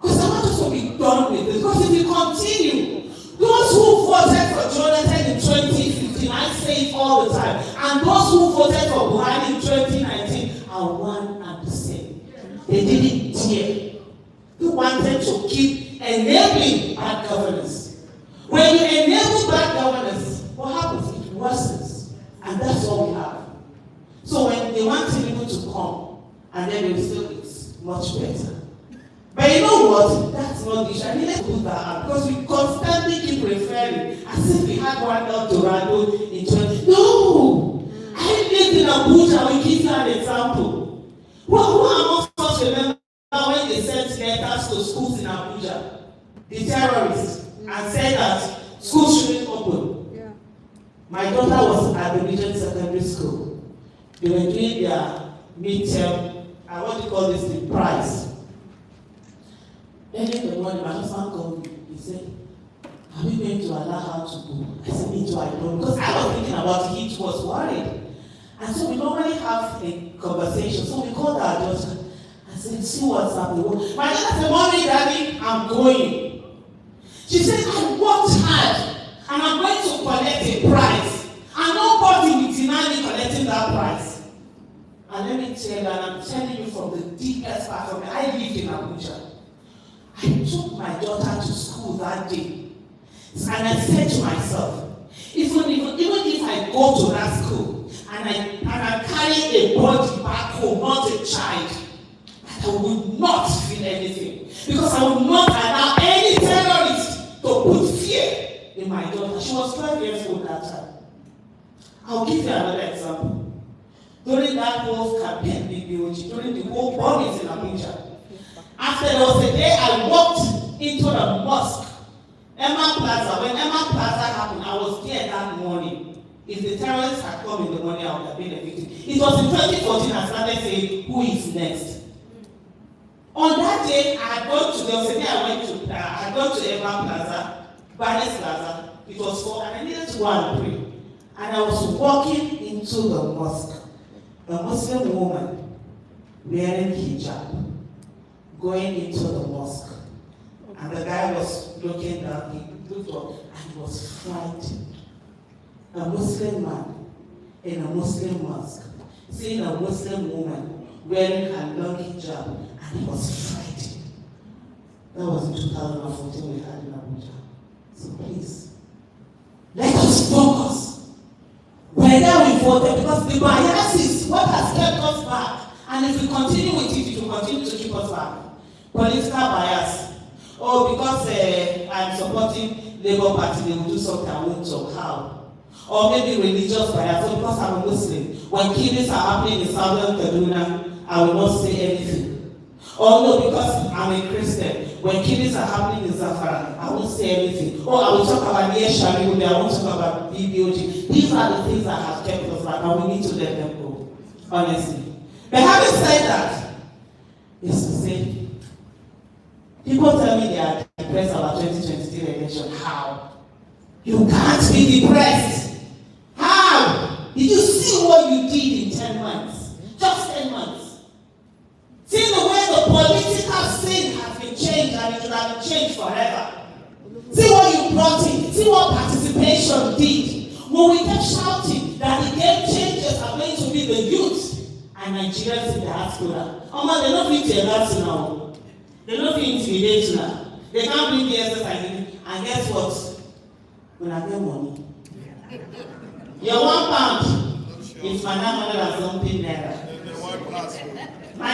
Because I want us to be done with this. Because if you continue, those who voted for Jonathan in 2015, I say it all the time, and those who voted for Buhari in 2019 are one and the same. They didn't dare. They wanted to keep enabling bad governance. When you enable bad governance, what happens? It worsens. And that's all we have. So when they want people to come, and then they will say it's much better. But you know what? That's not the issue. I needed to put that out because we constantly keep referring as if we had one El Dorado in 20. No! I lived in Abuja. We give you an example. Who amongst us remember when they sent letters to schools in Abuja? The terrorists, and said that schools shouldn't open. Yeah. My daughter was at the Obidient secondary school. They were doing their midterm, what do you call this, the prize. Early in the morning, my husband called me. He said, are we going to allow her to go? I said, me too, I don't. Because I was thinking about it, he was worried. And so we normally have a conversation. So we called our daughter. I said, see what's happening. My daughter said, Mommy, Daddy, I'm going. She said, I worked hard, and I'm going to collect a prize. And nobody will deny me collecting that prize. And let me tell you, and I'm telling you from the deepest part of me, I lived in Abuja. I took my daughter to school that day. And I said to myself, even if I go to that school and I carry a body back home, not a child, I would not feel anything. Because I would not allow any terrorist to put fear in my daughter. She was 12 years old that time. I'll give you another example. During that whole campaign, during the whole bombings in Abuja, after there was a day I walked into the mosque, Emma Plaza. When Emma Plaza happened, I was there that morning. If the terrorists had come in the morning, I would have been a victim. It was in 2014 I started saying, who is next? On that day, I had gone to, there was a day I had gone to Emma Plaza, Barnes Plaza. It was 4, and I needed to go and pray. And I was walking into the mosque. A Muslim woman wearing hijab, going into the mosque. And the guy was looking down, he looked up, and he was frightened. A Muslim man in a Muslim mosque, seeing a Muslim woman wearing her long hijab, and he was frightened. That was in 2014 we had in Abuja. So please, let us focus. Whether we voted, because the bias is what has kept us back. And if we continue with it, it will continue to keep us back. Political bias. Oh, because I'm supporting Labour Party, they will do something I won't talk. How? Or maybe religious bias. So because I'm a Muslim, when killings are happening in southern Kaduna, I will not say anything. Or no, because I'm a Christian, when killings are happening in Zamfara, I won't say anything. Or I will talk about near Sharibu, I won't talk about BBOG. These are the things that have kept us back, and we need to let them go, honestly. But having said that, is to say, people tell me they are depressed about 2023 election. How? You can't be depressed. How? Did you see what you did in 10 months? Just 10 months. See the way the political scene has been changed, and it will have been changed forever. See what you brought in. See what participation did. When we kept shouting that the game changers are going to be the youth and Nigerians in the diaspora. They're not being terrorized now. They're not being intimidated now. They can't bring the exercise. And guess what? When I get money, your £1 is my 900 and something naira. My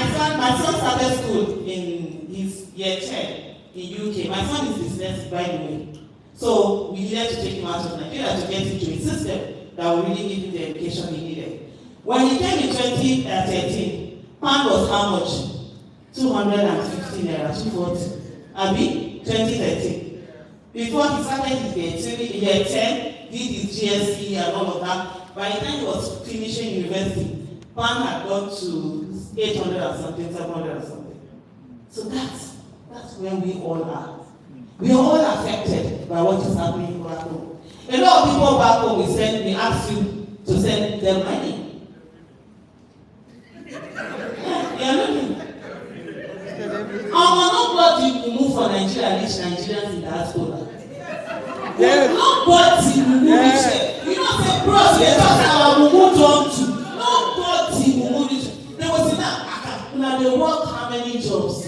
son started school in his year 10 in UK. My son is dyslexic, by the way. So we needed to take him out of Nigeria to get into a system that would really give him the education he needed. When he came in 2013, pound was how much? 250 naira, 240. Abi, 2013. Before he started his year 10, did his GSE and all of that. By the time he was finishing university, pound had gone to 800 and something, 700 and something. So that's where we all are. We are all affected by what is happening back home. A lot of people back home will send me, ask you to send them money. Nobody will move for Nigeria, reach Nigerians in diaspora. Nobody will move it. You know, say, bros, they talk about Mumu job too. Nobody will move it. There was enough. When they work how many jobs?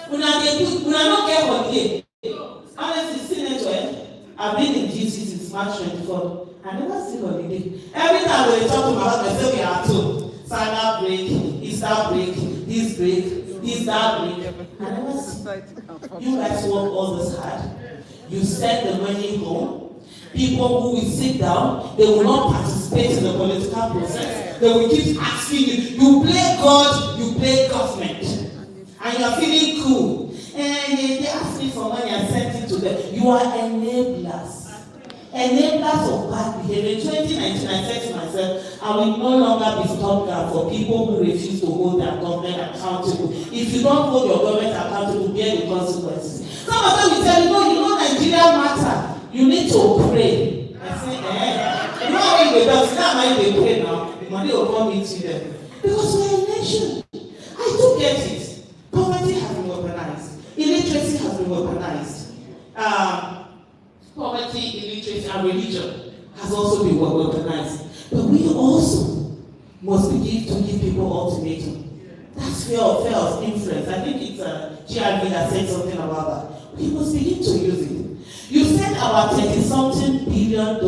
When they not get holiday. Honestly, Senator, I've been in GC since March 24. I never see holiday. Every time when they talk to my husband, I say we are told. Summer break, Easter break, this that break. I never see. You guys work all this hard. You send the money home. People who will sit down, they will not participate in the political process. They will keep asking you. You play God, you play government. And you are feeling cool. And they ask me for money, I sent it to them. You are enablers. Enablers of bad behavior. In 2019, I said to myself, I will no longer be stopgap for people who refuse to hold their government accountable. If you don't hold your government accountable, bear the consequences. Some of them will tell you, no, you know Nigeria matter. You need to pray. I say, you know how they do? It's not how they pray now. The money will come into them. Because we are a nation. I do get it. Poverty has been weaponized. Illiteracy has been weaponized. Poverty, illiteracy, and religion has also been weaponized. But we also must begin to give people ultimatum. That's fear of influence. I think it's GRV that said something about that. We must begin to use it. You send about $30-something billion to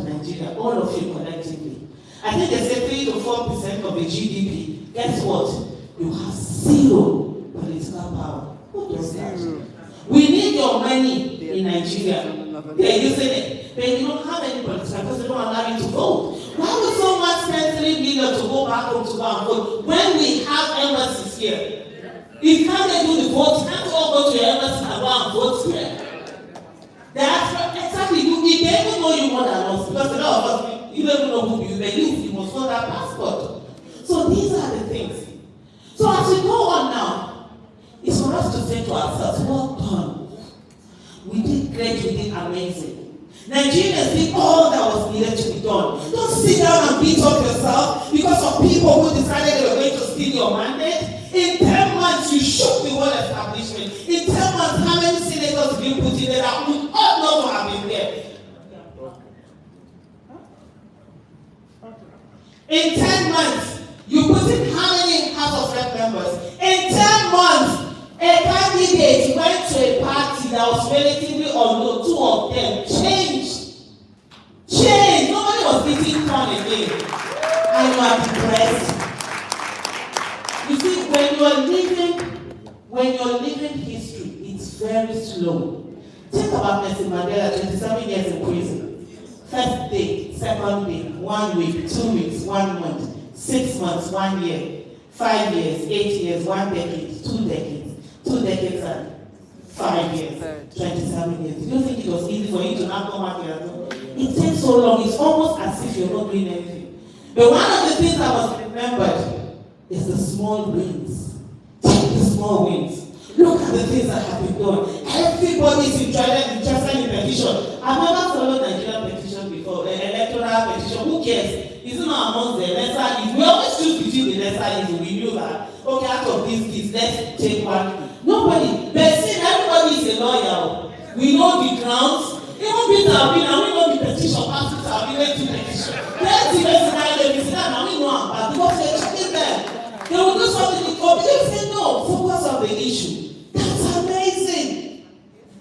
Nigeria, all of you collectively. I think they say 3 to 4% of the GDP. Guess what? You have zero political power. Who does that? We need your money in Nigeria. They're using it. But you don't have any political because they don't allow you to vote. Why would someone spend $3 billion to go back home to go and vote when we have embassies here? If can't they do the vote, can't all go to your embassy and go and vote here? Exactly, they even know you more than us because a lot of us, you don't even know who you must hold that passport. So these are the things. So as we go on now, it's for us to say to ourselves, well done. We did great, we did amazing. Nigerians did all that was needed to be done. Don't sit down and beat up yourself because of people who decided they were going to steal your mandate. In 10 months, you shook the whole establishment. In 10 months, how many senators did you put in there that would ought not to have been there? In 10 months, you put in how many House of Rep members? In 10 months, a candidate went to a party that was relatively unknown. 2 of them changed. Nobody was beating corn again. And you are depressed. You see, when you're living history, it's very slow. Think about Nelson Mandela, 27 years in prison. First day, second day, 1 week, 2 weeks, 1 month, 6 months, 1 year, 5 years, 8 years, 1 decade, 2 decades, 2 decades and 5 years, 27 years. Do you think it was easy for you to not come out here? It takes so long, it's almost as if you're not doing anything. But one of the things that was remembered is the small wins. Take the small wins. Look at the things that have been done. Everybody is interested in petition. I've never followed Nigerian petition before, electoral petition. Who cares? It's not amongst the lesser evil. We always choose between the lesser evil. We knew that. Okay, out of this, let's take one. Nobody. But see, everybody is a lawyer. We know the grounds. Even Peter Obi, now we know the petition. Pastor Obi went to petition. Let's see, now we know about because they're checking them. They will do something. They will say no. Focus on the issue. That's amazing.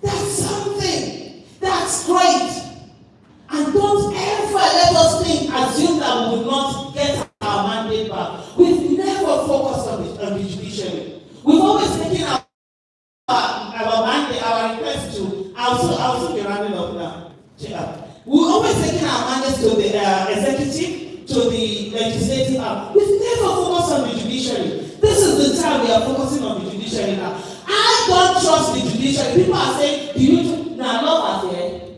That's something. That's great. And don't ever let us assume that we will not get our mandate back. We've never focused on the judiciary. We've always taken our mandate, our request to. I'll soon be rounding up now. We've always taken our mandates to the executive, to the legislative arm. We've never focused on the judiciary. This is the time we are focusing on the judiciary now. I don't trust the judiciary. People are saying, do you now love affair?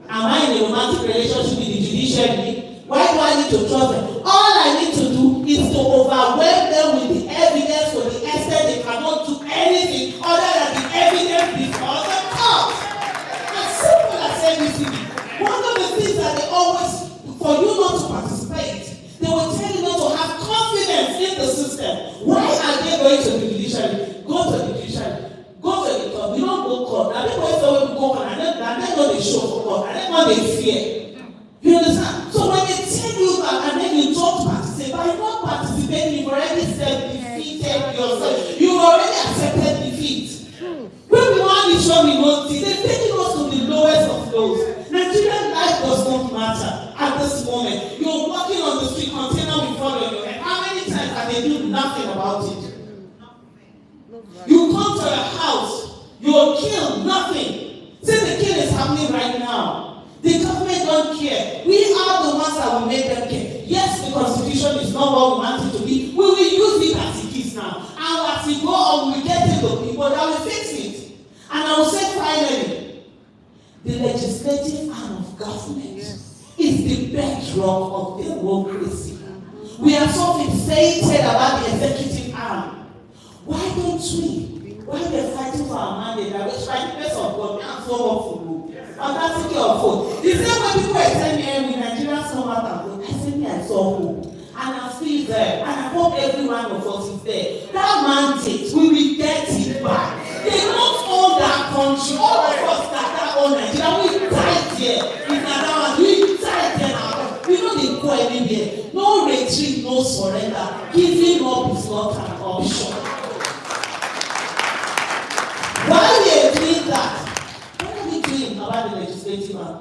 Am I in a romantic relationship with the judiciary? Why do I need to trust them? All I need to do is to overwhelm them with the evidence to the extent they cannot do anything other than the evidence before the court. manipulate the system. Why are they going to the judiciary? Go to the judiciary. Go to the court. We don't go court. Now people say we go court and then know they show for court and then know they fear. You understand? So when they tell you that and then you don't participate, by not participating, you've already self-defeated yourself. You've already accepted defeat. When we want to show we won't see, they're taking us to the lowest of lows. Nigerian life does not matter at this moment. You're walking on the street, container will fall on your head. How many times have they do nothing about it? You come to a house, you're killed, nothing. Say the kill is happening right now. The government don't care. We are the ones that will make them care. Yes, the constitution is not what we want it to be. We will use it as it is now. And as we go on, we will get to the people that will fix it. And I will say finally, the legislative arm of government is the bedrock of democracy. We are so fixated about the executive arm. Why don't we? Why we are fighting for our mandate? I wish by the grace of God, we are so hopeful. Audacity of vote. The same way people are telling me, when Nigerians come out and vote, I say me, I saw hope. And I'm still there. And I hope every one of us is there. That mandate, we will get it back. They don't own that country. All of us that own Nigeria, we died here. In Nigerian, we died here now. We know they go anywhere. No retreat, no surrender. Giving up is not an option. While we are doing that, what are we doing about the legislative arm?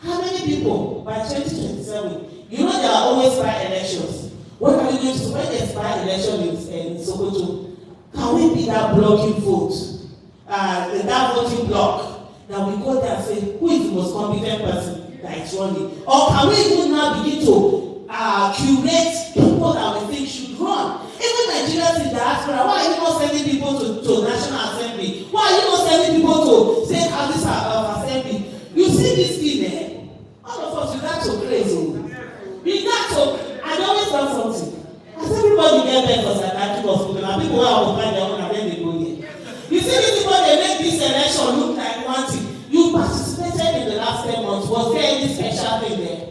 How many people by 2027, you know there are always by-elections. What are we going to do when there's by-election in Sokoto? Can we be that blocking vote? That voting block that we go there and say, who is the most competent person that is running? Or can we even now begin to curate people that we think should run? Even Nigerians in diaspora, why are you not sending people to National Assembly? Why are you not sending people to state houses of assembly? You see this thing, eh? All of us, you got to crazy. You got to, I always done something. As everybody get there for psychiatric hospital, and people who are applying their own, and then they go here. You see this people, they make this election look like one thing. You participated in the last 10 months. Was there any special thing there?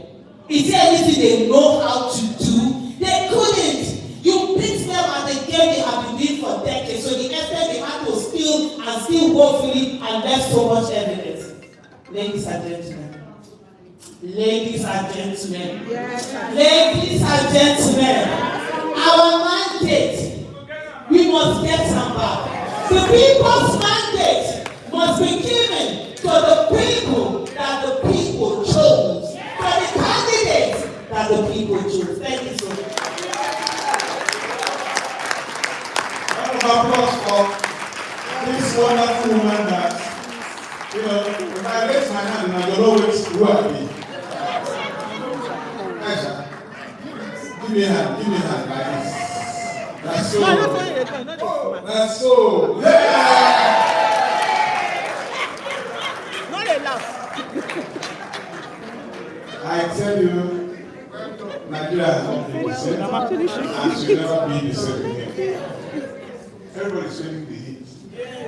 Is there anything they know how to do? They couldn't. You picked them at the game they have been doing for decades. So the extent they had to steal and still woefully and left so much evidence. Ladies and gentlemen. Ladies and gentlemen. Ladies and gentlemen. Our mandate, we must get some back. The people's mandate must be given to the people that the people chose. To the candidates that the people chose. Thank you so much. Applause for this wonderful woman that, if I raise my hand and I don't know who I be. Aisha, give me a hand like this. That's so. That's so. Yeah! Not a laugh. I tell you, Nigeria has not been the same, and should never be the same again. Everybody's feeling the heat.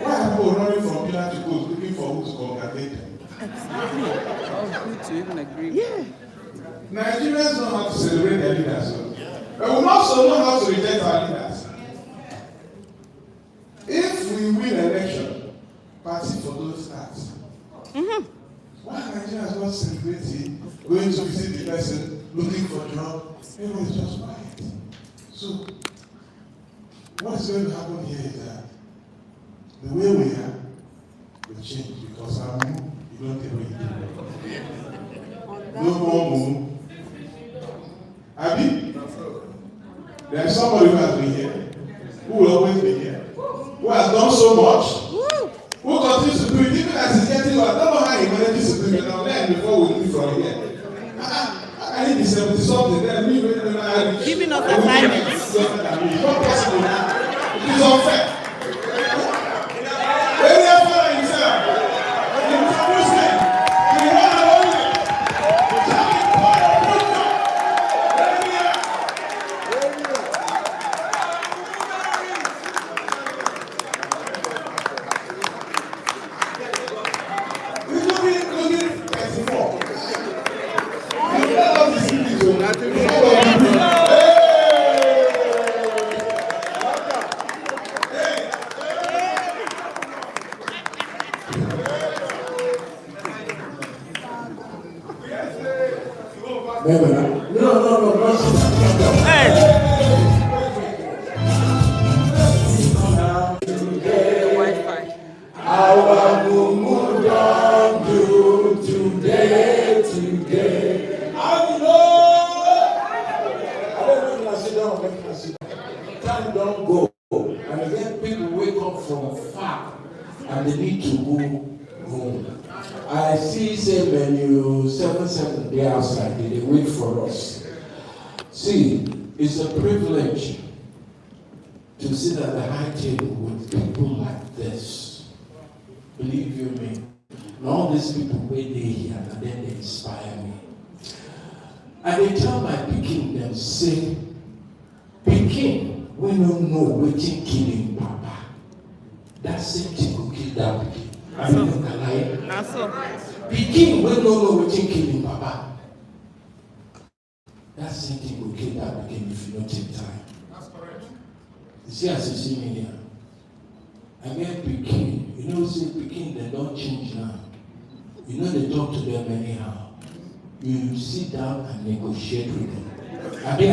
Why are people running from pillar to post looking for who to congratulate them? Good to even agree. Yeah. Nigerians know how to celebrate their leaders, but we also know how to reject our leaders. If we win election, party for those acts. Why are Nigerians not celebrating, going to visit the person, looking for a job? Everyone is just quiet. So, what is going to happen here is that the way we are will change because our move, you don't take it. No more move. Abi? There is somebody who has been here, who will always be here, who has done so much, who continues to do it, even as he's getting old. I don't know how he manages to do it. I'll learn before we leave from here. I need the 70 something, then me, giving us assignments. It's not possible now. It is unfair. Any effort on himself, in producing, in one and only, looking 34. You know what this is? don't go. And again, people wake up from far and they need to go home. I see same menu 7 day outside, they wait for us. See, it's a privilege to sit at the high table with people like this. Believe you me. And all these people wait there here and then they inspire me. And they tell my Pikin them say, Pikin, we don't know wetin kill him papa. That same thing will kill that Pikin. I mean, you can lie. That's all. Pikin, we don't know wetin kill him papa. That same thing will kill that Pikin if you don't take time. That's correct. You see, as you see me here, I get Pikin. You know, say Pikin, they don't change now. You know, they talk to them anyhow. You sit down and negotiate with them. I mean,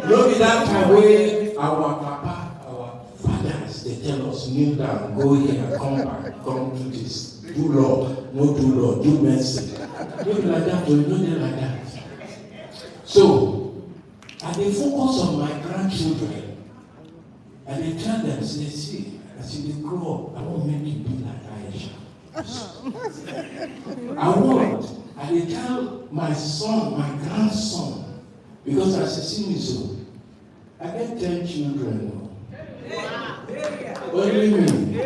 no be that time where our papa, our fathers, they tell us, kneel down, go here, come back, come do this, do law, no do law, do mercy. No be like that, or you know they like that. So, and they focus on my grandchildren, and they tell them, say, see, as you grow up, I won't make you be like Aisha. I want. And they tell my son, my grandson, because as you see me so, I get 10 children. What do you mean? I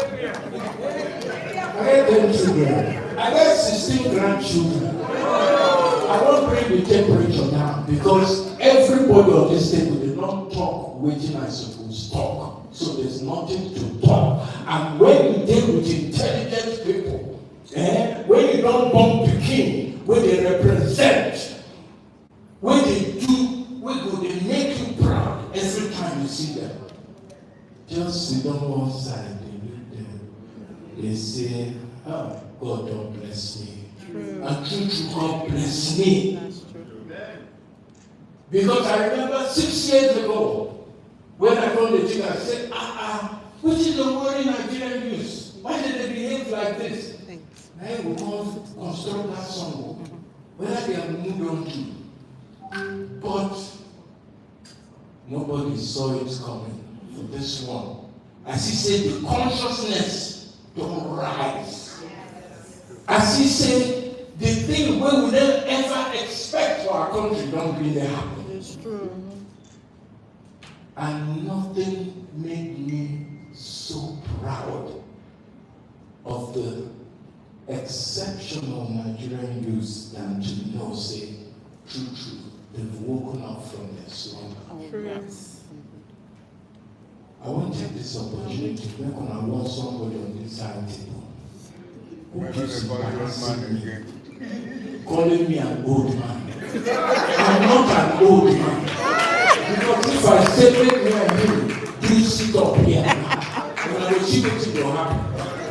get 10 children. I get 16 grandchildren. I won't bring the temperature down because everybody on this table, they don't talk waiting I suppose talk. So there's nothing to talk. And when you deal with intelligent people, when you don't bump the king, when they represent, when they do, when they make you proud every time you see them. Just sit on one side, they look them. They say, oh, God don't bless me. And true, God bless me. That's true. Because I remember 6 years ago, when I found the thing, I said, which is the worry Nigerian youth? Why did they behave like this? Now we will construct that song, whether they have moved on to. But nobody saw it coming for this one. As he said, the consciousness don't rise. As he said, the thing we would never ever expect for our country don't really happen. It's true. And nothing made me so proud of the exceptional Nigerian youth than to know, say, true, they've woken up from their slumber. Yes. I want to take this opportunity to make when I want somebody on this side table who keeps calling me an old man. I'm not an old man. Because if I separate me and him, do sit up here. When I achieve it, it will happen.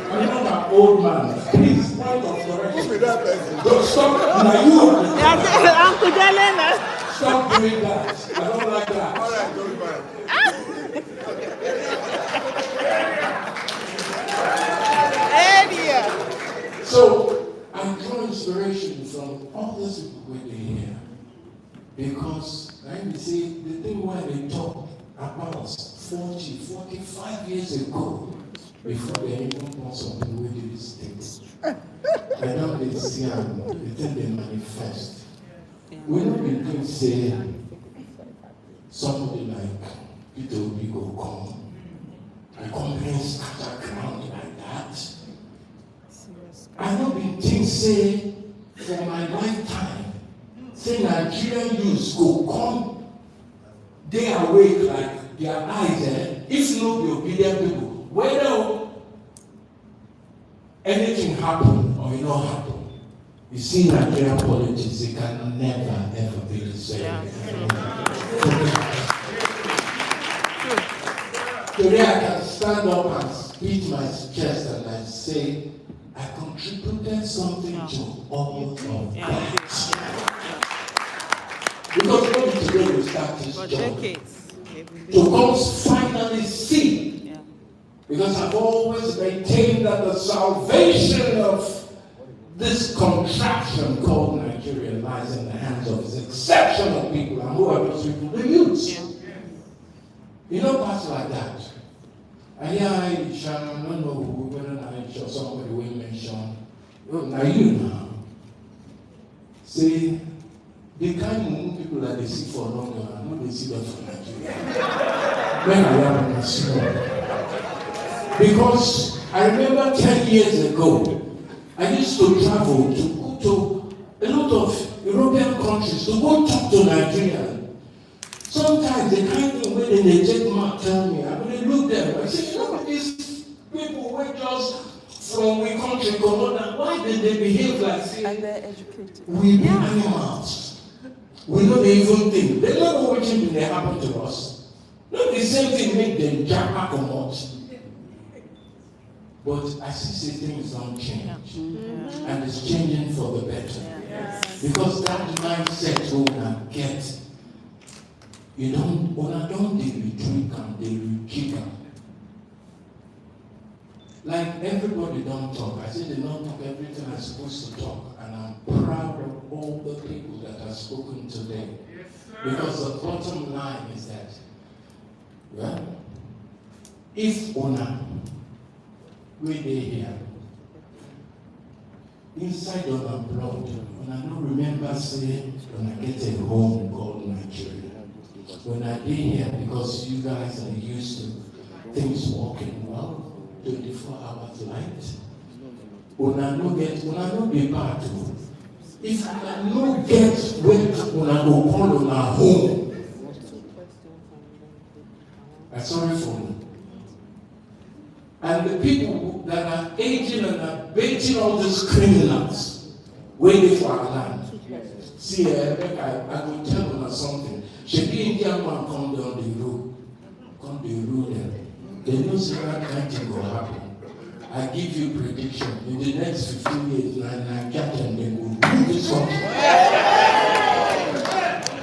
I'm not an old man. Please, point of correction. Don't stop. Now you are the stop doing that. I don't like that. All right, don't mind. So I draw inspiration from all those people when they hear. Because I see the thing where they talk about 40, 45 years ago, before they even want something we do these things. I don't they see them, they think they manifest. We don't begin to say somebody like Peter Obi go come. I come here and scatter ground like that. I don't begin to say for my lifetime, say Nigerian youths go come, they awake like their eyes, if not the obedient people. Whether anything happen or it not happen, you see Nigerian politics, it can never ever be the same. Today I can stand up and beat my chest and I say, I contributed something to all of that. Because maybe today we start this job. To come finally see. Because I've always maintained that the salvation of this contraction called Nigeria lies in the hands of its exceptional people. And who are those people? The youths. You don't pass like that. I hear Aisha, I don't know whether Aisha or somebody will mention. Now you now. Say, the kind of people that they see for London, I know they see them for Nigeria. When I am in small. Because I remember 10 years ago, I used to travel to go to a lot of European countries to go talk to Nigerians. Sometimes the kind of way they take mark tell me, I'm going to look them. I say, you know, these people were just from we country, why did they behave like say, And they're educated. we be animals? We don't even think. They don't know what thing they happen to us. Not the same thing make them jack or not. But I see things don't change. And it's changing for the better. Because that mindset will get. You don't daily drink and daily kick. Like everybody don't talk. I say they don't talk everything I'm supposed to talk. And I'm proud of all the people that have spoken today. Because the bottom line is that, well, if Ona, we they here, inside of our blood, when I don't remember saying, when I get a home called Nigeria, when I be here, because you guys are used to things working well, 24 hours light, when I no be part of, if I no get when I go call on our home, I'm sorry for me. And the people that are aging and are baiting all these criminals waiting for our land. See, I will tell them something. She be Indian man come down the road. Come the road there. They know that kind of thing will happen. I give you prediction. In the next 15 years, Nigerian they will move this country.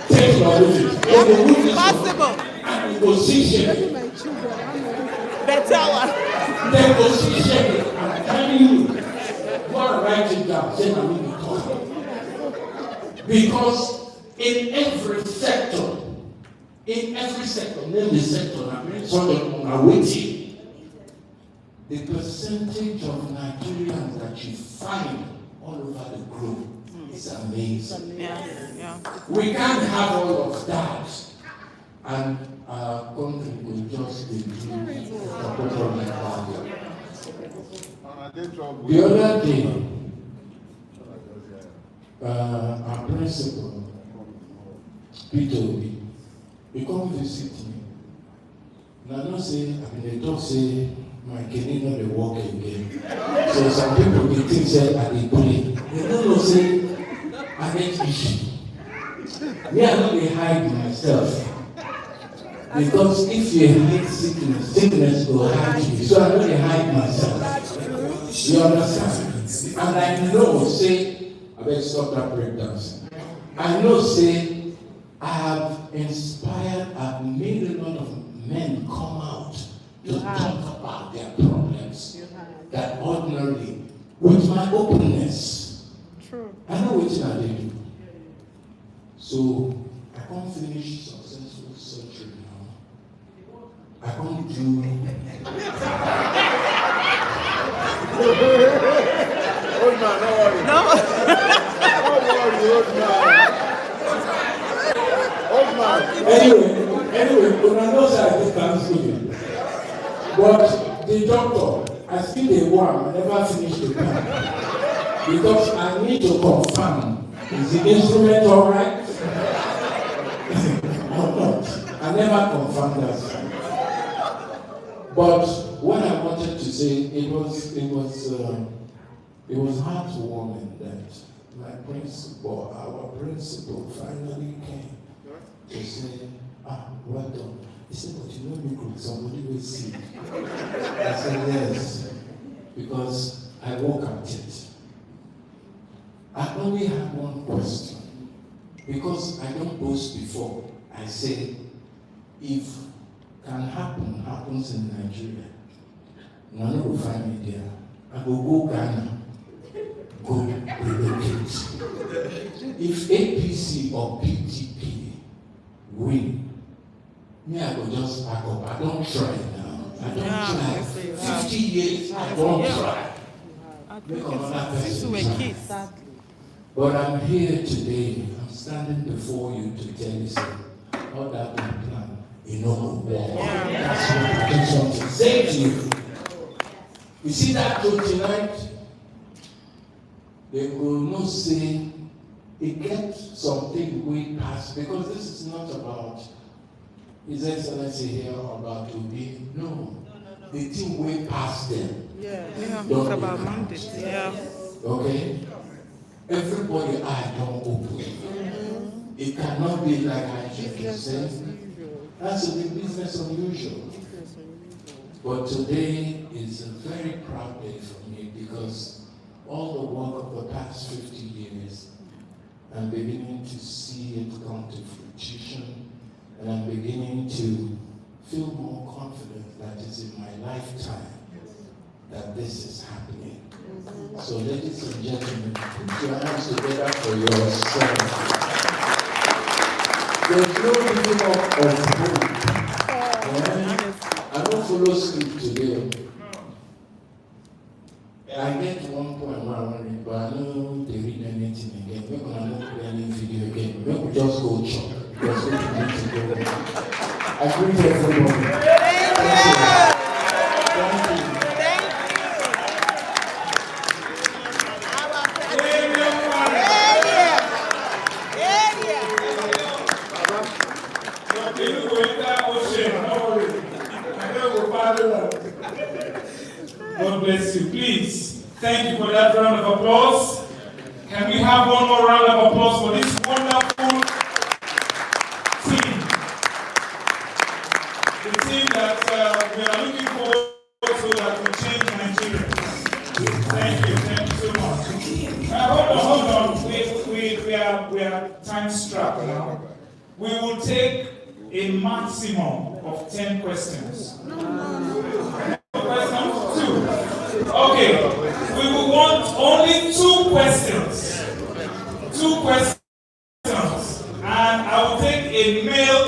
Take your visit. They will move this country. And we will see shame. Better one. They will see shame. I'm telling you. Go and write it down. Say I'm in the corner. Because in every sector, name the sector, I'm very sorry I'm waiting. The percentage of Nigerians that you find all over the globe is amazing. Yeah. We can't have all of that, and our country will just be a problem like that. The other day, our principal, Peter Obi, he come visit me. And I don't say, they don't say, my kidney not dey work again. So some people they think say I dey play. They don't know say I get issue. Me I no dey hide myself. Because if you hide sickness will hide you. So I no dey hide myself. You understand? And I know say I better stop that breakdance. I know say I have inspired, I've made a lot of men come out to talk about their problems that ordinarily, with my openness, I know what I do. So I can't finish successful surgery now. I can't do. Old man, don't worry. Don't worry, old man. Old man. Anyway, when I know that I did Thanksgiving. But the doctor, I still the one, I never finished the plan. Because I need to confirm, is the instrument all right? Or not? I never confirmed that. But what I wanted to say, it was heartwarming that my principal, our principal finally came to say, well done. He said, but you know me, could somebody will see. I said, yes, because I work at it. I only have one question. Because I don't boast before. I say, if can happen, happens in Nigeria, none will find me there. I will go Ghana, go relocate. If APC or PTP win, me I I could just pack up. I don't try now. I don't Yeah, try. 50 years, I don't try. I Make think another it's since we person were try. kids. But I'm here today. I'm standing before you to tell you something. All that plan, you know, that's what I just want to say to you. You see that road tonight? They will not say it gets something way past, because this is not about His Excellency here or about Obi. No. The thing way past them. Yeah, it's Don't about count. mandate. Yeah. Okay? Everybody eye don't open. It cannot be like I just said. That's the business unusual. But today is a very proud day for me, because all the work of the past 50 years, I'm beginning to see it come to fruition, and I'm beginning to feel more confident that it's in my lifetime that this is happening. So ladies and gentlemen, put your hands together for yourself. There's no giving up of hope. I don't follow script today. I get to one point where I want to read, but I don't read anything again. We're going to not play any video again. We just go chop, because we need to go. I greet everybody. Thank you. God bless you. Please, thank you for that round of applause. Can we have one more round of applause for this wonderful team? The team that we are looking forward to, that will change Nigeria. Thank you so much. Hold on. We are time strapped now. We will take a maximum of 10 questions. Questions? 2. Okay. We will want only 2 questions. 2 questions. And I will take a male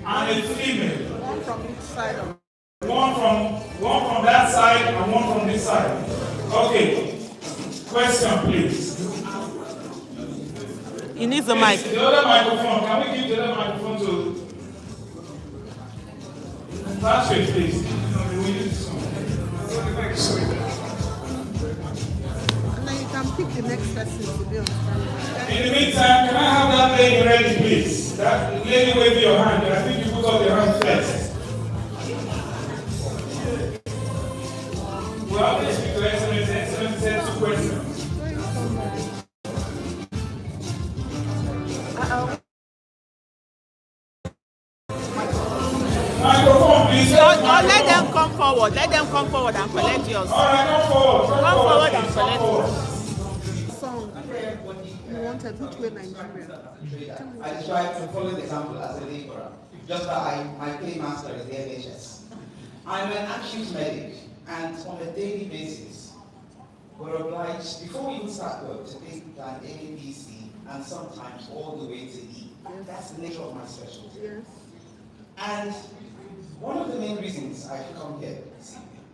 and a female. One from each side. One from that side and one from this side. Okay. Question, please. He needs a mic. The other microphone. Can we give the other microphone to Patrick, please? We need this one. And then you can pick the next person to be on camera. In the meantime, can I have that lady ready, please? That lady wave your hand. I think you put up your hand first. Well, let's speak to Excellency. Excellency said 2 questions. Microphone, please. Let them come forward. Let them come forward and collect yours. All right, come forward. Come forward and collect yours. Song you wanted, which way Nigeria? I tried to follow the example as a laborer, just that my paymaster is the NHS. I'm an acute medic, and on a daily basis, we're obliged, before we even start work, to take plan A, B, C, and sometimes all the way to E. That's the nature of my specialty. Yes. And one of the main reasons I come here this evening,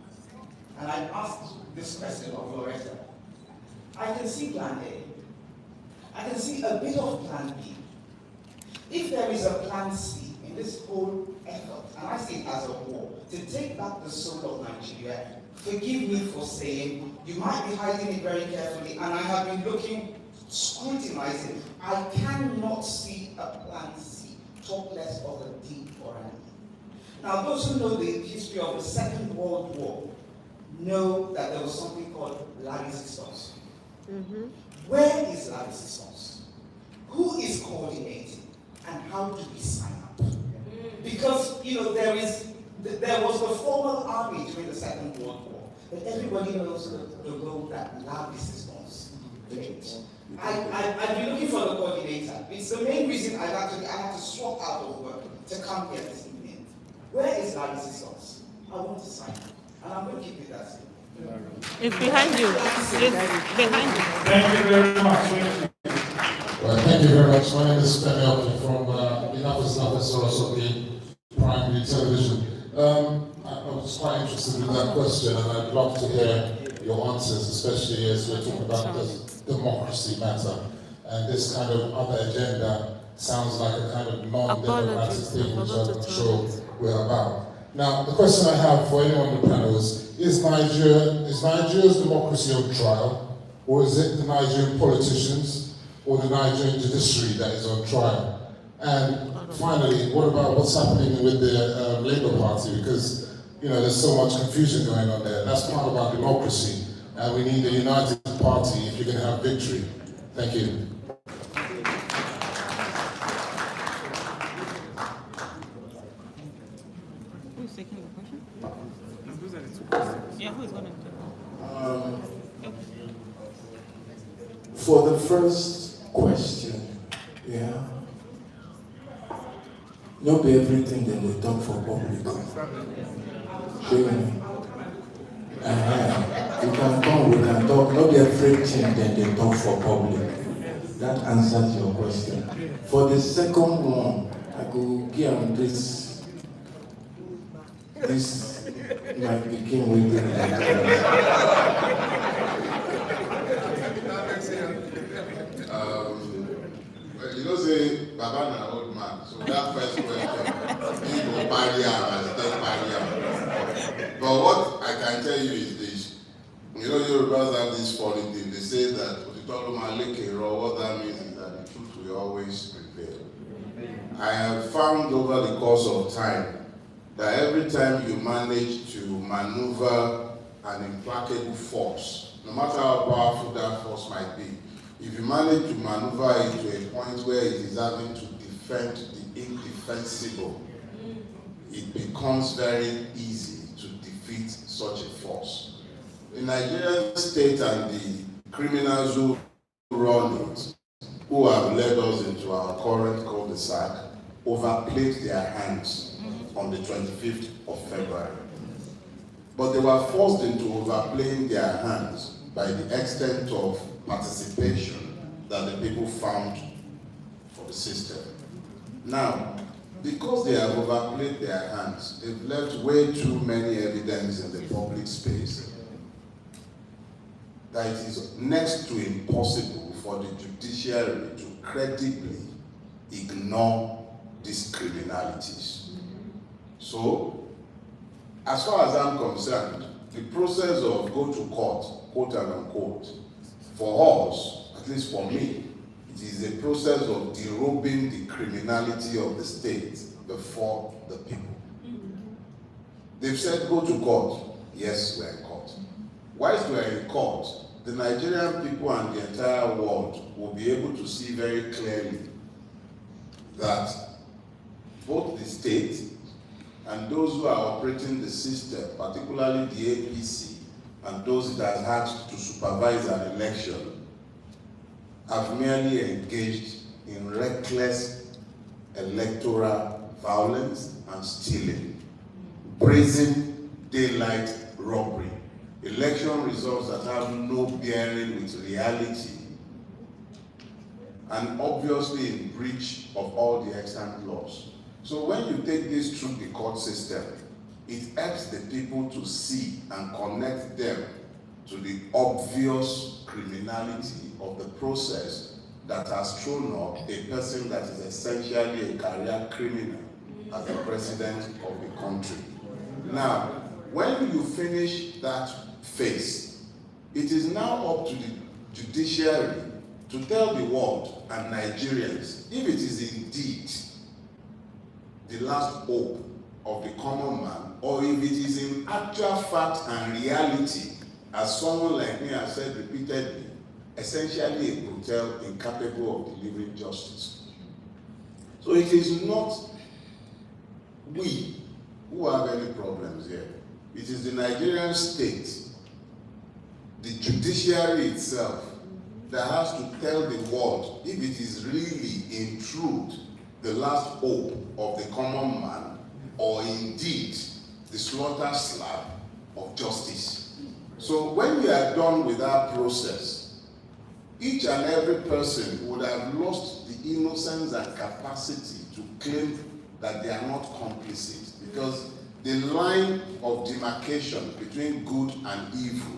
and I asked this question of Loretta, I can see plan A. I can see a bit of plan B. If there is a plan C in this whole effort, and I see it as a war, to take back the soul of Nigeria, forgive me for saying, you might be hiding it very carefully, and I have been looking, scrutinizing. I cannot see a plan C, talk less of a D or an E. Now, those who know the history of the Second World War know that there was something called la resistance. Where is la resistance? Who is coordinating? And how do we sign up? Because, there was the formal army during the Second World War, but everybody knows the role that la resistance played. I've been looking for the coordinator. It's the main reason I had to swap out of work to come here this evening. Where is la resistance? I want to sign up, and I'm going to keep it that simple. It's behind you. It's behind you. Thank you very much. Well, thank you very much. My name is Femi Okin from Indianapolis, Northwest of the primary television. I was quite interested in that question, and I'd love to hear your answers, especially as we're talking about the democracy matter. And this kind of other agenda sounds like a kind of non-democratic thing, which I'm not sure we're about. Now, the question I have for anyone on the panel is Nigeria's democracy on trial, or is it the Nigerian politicians or the Nigerian judiciary that is on trial? And finally, what about what's happening with the Labour Party? Because, you know, there's so much confusion going on there. That's part of our democracy, and we need a united party if you're going to have victory. Thank you. Who's taking the question? No, those are the two questions. Yeah, who is going to take For the first question, yeah, not be everything that they talk for public. Show me. You can come, we can talk, not be everything that they talk for public. That answers your question. For the second one, I could give this might begin with you know, say, Baba na old man, so that first question, he will party out and start party out. But what I can tell you is this, you know, Yorubas have this funny thing, they say that, what that means is that the truth will always prevail. I have found over the course of time that every time you manage to maneuver an implacable force, no matter how powerful that force might be, if you manage to maneuver it to a point where it is having to defend the indefensible, it becomes very easy to defeat such a force. The Nigerian state and the criminals who run it, who have led us into our current cul-de-sac, overplayed their hands on the 25th of February. But they were forced into overplaying their hands by the extent of participation that the people found for the system. Now, because they have overplayed their hands, they've left way too many evidence in the public space that it is next to impossible for the judiciary to credibly ignore these criminalities. So, as far as I'm concerned, the process of go to court, quote and unquote, for us, at least for me, it is a process of derobing the criminality of the state before the people. They've said go to court. Yes, we're in court. Whilst we're in court, the Nigerian people and the entire world will be able to see very clearly that both the state and those who are operating the system, particularly the APC, and those that had to supervise an election, have merely engaged in reckless electoral violence and stealing, brazen daylight robbery, election results that have no bearing with reality, and obviously in breach of all the extant laws. So when you take this through the court system, it helps the people to see and connect them to the obvious criminality of the process that has thrown up a person that is essentially a career criminal as the president of the country. Now, when you finish that phase, it is now up to the judiciary to tell the world and Nigerians if it is indeed the last hope of the common man, or if it is in actual fact and reality, as someone like me has said repeatedly, essentially a brutal, incapable of delivering justice. So it is not we who have any problems here. It is the Nigerian state, the judiciary itself, that has to tell the world if it is really, in truth, the last hope of the common man, or indeed the slaughter slab of justice. So when we are done with that process, each and every person would have lost the innocence and capacity to claim that they are not complicit, because the line of demarcation between good and evil,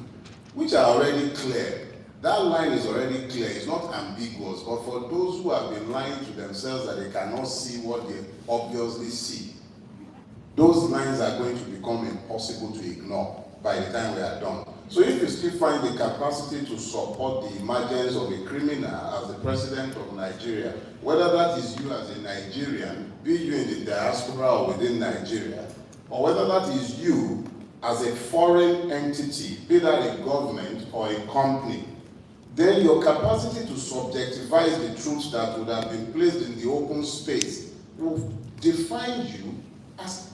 which are already clear, that line is already clear, it's not ambiguous, but for those who have been lying to themselves that they cannot see what they obviously see, those lines are going to become impossible to ignore by the time we are done. So if you still find the capacity to support the emergence of a criminal as the president of Nigeria, whether that is you as a Nigerian, be you in the diaspora or within Nigeria, or whether that is you as a foreign entity, be that a government or a company, then your capacity to subjectify the truth that would have been placed in the open space will define you as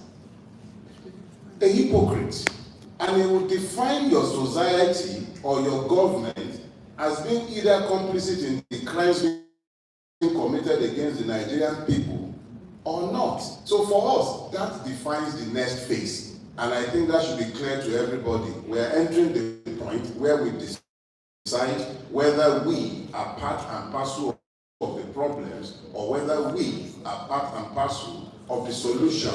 a hypocrite. And it will define your society or your government as being either complicit in the crimes being committed against the Nigerian people or not. So for us, that defines the next phase. And I think that should be clear to everybody. We are entering the point where we decide whether we are part and parcel of the problems or whether we are part and parcel of the solution.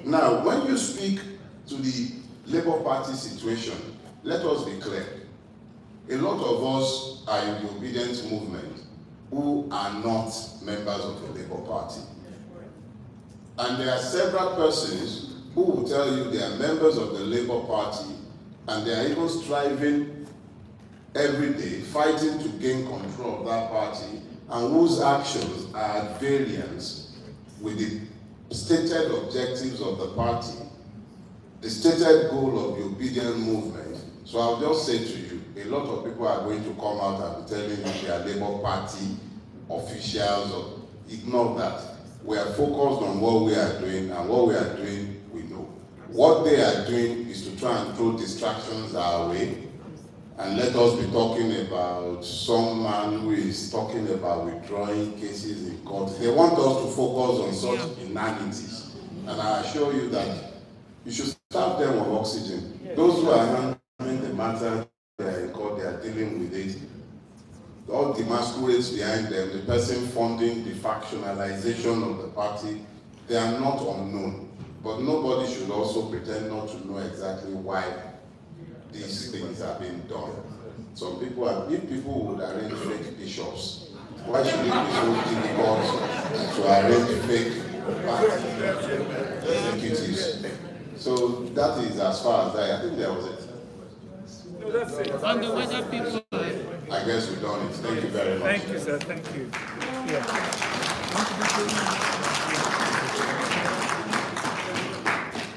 Now, when you speak to the Labour Party situation, let us be clear. A lot of us are in the Obidient movement who are not members of the Labour Party. And there are several persons who will tell you they are members of the Labour Party and they are even striving every day, fighting to gain control of that party, and whose actions are at variance with the stated objectives of the party, the stated goal of the Obidient movement. So I'll just say to you, a lot of people are going to come out and be telling you they are Labour Party officials. Or ignore that. We are focused on what we are doing, and what we are doing, we know. What they are doing is to try and throw distractions our way, and let us be talking about some man who is talking about withdrawing cases in court. They want us to focus on such inanities. And I assure you that you should start them on oxygen. Those who are handling the matter, they are in court, they are dealing with it. All the masquerades behind them, the person funding the factionalization of the party, they are not unknown. But nobody should also pretend not to know exactly why these things are being done. Some people are, if people would arrange fake bishops, why should it be so difficult to arrange fake party executives? So that is as far as I think there was it. No, that's it. On the weather people. I guess we've done it. Thank you very much. Thank you, sir. Thank you. Yeah.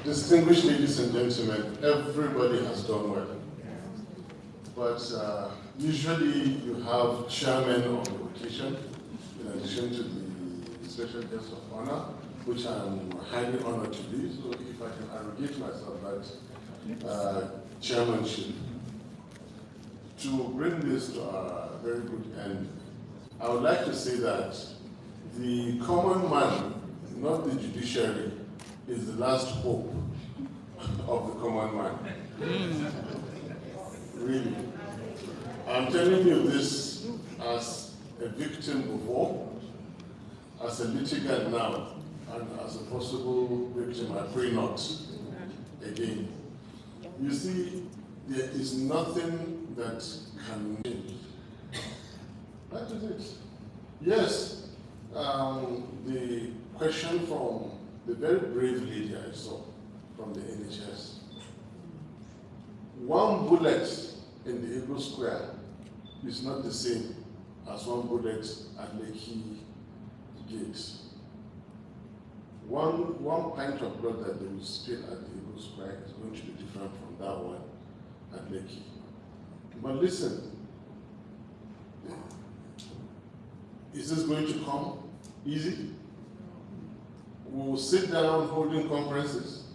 Distinguished ladies and gentlemen, everybody has done well. But usually you have chairman on the occasion, in addition to the special guest of honor, which I'm highly honored to be. So if I can arrogate myself that chairmanship, to bring this to a very good end, I would like to say that the common man, not the judiciary, is the last hope of the common man. Really. I'm telling you this as a victim before, as a litigant now, and as a possible victim, I pray not again. You see, there is nothing that can change. That is it. Yes, the question from the very brave lady I saw from the NHS. One bullet in the Eagle Square is not the same as one bullet at Lekki Gate. One pint of blood that they will spill at the Eagle Square is going to be different from that one at Lekki. But listen, is this going to come easy? We'll sit down holding conferences,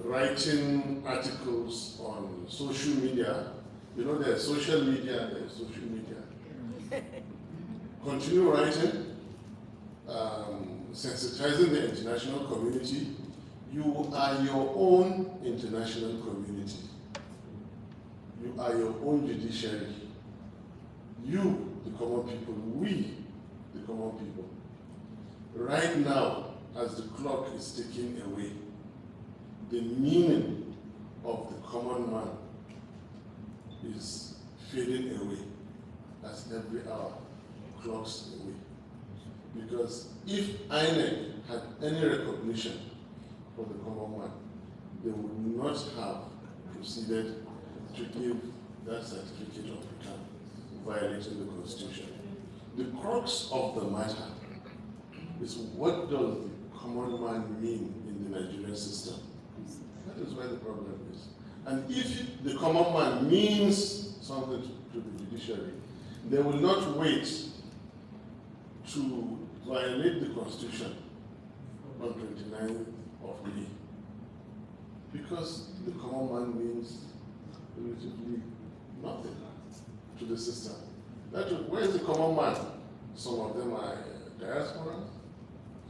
writing articles on social media. You know, there's social media and there's social media. Continue writing, sensitizing the international community. You are your own international community. You are your own judiciary. You, the common people, we, the common people. Right now, as the clock is ticking away, the meaning of the common man is fading away as every hour clocks away. Because if INEC had any recognition for the common man, they would not have proceeded to give that certificate of return, violating the Constitution. The crux of the matter is, what does the common man mean in the Nigerian system? That is where the problem is. And if the common man means something to the judiciary, they will not wait to violate the Constitution on 29th of May, because the common man means relatively nothing to the system. Where is the common man? Some of them are diaspora,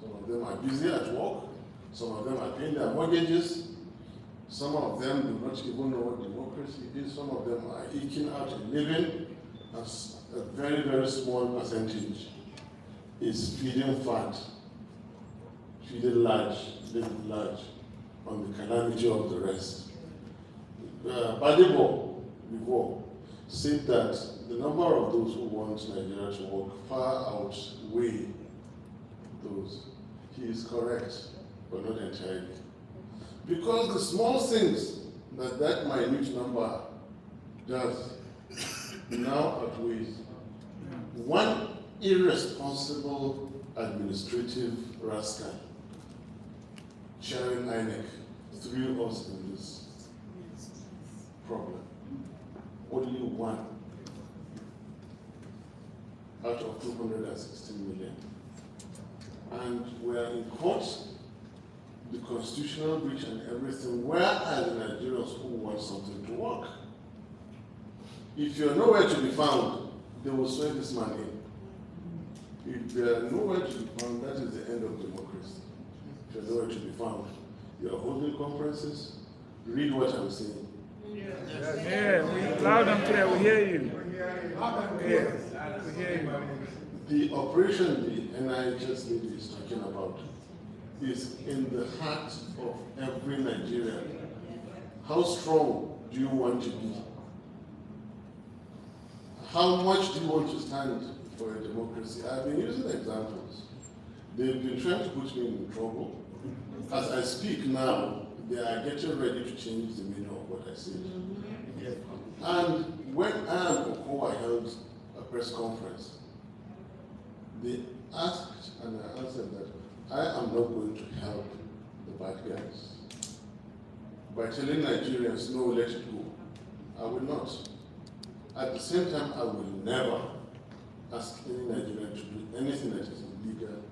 some of them are busy at work, some of them are paying their mortgages, some of them do not even know what democracy is, some of them are eking out a living, as a very, very small percentage is feeding fat, feeding large, living large, on the calamity of the rest. Badibo, before, said that the number of those who want Nigeria to work far outweigh those. He is correct, but not entirely. Because the small things that minute number does now outweighs one irresponsible administrative rascal chairing INEC threw us in this problem. Only one out of 216 million. And we're in court, the constitutional breach and everything. Where are the Nigerians who want something to work? If you're nowhere to be found, they will swear this man in. If they're nowhere to be found, that is the end of democracy. If you're nowhere to be found, you're holding conferences, read what I'm saying. Yeah, we loud and clear, we hear you. Yeah, we hear you. The operation the NIHS lady is talking about is in the heart of every Nigerian. How strong do you want to be? How much do you want to stand for a democracy? I've been using examples. They've been trying to put me in trouble. As I speak now, they are getting ready to change the meaning of what I said. And when I and Okowa held a press conference, they asked and I answered that I am not going to help the bad guys by telling Nigerians, no, let it go. I will not. At the same time, I will never ask any Nigerian to do anything that is illegal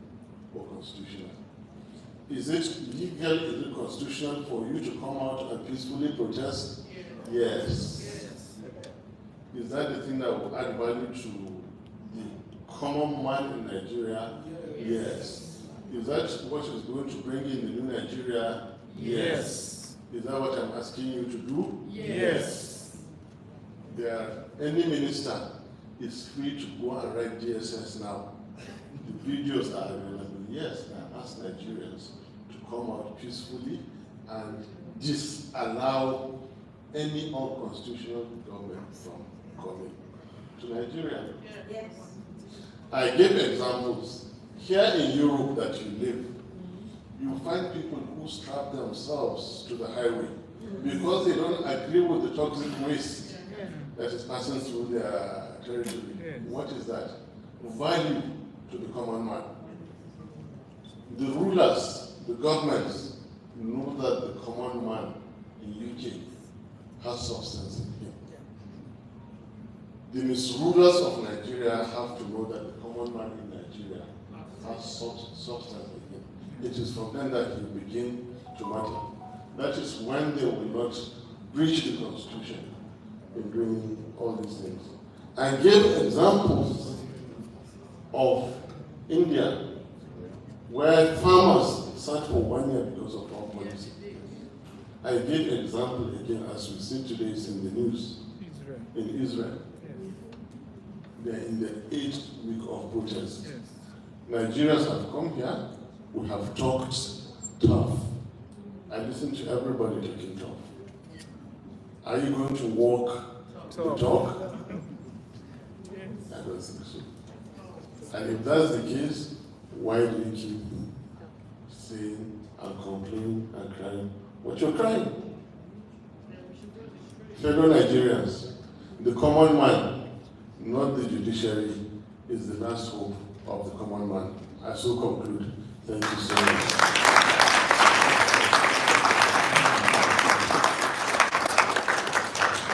or constitutional. Is it legal, is it constitutional for you to come out and peacefully protest? Yes. Is that the thing that will add value to the common man in Nigeria? Yes. Is that what is going to bring in the new Nigeria? Yes. Is that what I'm asking you to do? Yes. Any minister is free to go and write DSS now. The videos are available. Yes, I ask Nigerians to come out peacefully and disallow any unconstitutional government from coming to Nigeria. Yes. I gave examples. Here in Europe that you live, you find people who strap themselves to the highway because they don't agree with the toxic waste that is passing through their territory. What is that? Value to the common man. The rulers, the governments, know that the common man in UK has substance in him. The misrulers of Nigeria have to know that the common man in Nigeria has substance in him. It is from then that he will begin to matter. That is when they will not breach the Constitution in doing all these things. I gave examples of India, where farmers sat for 1 year because of our policy. I gave example again, as we see today, is in the news, in Israel. They're in the 8th week of protest. Nigerians have come here, We have talked tough. I listen to everybody talking tough. Are you going to walk the talk? I don't think so. And if that's the case, why do you keep saying and complaining and crying what you're crying? Fellow Nigerians, the common man, not the judiciary, is the last hope of the common man. I so conclude. Thank you so much.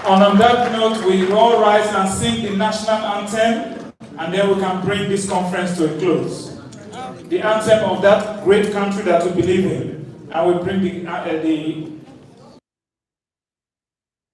On that note, we all rise and sing the national anthem, and then we can bring this conference to a close. The anthem of that great country that we believe in, and we bring the